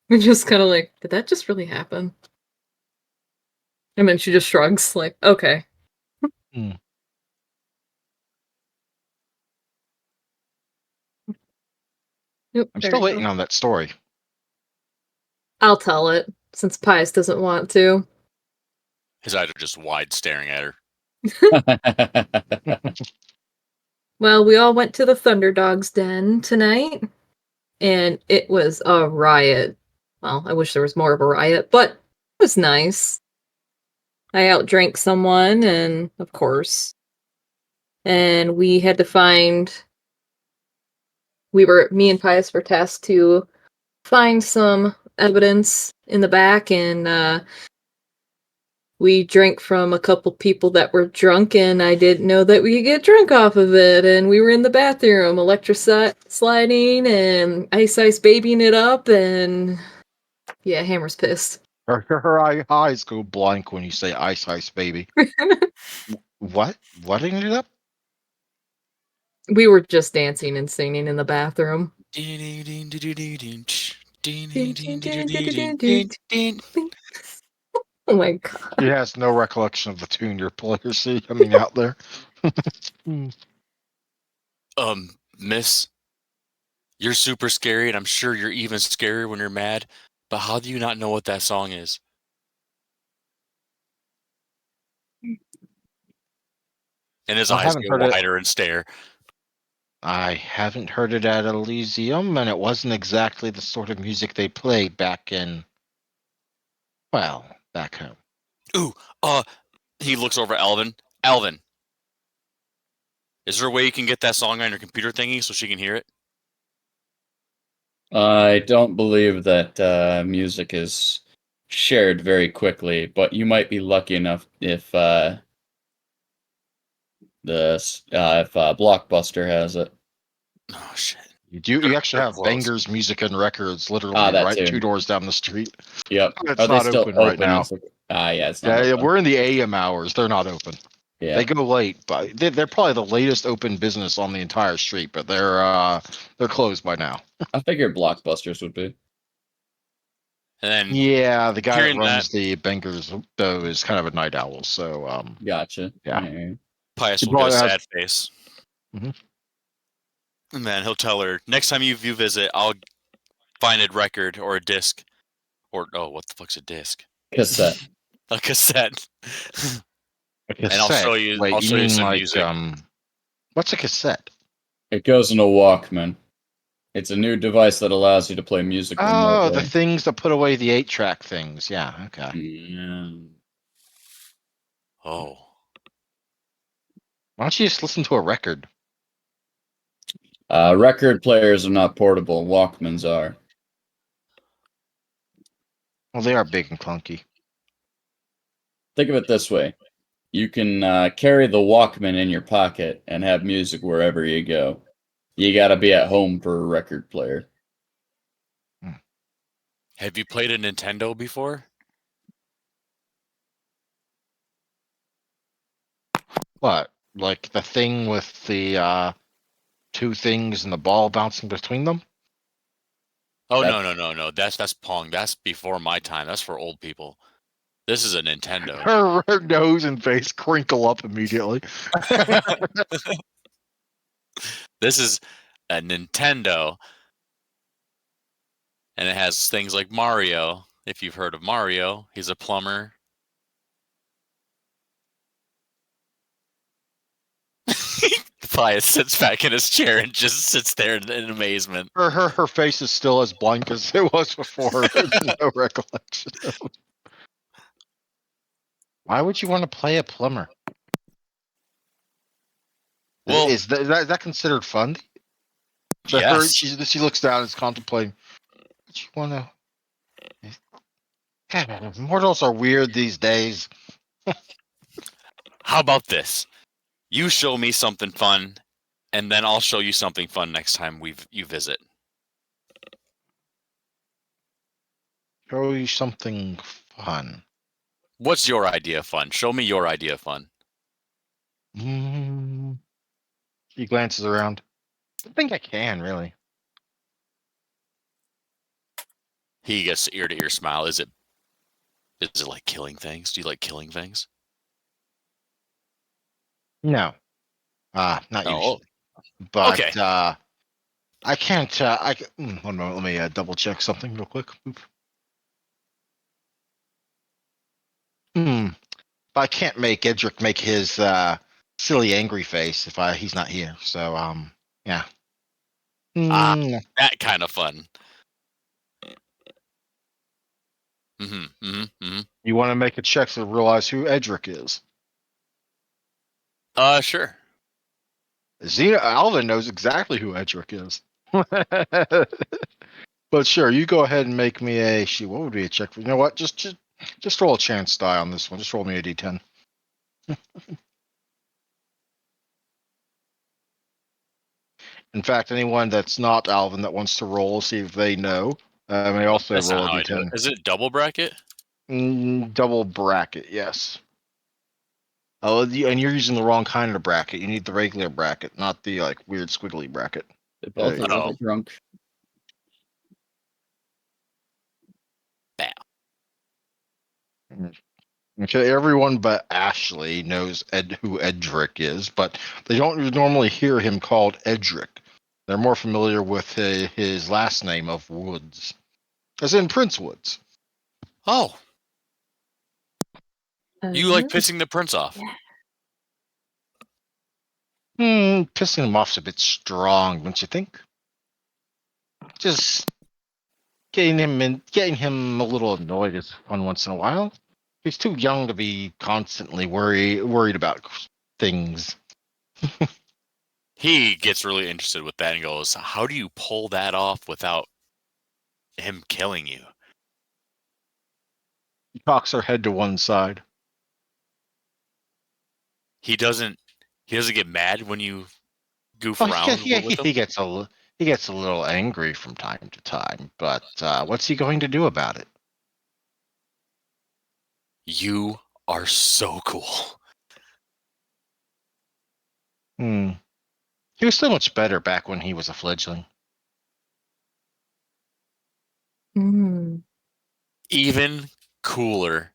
and just kind of like, did that just really happen? And then she just shrugs, like, okay. Nope, I'm there still you waiting go. on that story. I'll tell it, since Pius doesn't want to. His eyes are just wide staring at her. Well, we all went to the Thunderdogs Den tonight, and it was a riot. Well, I wish there was more of a riot, but it was nice. I outdrank someone, and of course. And we had to me and Pius were tasked to find some evidence in the back, and we drank from a couple people that were drunk, and I didn't know that we could get drunk off of it. And we were in the bathroom, sliding and ice babying it up, and yeah, Hammer's pissed. Her eyes go blank when you say ice, baby. What? What ended it up? We were just dancing and singing in the bathroom. Oh my god. She has no recollection of the tune your players see coming out there. Miss, you're super scary, and I'm sure you're even scarier when you're mad. But how do you not know what that song is? And his I eyes haven't get heard it. wider and stare. I haven't heard it at Elysium, and it wasn't exactly the sort of music they played back back home. Ooh, he looks over at Alvin. Alvin, is there a way you can get that song on your computer thingy so she can hear it? I don't believe that music is shared very quickly, but you might be lucky enough if Blockbuster has it. Oh shit. You actually They're have closed. Bangers Music and Records literally that right too. 2 doors down the street. Yep. It's Are they not still open open? right now. Yeah, it's not Yeah, open. we're in the AM hours. They're not open. Yeah. They go late, but they're probably the latest open business on the entire street. But they're closed by now. I figured Blockbusters would be. And then Yeah, the guy that hearing runs the Bangers though is kind of a night owl. So Gotcha. Yeah. Alright. Pius He will get a probably has- sad face. Mhm. And then he'll tell her, next time you visit, I'll find a record or a disc. Or, oh, what the fuck's a disc? Cassette. A cassette. a And I'll cassette. show you. Wait, I'll you show you mean some like music. what's a cassette? It goes in a Walkman. It's a new device that allows you to play music Oh, remotely. the things that put away the 8-track things. Yeah, okay. Yeah. Oh, Why don't you just listen to a record? Record players are not portable. Walkmans are. Well, they are big and clunky. Think of it this way. You can carry the Walkman in your pocket and have music wherever you go. You gotta be at home for a record player. have you played a Nintendo before? What? Like the thing with the 2 things and the ball bouncing between them? Oh That's- no. That's Pong. That's before my time. That's for old people. This is a Nintendo. Her nose and face crinkle up immediately. This is a Nintendo, and it has things like Mario. If you've heard of Mario, he's a plumber. Pius sits back in his chair and just sits there in amazement. Her face is still as blank as it was before. There's no recollection. Why would you want to play a plumber? Well, is that considered fun? So yes. she looks down and is contemplating. Would you want to? God, mortals are weird these days. How about this? You show me something fun, and then I'll show you something fun next time you visit. Show you something fun. What's your idea of fun? Show me your idea of fun. She glances around. I think I can really. He gets ear to ear smile. Is it like killing things? Do you like killing things? No, not Oh, usually. But okay. I can't. 1 moment. Let me double check something real quick. Oop. But I can't make Edric make his silly angry face if he's not here. So yeah. That kind of fun. You want to make a check to realize who Edric is? Sure. Alvin knows exactly who Edric is. But sure, you go ahead and make me a. What would be a check for? You know what? Just roll a chance die on this one. Just roll me a d10. In fact, anyone that's not Alvin that wants to roll, see if they know, may also That's roll not a how I do d10. it. Is it double bracket? Double bracket, yes. Oh, and you're using the wrong kind of bracket. You need the regular bracket, not the like weird squiggly bracket. They both There you are go. really drunk. Okay, everyone but Ashley knows who Edric is, but they don't normally hear him called Edric. They're more familiar with his last name of Woods, as in Prince Woods. Oh, you like Uh-huh. pissing the prince off? Pissing him off's a bit strong, don't you think? Just getting him a little annoyed is fun once in a while. He's too young to be constantly worried about things. He gets really interested with that and goes, "How do you pull that off without him killing you?" He cocks her head to one side. He doesn't get mad when you goof Well, around with them. he gets he gets a little angry from time to time, but what's he going to do about it? You are so cool. Hmm. He was so much better back when he was a fledgling. Mm. Even cooler.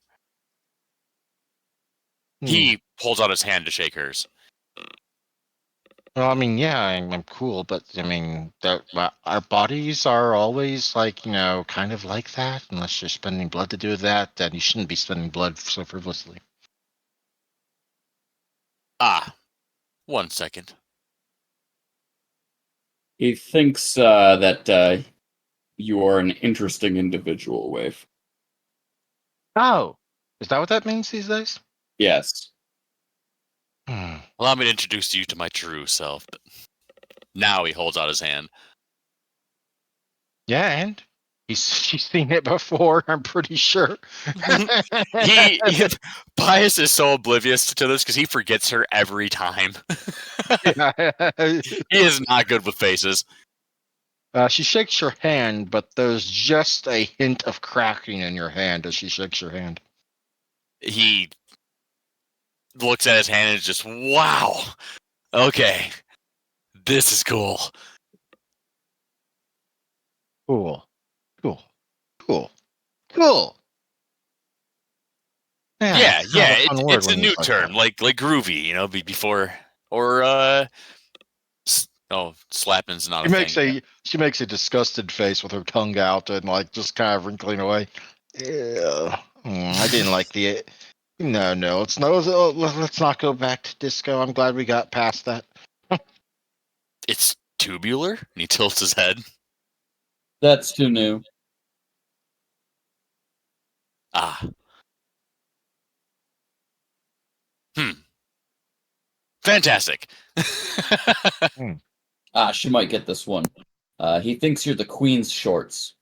Hmm. He pulls out his hand to shake hers. Well, I mean, yeah, I'm cool, but I mean, our bodies are always like, kind of like that. Unless you're spending blood to do that, then you shouldn't be spending blood so frivolously. Ah, 1 second. He thinks that you are an interesting individual, Wave. Oh, is that what that means these days? Yes. Hmm. Allow me to introduce you to my true self. Now he holds out his hand. Yeah, and she's seen it before. I'm pretty sure. he Pius is so oblivious to this because he forgets her every time. He is not good with faces. She shakes your hand, but there's just a hint of cracking in your hand as she shakes your hand. He looks at his hand and is just, wow. Okay, this is cool. Cool. Cool. Cool. Cool. Yeah, It's kind of a fun word it's a when you new like term, that. like groovy, before or slapping's not a thing. She makes a disgusted face with her tongue out and like just kind of wrinkling away. Yeah, I didn't like the. No, let's not go back to disco. I'm glad we got past that. It's tubular, and he tilts his head. That's too new. Ah. Fantastic. She might get this one. He thinks you're the Queen's shorts.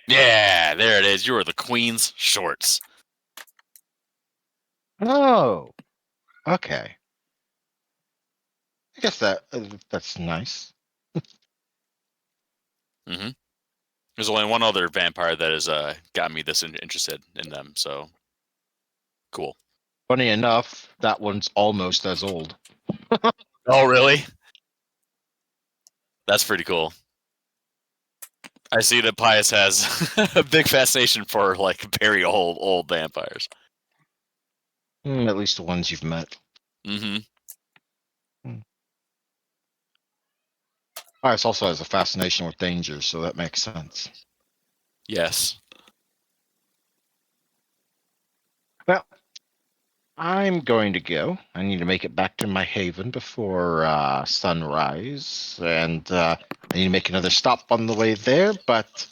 Yeah, there it is. You are the Queen's shorts. Oh, okay. I guess that's nice. Mm-hmm. There's only one other vampire that has got me this interested in them, so cool. Funny enough, that one's almost as old. Oh, really? That's pretty cool. I see that Pius has a big fascination for like very old vampires. At least the ones you've met. Mm-hmm. Iris also has a fascination with danger, so that makes sense. Yes. Well, I'm going to go. I need to make it back to my haven before sunrise, and I need to make another stop on the way there, but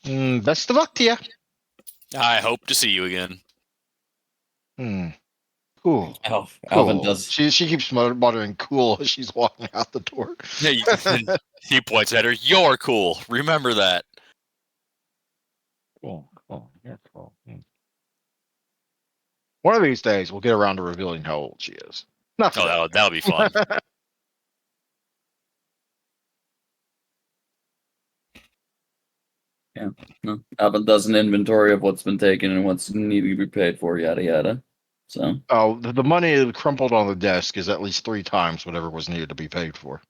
best of luck to you. I hope to see you again. Cool. Alvin Cool. does. She keeps muttering cool as she's walking out the door. Yeah, he points at her. You're cool. Remember that. Cool. Yeah, cool. One of these days, we'll get around to revealing how old she is. Not Oh, today. that'll be fun. Yeah. No. Alvin does an inventory of what's been taken and what's needed to be paid for, yada yada. So. Oh, the money crumpled on the desk is at least 3 times whatever was needed to be paid for.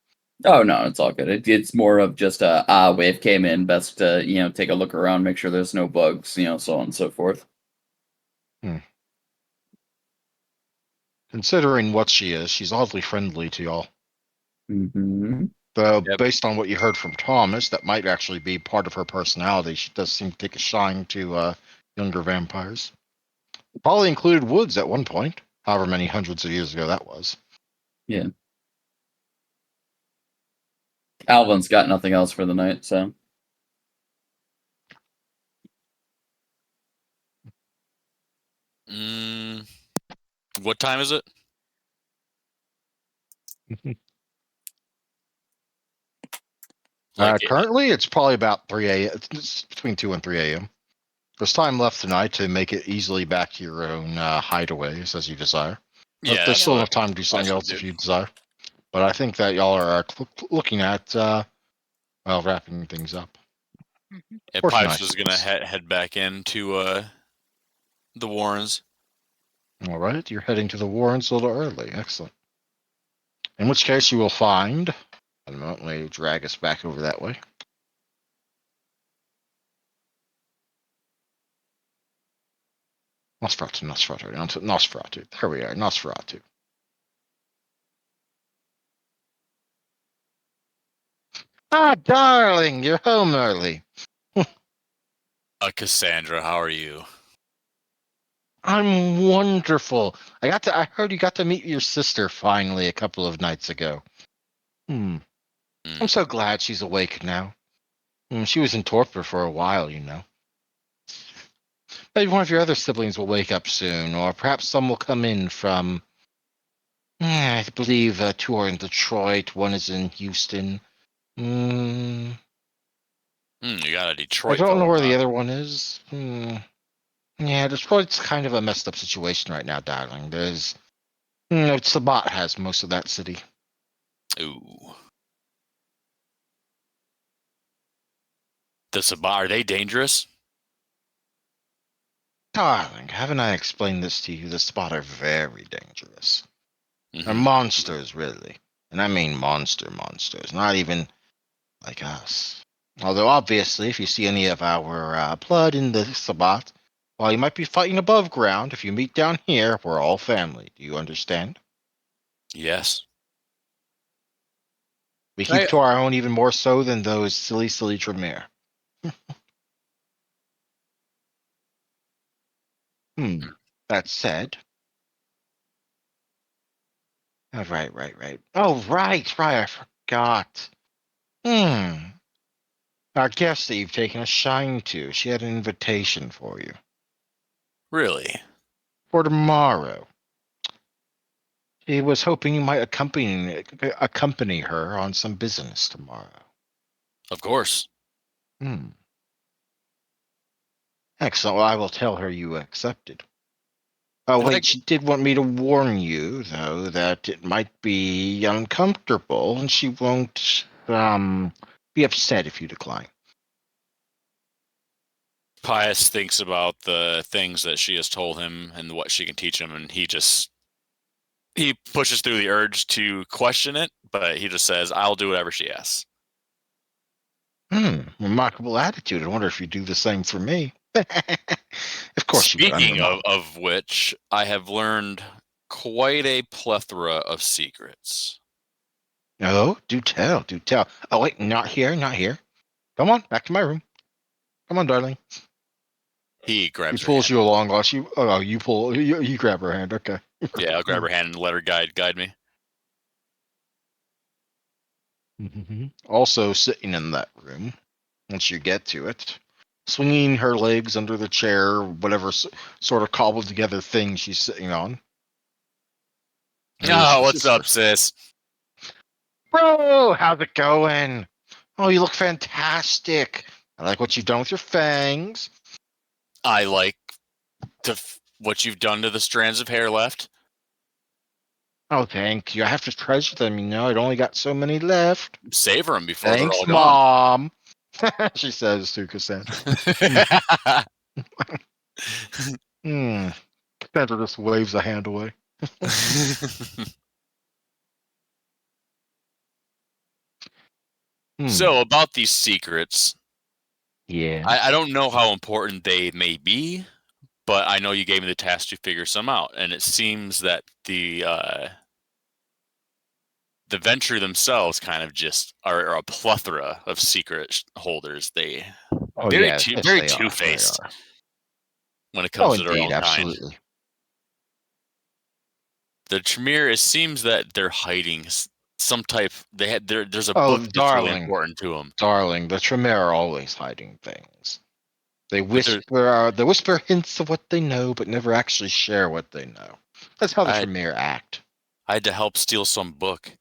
Oh no, it's all good. It's more of just wave came in, best to take a look around, make sure there's no bugs, so on and so forth. Considering what she is, she's oddly friendly to y'all. Mm-hmm. Though, Yep. based on what you heard from Thomas, that might actually be part of her personality. She does seem to take a shine to younger vampires. Probably included Woods at one point, however many hundreds of years ago that was. Yeah. Alvin's got nothing else for the night, so. What time is it? Currently, it's probably about 3 a.m. It's between 2 and 3 a.m. There's time left tonight to make it easily back to your own hideaways as you desire. Yeah, There's that's still what enough time to do something Pies would else if do. you desire. But I think that y'all are looking at, well, wrapping things up. Mhm. Yeah, course, Pies nice. was gonna head back into the Warrens. All right, you're heading to the Warrens a little early. Excellent. In which case, you will find. A moment, let me drag us back over that way. Nosferatu. There we are, Nosferatu. Ah, darling, you're home early. Cassandra, how are you? I'm wonderful. I heard you got to meet your sister finally a couple of nights ago. I'm so glad she's awake now. She was in torpor for a while, you know. Maybe one of your other siblings will wake up soon, or perhaps some will come in from. I believe two are in Detroit, one is in Houston. You got a I Detroit don't know fella, where the huh? other one is. Yeah, Detroit's kind of a messed up situation right now, darling. There's. Sabat has most of that city. Ooh. The Sabah, are they dangerous? Darling, haven't I explained this to you? The Sabat are very dangerous. They're Mm-hmm. monsters, really. And I mean monsters, not even like us. Although, obviously, if you see any of our blood in the Sabat, while you might be fighting above ground, if you meet down here, we're all family. Do you understand? Yes. We Can keep I, to our own even more so than those silly Tremere. That said. Oh, right. Oh, right. I forgot. Hmm. Our guest that you've taken a shine to, she had an invitation for you. really? For tomorrow. She was hoping you might accompany her on some business tomorrow. Of course. Hmm. Excellent. Well, I will tell her you accepted. Oh, Can I, wait, she did want me to warn you, though, that it might be uncomfortable, and she won't, be upset if you decline. Pius thinks about the things that she has told him and what she can teach him, and he pushes through the urge to question it, but he just says, I'll do whatever she asks. Remarkable attitude. I wonder if you do the same for me. Of course you would. I'm your Speaking mom. of which, I have learned quite a plethora of secrets. Oh, do tell, do tell. Oh, wait, not here. Come on, back to my room. Come on, darling. He He grabs her pulls hand. you along while she. Oh, you grab her hand. Okay. Yeah, I'll grab her hand and let her guide me. Also sitting in that room, once you get to it, swinging her legs under the chair, whatever sort of cobbled together thing she's sitting on. Is Oh, your what's sister. up, sis? Bro, how's it going? Oh, you look fantastic. I like what you've done with your fangs. I like what you've done to the strands of hair left. Oh, thank you. I have to treasure them, you know. I'd only got so many left. Savor them before they're Thanks, all gone. Mom. She says to Cassandra. Cassandra just waves a hand away. So, about these secrets, Yeah. I don't know how important they may be, but I know you gave me the task to figure some out, and it seems that the Venture themselves kind of just are a plethora of secret holders. They Oh, yeah. Yes, very they are. They two-faced are. when it Oh, comes to their indeed. own kind. Absolutely. The Tremere, it seems that they're hiding some type. There's a Oh, book that's really darling. important to them. Darling. The Tremere are always hiding things. They But there, whisper hints of what they know, but never actually share what they know. That's how the I Tremere act. I had to help steal some book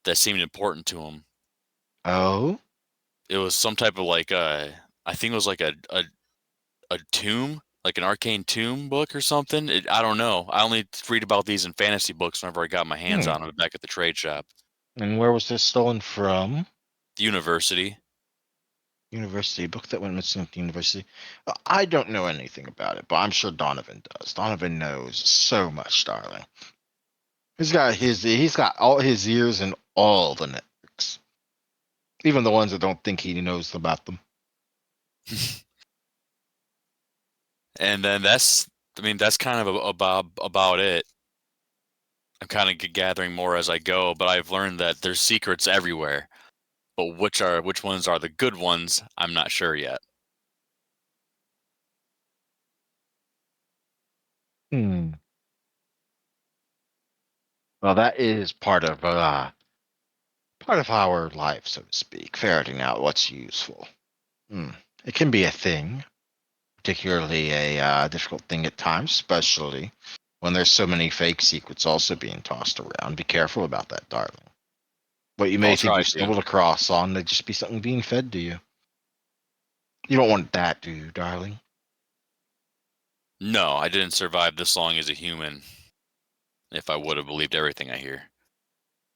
that seemed important to them. Oh? It was some type of like I think it was like a tomb like an Arcane Tomb book or something. I don't know. I only read about these in fantasy books whenever I got my hands on them back at the trade shop. And where was this stolen from? The university. University. Book that went missing at the university. I don't know anything about it, but I'm sure Donovan does. Donovan knows so much, darling. He's got all his ears in all the networks, even the ones that don't think he knows about them. And then that's kind of about it. I'm kind of gathering more as I go, but I've learned that there's secrets everywhere. But which ones are the good ones? I'm not sure yet. Hmm. Well, that is part of our life, so to speak, ferreting out what's useful. It can be a thing, particularly a difficult thing at times, especially when there's so many fake secrets also being tossed around. Be careful about that, darling. What you may I'll think try you to. stumbled across on may just be something being fed to you. You don't want that, do you, darling? No, I didn't survive this long as a human. If I would have believed everything I hear.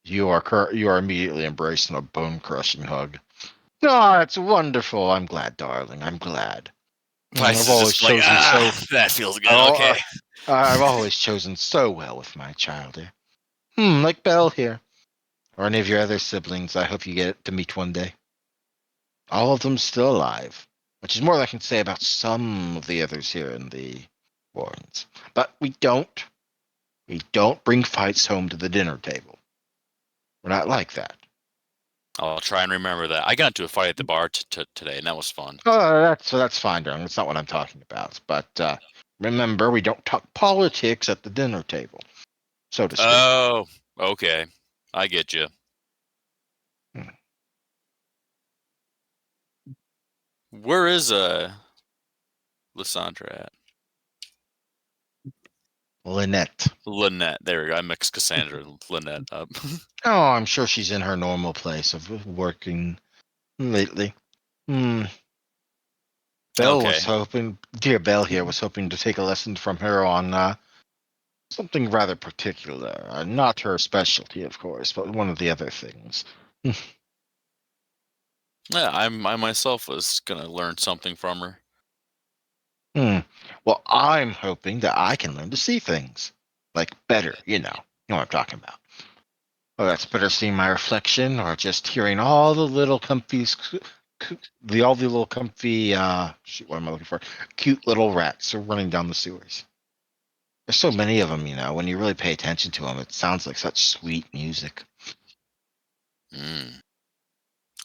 You are immediately embracing a bone-crushing hug. Oh, it's wonderful. I'm glad, darling. I'm glad. Vice I've is always just like, chosen so. that feels good. Oh, Okay. I've always chosen so well with my child here. Like Belle here, or any of your other siblings. I hope you get to meet one day. All of them still alive, which is more than I can say about some of the others here in the Warrens. But we don't bring fights home to the dinner table. We're not like that. I'll try and remember that. I got into a fight at the bar today, and that was fun. That's fine, darling. That's not what I'm talking about. But remember, we don't talk politics at the dinner table, so to speak. Oh, okay. I get you. Hmm. Where is Lysandra at? Lynette. Lynette. There we go. I mixed Cassandra and Lynette up. Oh, I'm sure she's in her normal place of working lately. Hmm. Belle Okay. was hoping, dear Belle here was hoping to take a lesson from her on something rather particular. Not her specialty, of course, but one of the other things. Yeah, I myself was gonna learn something from her. Hmm. Well, I'm hoping that I can learn to see things like better. You know what I'm talking about. Oh, that's better seeing my reflection, or just hearing all the little comfy, all the little comfy. Shoot, what am I looking for? Cute little rats are running down the sewers. There's so many of them, when you really pay attention to them, it sounds like such sweet music. Mm.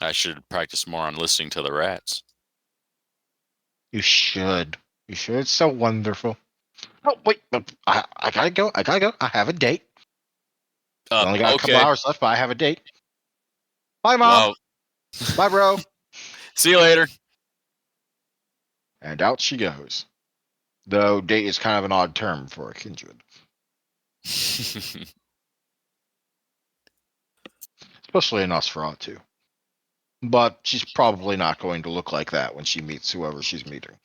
I should practice more on listening to the rats. You should. You should. It's so wonderful. Oh, wait. I gotta go. I gotta go. I have a date. I only got a couple Okay. hours left, but I have a date. Bye, Mom. Well, Bye, bro. see you later. And out she goes. Though date is kind of an odd term for a kindred, especially in Nosferatu. But she's probably not going to look like that when she meets whoever she's meeting.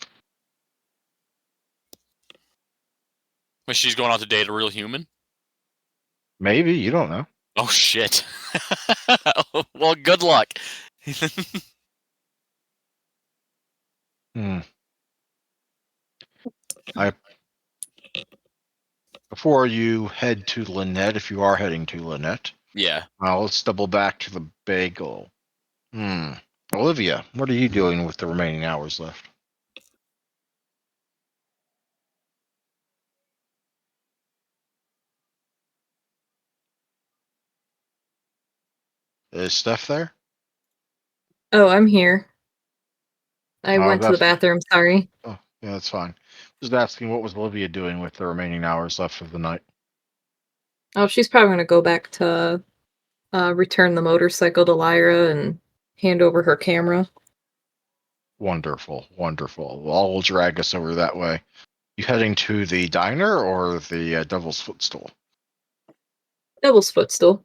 But she's going out to date a real human? Maybe, you don't know. Oh shit. Well, good luck. Hmm. Before you head to Lynette, if you are heading to Lynette, Yeah. let's double back to the bagel. Olivia, what are you doing with the remaining hours left? Is Steph there? Oh, I'm here. I went to the That's bathroom, sorry. Oh, yeah, that's fine. Just asking, what was Olivia doing with the remaining hours left of the night? Oh, she's probably gonna go back to return the motorcycle to Lyra and hand over her camera. Wonderful, wonderful. Well, I'll drag us over that way. You heading to the diner or the Devil's Footstool? Devil's Footstool.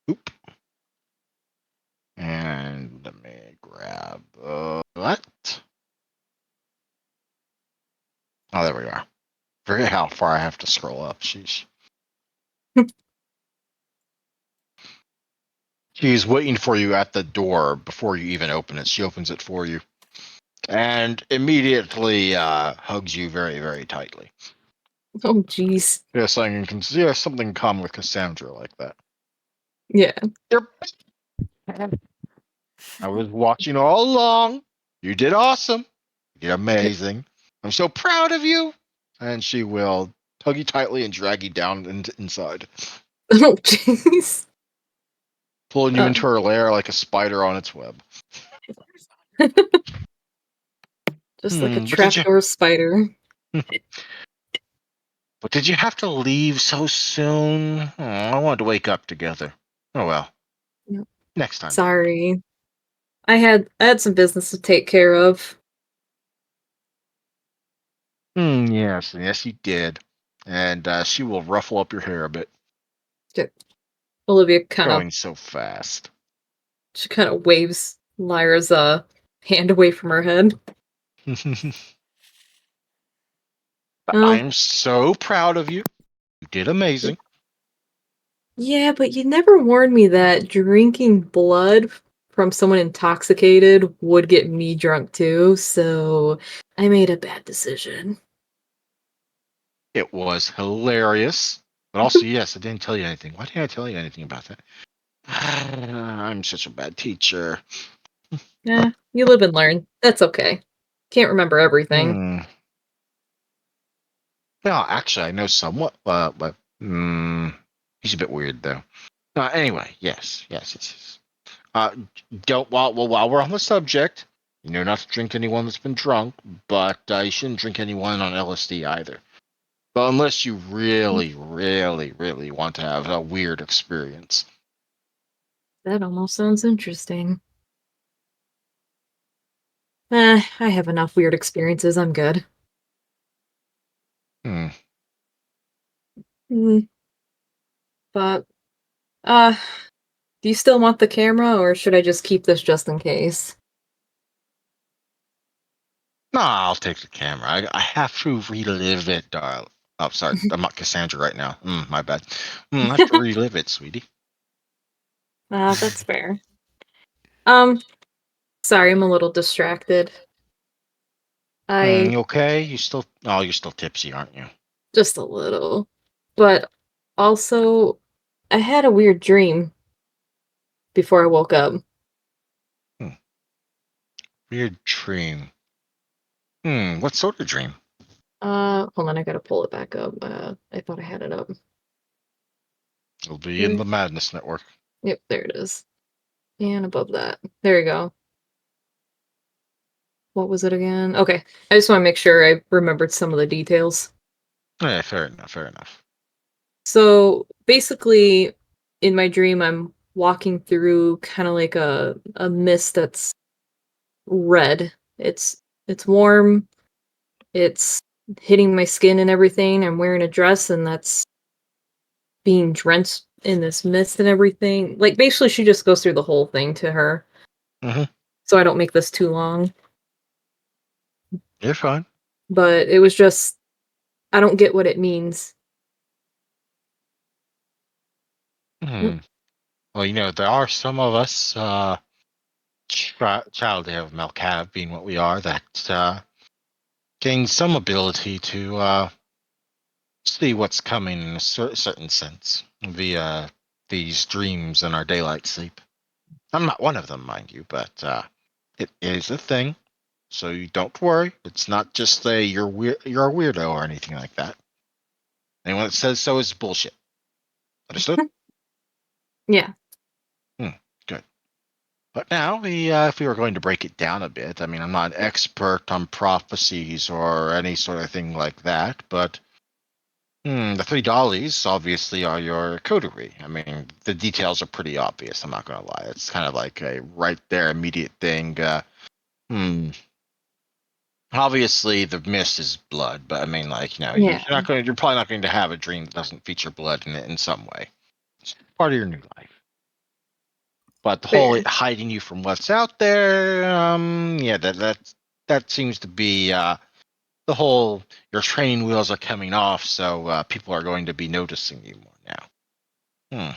Oop. And let me grab what? Oh, there we are. Forget how far I have to scroll up. Sheesh. She's waiting for you at the door before you even open it. She opens it for you and immediately hugs you very, very tightly. Oh, jeez. Yeah, something in common with Cassandra like that. Yeah. You're I was watching all along. You did awesome. You did amazing. I'm so proud of you. And she will hug you tightly and drag you down inside, Oh, jeez. pulling you into her lair like a spider on its web. Just like a But did you? trapdoor spider. But did you have to leave so soon? Oh, I wanted to wake up together. Oh well. Yeah. Next time. Sorry. I had some business to take care of. Yes, you did. And she will ruffle up your hair a bit. Olivia kind of Going so fast. she kind of waves Lyra's hand away from her head. Oh, I'm so proud of you. You did amazing. yeah, but you never warned me that drinking blood from someone intoxicated would get me drunk too, so I made a bad decision. It was hilarious. But also, yes, I didn't tell you anything. Why didn't I tell you anything about that? I'm such a bad teacher. Yeah, you live and learn. That's okay. Can't remember everything. Hmm. Well, actually, I know somewhat, but he's a bit weird though. Anyway, yes. Don't while we're on the subject, you know not to drink anyone that's been drunk, but you shouldn't drink anyone on LSD either. But unless you really, really, really want to have a weird experience. That almost sounds interesting. I have enough weird experiences. I'm good. Hmm. Mm, but, uh, do you still want the camera, or should I just keep this just in case? No, I'll take the camera. I have to relive it, darling. Oh, sorry. I'm not Cassandra right now. My bad. I have to relive it, sweetie. That's fair. Um, sorry, I'm a little distracted. I You okay? You're still tipsy, aren't you? just a little. But also, I had a weird dream before I woke up. Hmm. Weird dream. What sort of dream? Hold on, I gotta pull it back up. I thought I had it up. It'll be in Here. the Madness Network. Yep, there it is. And above that. There you go. What was it again? Okay. I just want to make sure I remembered some of the details. Yeah, fair enough. Fair enough. So basically, in my dream, I'm walking through kind of like a mist that's red. It's warm. It's hitting my skin and everything. I'm wearing a dress, and that's being drenched in this mist and everything. Like basically, she just goes through the whole thing to her. Mm-hmm. So I don't make this too long. You're fine. But it was just I don't get what it means. Hmm. Well, there are some of us, child of Melcav being what we are, that gain some ability to see what's coming in a certain sense via these dreams in our daylight sleep. I'm not one of them, mind you, but it is a thing. So you don't worry. It's not just you're a weirdo or anything like that. Anyone that says so is bullshit. Understood? Yeah. Good. But now, if we were going to break it down a bit, I mean, I'm not an expert on prophecies or any sort of thing like that, but the three dollies obviously are your coterie. I mean, the details are pretty obvious. I'm not going to lie. It's kind of like a right there, immediate thing. Hmm. Obviously, the mist is blood, but I mean, like, Yeah. you're probably not going to have a dream that doesn't feature blood in it in some way. It's part of your new life. But the whole Fair. it hiding you from what's out there, yeah, that seems to be the whole your training wheels are coming off, so people are going to be noticing you more now.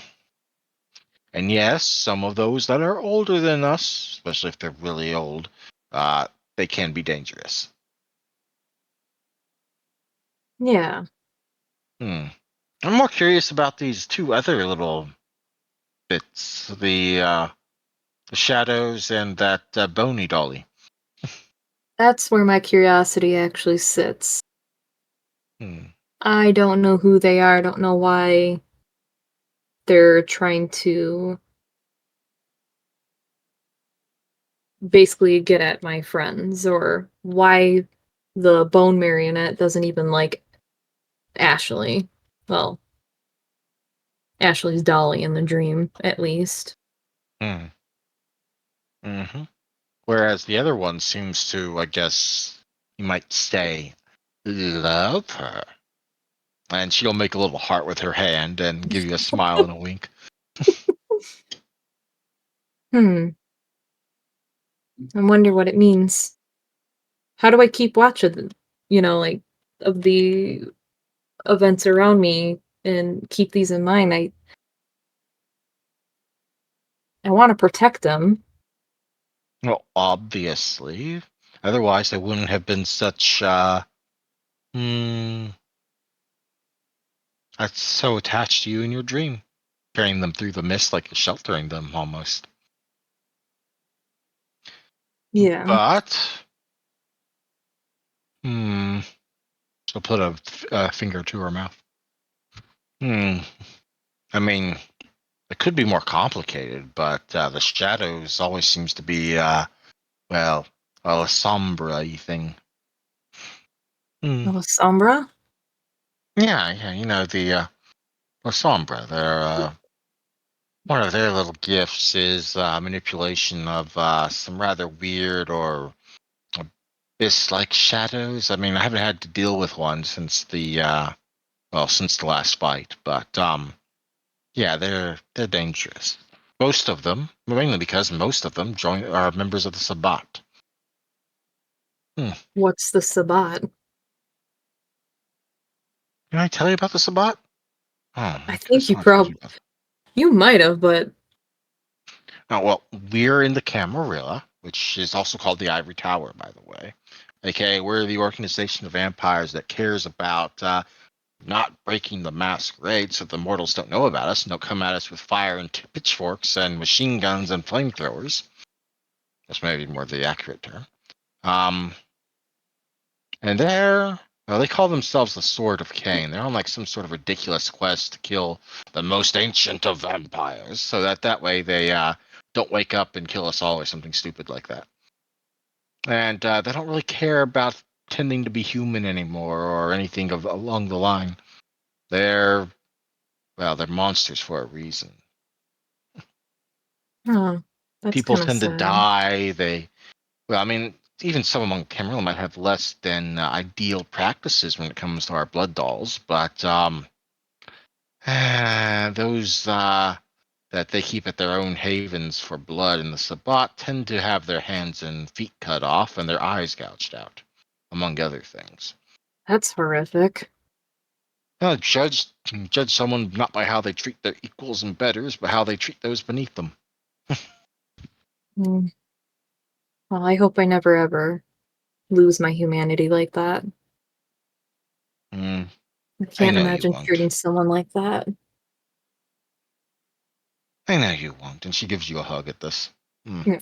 And yes, some of those that are older than us, especially if they're really old, they can be dangerous. Yeah. I'm more curious about these two other little bits, the shadows and that bony dolly. That's where my curiosity actually sits. Hmm. I don't know who they are. I don't know why they're trying to basically get at my friends, or why the bone marionette doesn't even like Ashley. Well, Ashley's dolly in the dream, at least. Hmm. Mm-hmm. Whereas the other one seems to, I guess, you might say, love her. And she'll make a little heart with her hand and give you a smile and a wink. I wonder what it means. How do I keep watch of like of the events around me and keep these in mind? I want to protect them. Well, obviously. Otherwise, they wouldn't have been such, that's so attached to you in your dream. Carrying them through the mist like you're sheltering them almost. Yeah. But, she'll put a finger to her mouth. I mean, it could be more complicated, but the shadows always seems to be, well, a sombra-y thing. Oh, Sombra? Yeah, the La Sombra. One of their little gifts is manipulation of some rather weird or abyss-like shadows. I mean, I haven't had to deal with one since since the last fight, but yeah, they're dangerous. Most of them, mainly because most of them are members of the Sabbat. What's the Sabbat? Can I tell you about the Sabbat? Oh, I I could have think sworn I told you about it. you might have, but Oh, well, we're in the Camarilla, which is also called the Ivory Tower, by the way. Okay, we're the organization of vampires that cares about not breaking the masquerade so the mortals don't know about us and don't come at us with fire and pitchforks and machine guns and flamethrowers. That's maybe more the accurate term. Um, and they call themselves the Sword of Cain. They're on like some sort of ridiculous quest to kill the most ancient of vampires, so that way they don't wake up and kill us all or something stupid like that. And they don't really care about pretending to be human anymore or anything along the line. They're they're monsters for a reason. oh, that's People kind of tend to sad. die. I mean, even some among Camarilla might have less than ideal practices when it comes to our blood dolls, but those that they keep at their own havens for blood in the Sabbat tend to have their hands and feet cut off and their eyes gouged out, among other things. That's horrific. Judge someone not by how they treat their equals and betters, but how they treat those beneath them. Mm. Well, I hope I never ever lose my humanity like that. Mm, I I can't know you imagine won't. treating someone like that. I know you won't. And she gives you a hug at this. Yeah.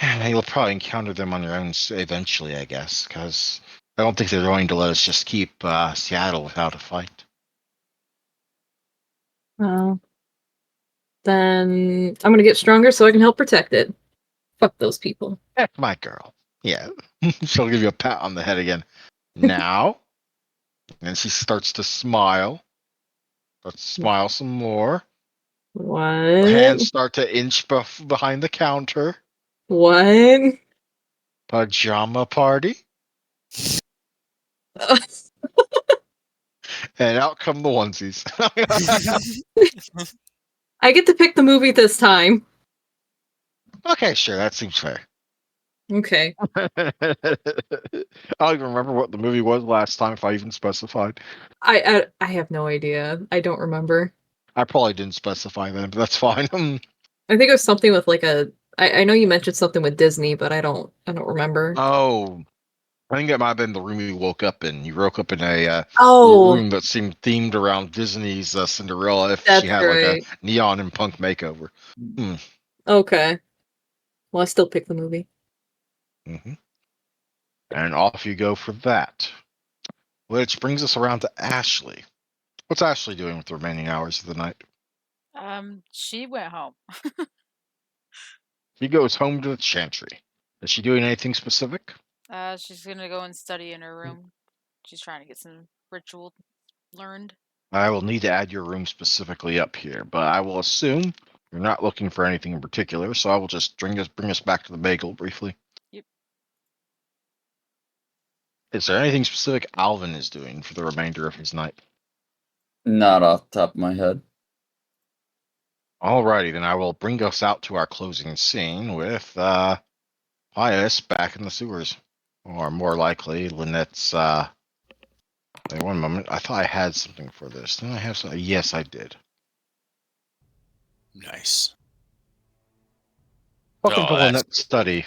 And you'll probably encounter them on your own eventually, I guess, because I don't think they're going to let us just keep Seattle without a fight. Well, then I'm gonna get stronger so I can help protect it. Fuck those people. That's my girl. Yeah. She'll give you a pat on the head again. Now, and she starts to smile. Let's smile some more. What? Hands start to inch behind the counter. What? Pajama party. And out come the onesies. I get to pick the movie this time. Okay, sure. That seems fair. Okay. I don't even remember what the movie was last time, if I even specified. I have no idea. I don't remember. I probably didn't specify then, but that's fine. I think it was something with like a. I know you mentioned something with Disney, but I don't remember. Oh, I think it might have been the room you woke up in. You woke up in a Oh, room that seemed themed around Disney's Cinderella if she that's had like a right. neon and punk makeover. Okay. Well, I still pick the movie. hmm And off you go for that. Which brings us around to Ashley. What's Ashley doing with the remaining hours of the night? She went home. She goes home to the chantry. Is she doing anything specific? She's gonna go and study in her room. She's trying to get some ritual learned. I will need to add your room specifically up here, but I will assume you're not looking for anything in particular, so I will just bring us back to the bagel briefly. Yep. Is there anything specific Alvin is doing for the remainder of his night? Not off the top of my head. Alrighty, then I will bring us out to our closing scene with Pius back in the sewers. Or more likely, Lynette's wait one moment. I thought I had something for this. Didn't I have something? Yes, I did. Nice. Welcome to Oh, that's Lynette's study.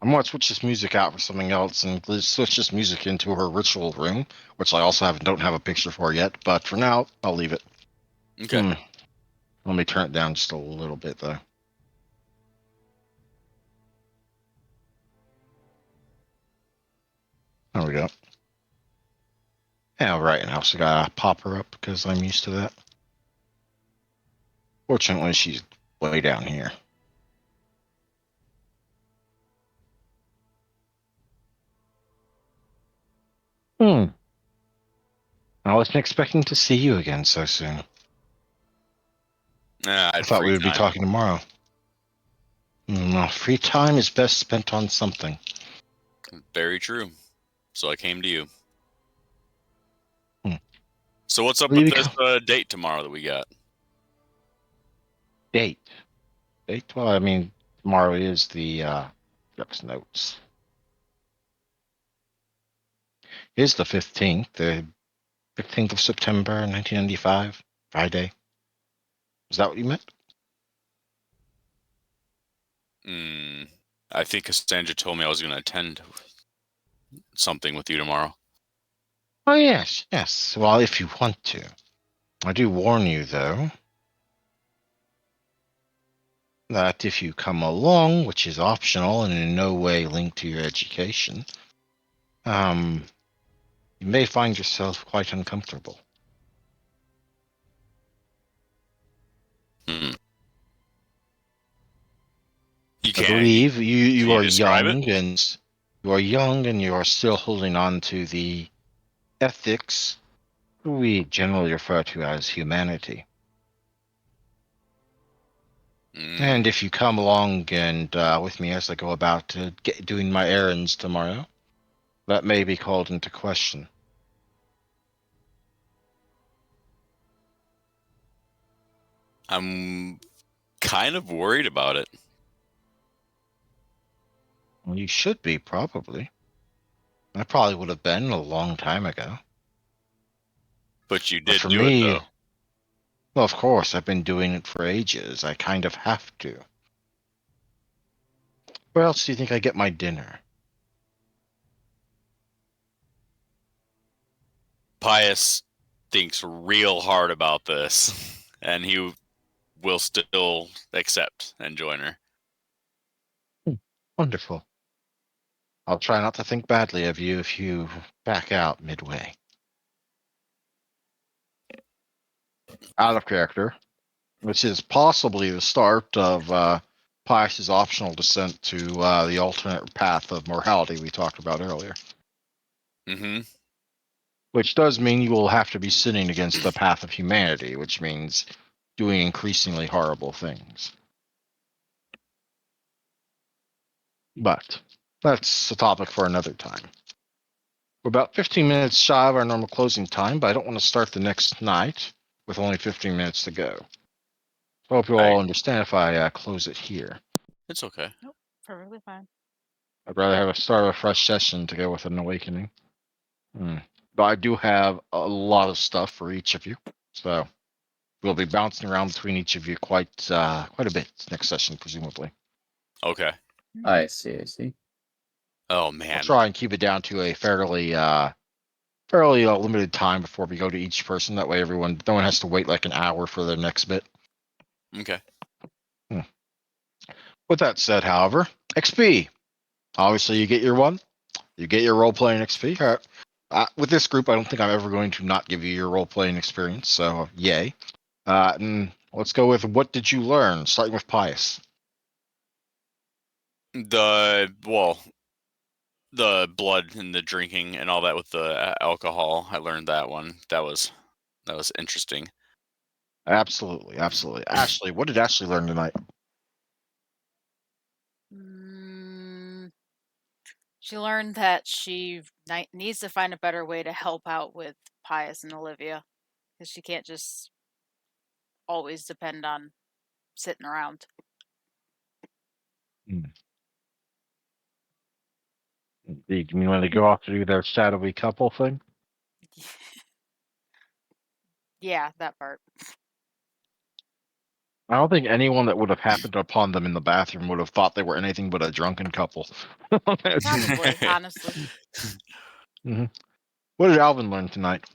I'm going to switch this music out for something else and switch this music into her ritual room, which I also don't have a picture for yet, but for now, I'll leave it. okay. Let me turn it down just a little bit, though. There we go. Yeah, right, and I also gotta pop her up because I'm used to that. Fortunately, she's way down here. I wasn't expecting to see you again so soon. I I had thought free we would be time. talking tomorrow. No, free time is best spent on something. Very true. So I came to you. Hmm. So what's up Will you with this become date tomorrow that we got? date? Date? Well, I mean, tomorrow is the Rex notes. It is the 15th, the 15th of September, 1995, Friday. Is that what you meant? I think Cassandra told me I was going to attend something with you tomorrow. Oh, yes, yes. Well, if you want to. I do warn you, though, that if you come along, which is optional and in no way linked to your education, you may find yourself quite uncomfortable. Hmm. You I can you, believe you can you are describe it? young and you are still holding on to the ethics we generally refer to as humanity. And if you come along and with me as I go about doing my errands tomorrow, that may be called into question. I'm kind of worried about it. Well, you should be, probably. I probably would have been a long time ago. But you But did for do it, me, though. well, of course, I've been doing it for ages. I kind of have to. Where else do you think I get my dinner? Pius thinks real hard about this, and he will still accept and join her. Wonderful. I'll try not to think badly of you if you back out midway. Out of character, which is possibly the start of Pius's optional descent to the alternate path of morality we talked about earlier. Mm-hmm. Which does mean you will have to be sinning against the path of humanity, which means doing increasingly horrible things. But that's a topic for another time. We're about 15 minutes shy of our normal closing time, but I don't want to start the next night with only 15 minutes to go. I hope you all understand if I close it here. It's okay. Perfectly fine. I'd rather have a start of a fresh session to go with an awakening. But I do have a lot of stuff for each of you, so we'll be bouncing around between each of you quite a bit next session, presumably. Okay. I see. Oh I'll man. try and keep it down to a fairly limited time before we go to each person. That way, no one has to wait like an hour for their next bit. Okay. With that said, however, XP. Obviously, you get your one. You get your role playing XP. With this group, I don't think I'm ever going to not give you your role playing experience. So, yay. And let's go with what did you learn? Starting with Pius. The blood and the drinking and all that with the alcohol. I learned that one. That was interesting. Absolutely. Ashley, what did Ashley learn tonight? She learned that she needs to find a better way to help out with Pius and Olivia, because she can't just always depend on sitting around. Do you mean when they go off to do their shadowy couple thing? Yeah, that part. I don't think anyone that would have happened upon them in the bathroom would have thought they were anything but a drunken couple. Probably, honestly. What did Alvin learn tonight?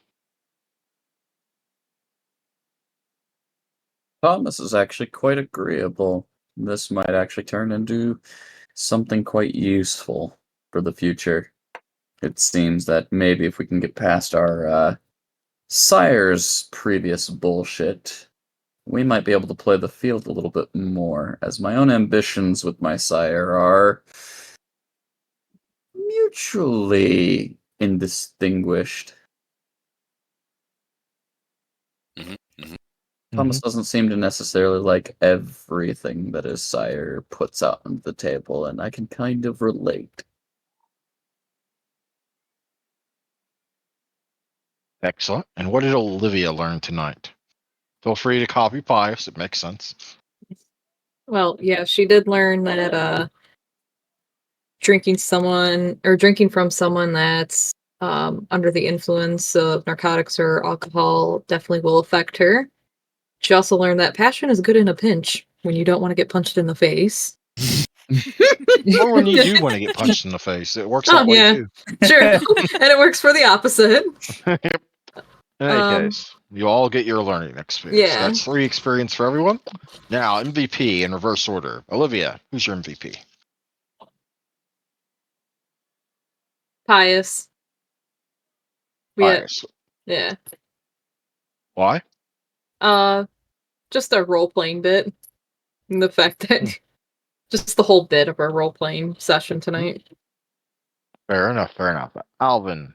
Thomas is actually quite agreeable. This might actually turn into something quite useful for the future. It seems that maybe if we can get past our sire's previous bullshit, we might be able to play the field a little bit more, as my own ambitions with my sire are mutually indistinguished. Thomas doesn't seem to necessarily like everything that his sire puts out on the table, and I can kind of relate. Excellent. And what did Olivia learn tonight? Feel free to copy Pius. It makes sense. Well, yeah, she did learn that drinking from someone that's under the influence of narcotics or alcohol definitely will affect her. She also learned that passion is good in a pinch when you don't want to get punched in the face. Or when you do want to get punched in the face, it works Oh, that way yeah. too. Sure. And it works for the opposite. Yep. In any case, you all get your learning experience. Yeah. That's 3 experience for everyone. Now, MVP in reverse order. Olivia, who's your MVP? Pious. Pius. Yeah. Why? Just our role-playing bit. And the fact that just the whole bit of our role-playing session tonight. Fair enough. Alvin.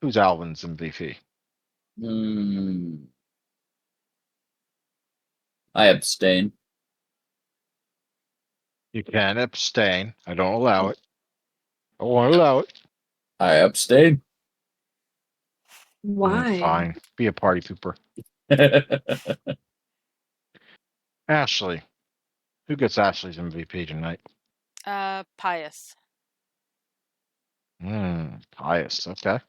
Who's Alvin's MVP? I abstain. You can abstain. I don't allow it. I won't allow it. I abstain. Why? Fine. Be a party pooper. Ashley. Who gets Ashley's MVP tonight? Pius. Pius. Okay.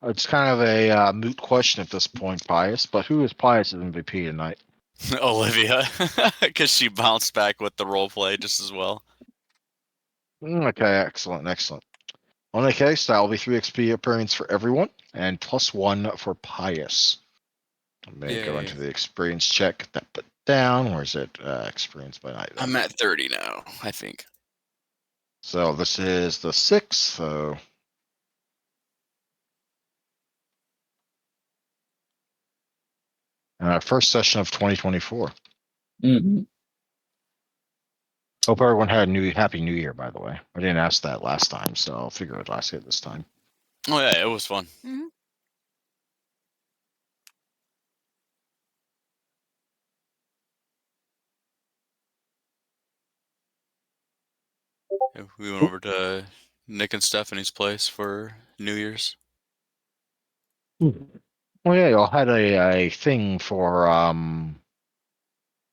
It's kind of a moot question at this point, Pius, but who is Pius' MVP tonight? Olivia, because she bounced back with the role play just as well. Okay, excellent. On the case, that will be 3 XP appearance for everyone, and +1 for Pius. Let me go into the experience check. Get that put down. Where's it? Experience by night. I'm at 30 now, I think. So this is the 6th. So first session of 2024. Hope everyone had a happy New Year. By the way, I didn't ask that last time, so I'll figure I'd ask it this time. Oh yeah, it was fun. We went over to Nick and Stephanie's place for New Year's. Well, yeah, y'all had a thing for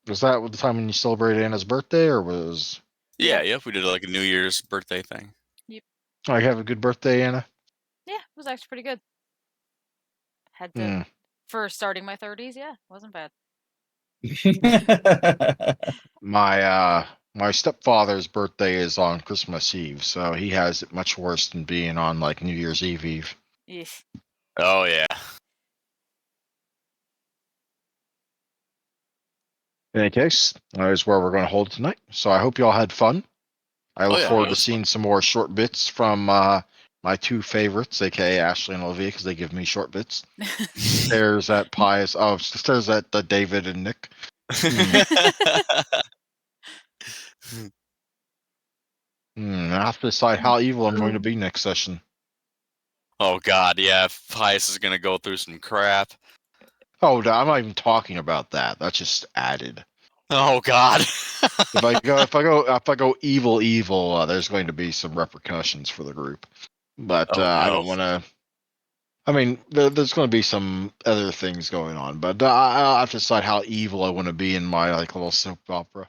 was that the time when you celebrated Anna's birthday, or was? Yeah, yep. We did like a New Year's birthday thing. I have a good birthday, Anna. Yeah, it was actually pretty good. Had to Hmm. for starting my 30s. Yeah, wasn't bad. My stepfather's birthday is on Christmas Eve, so he has it much worse than being on like New Year's Eve. Yeesh. Oh yeah. In any case, that is where we're going to hold tonight. So I hope you all had fun. I look yeah, forward it to was seeing fun. some more short bits from my two favorites, aka Ashley and Olivia, because they give me short bits. Stares at Pius. Oh, stares at David and Nick. I have to decide how evil I'm going to be next session. Oh god, yeah. Pius is gonna go through some crap. Oh, I'm not even talking about that. That's just added. Oh god. If I go evil, there's going to be some repercussions for the group. But Oh, I no. don't want to. I mean, there's going to be some other things going on, but I'll have to decide how evil I want to be in my like little soap opera.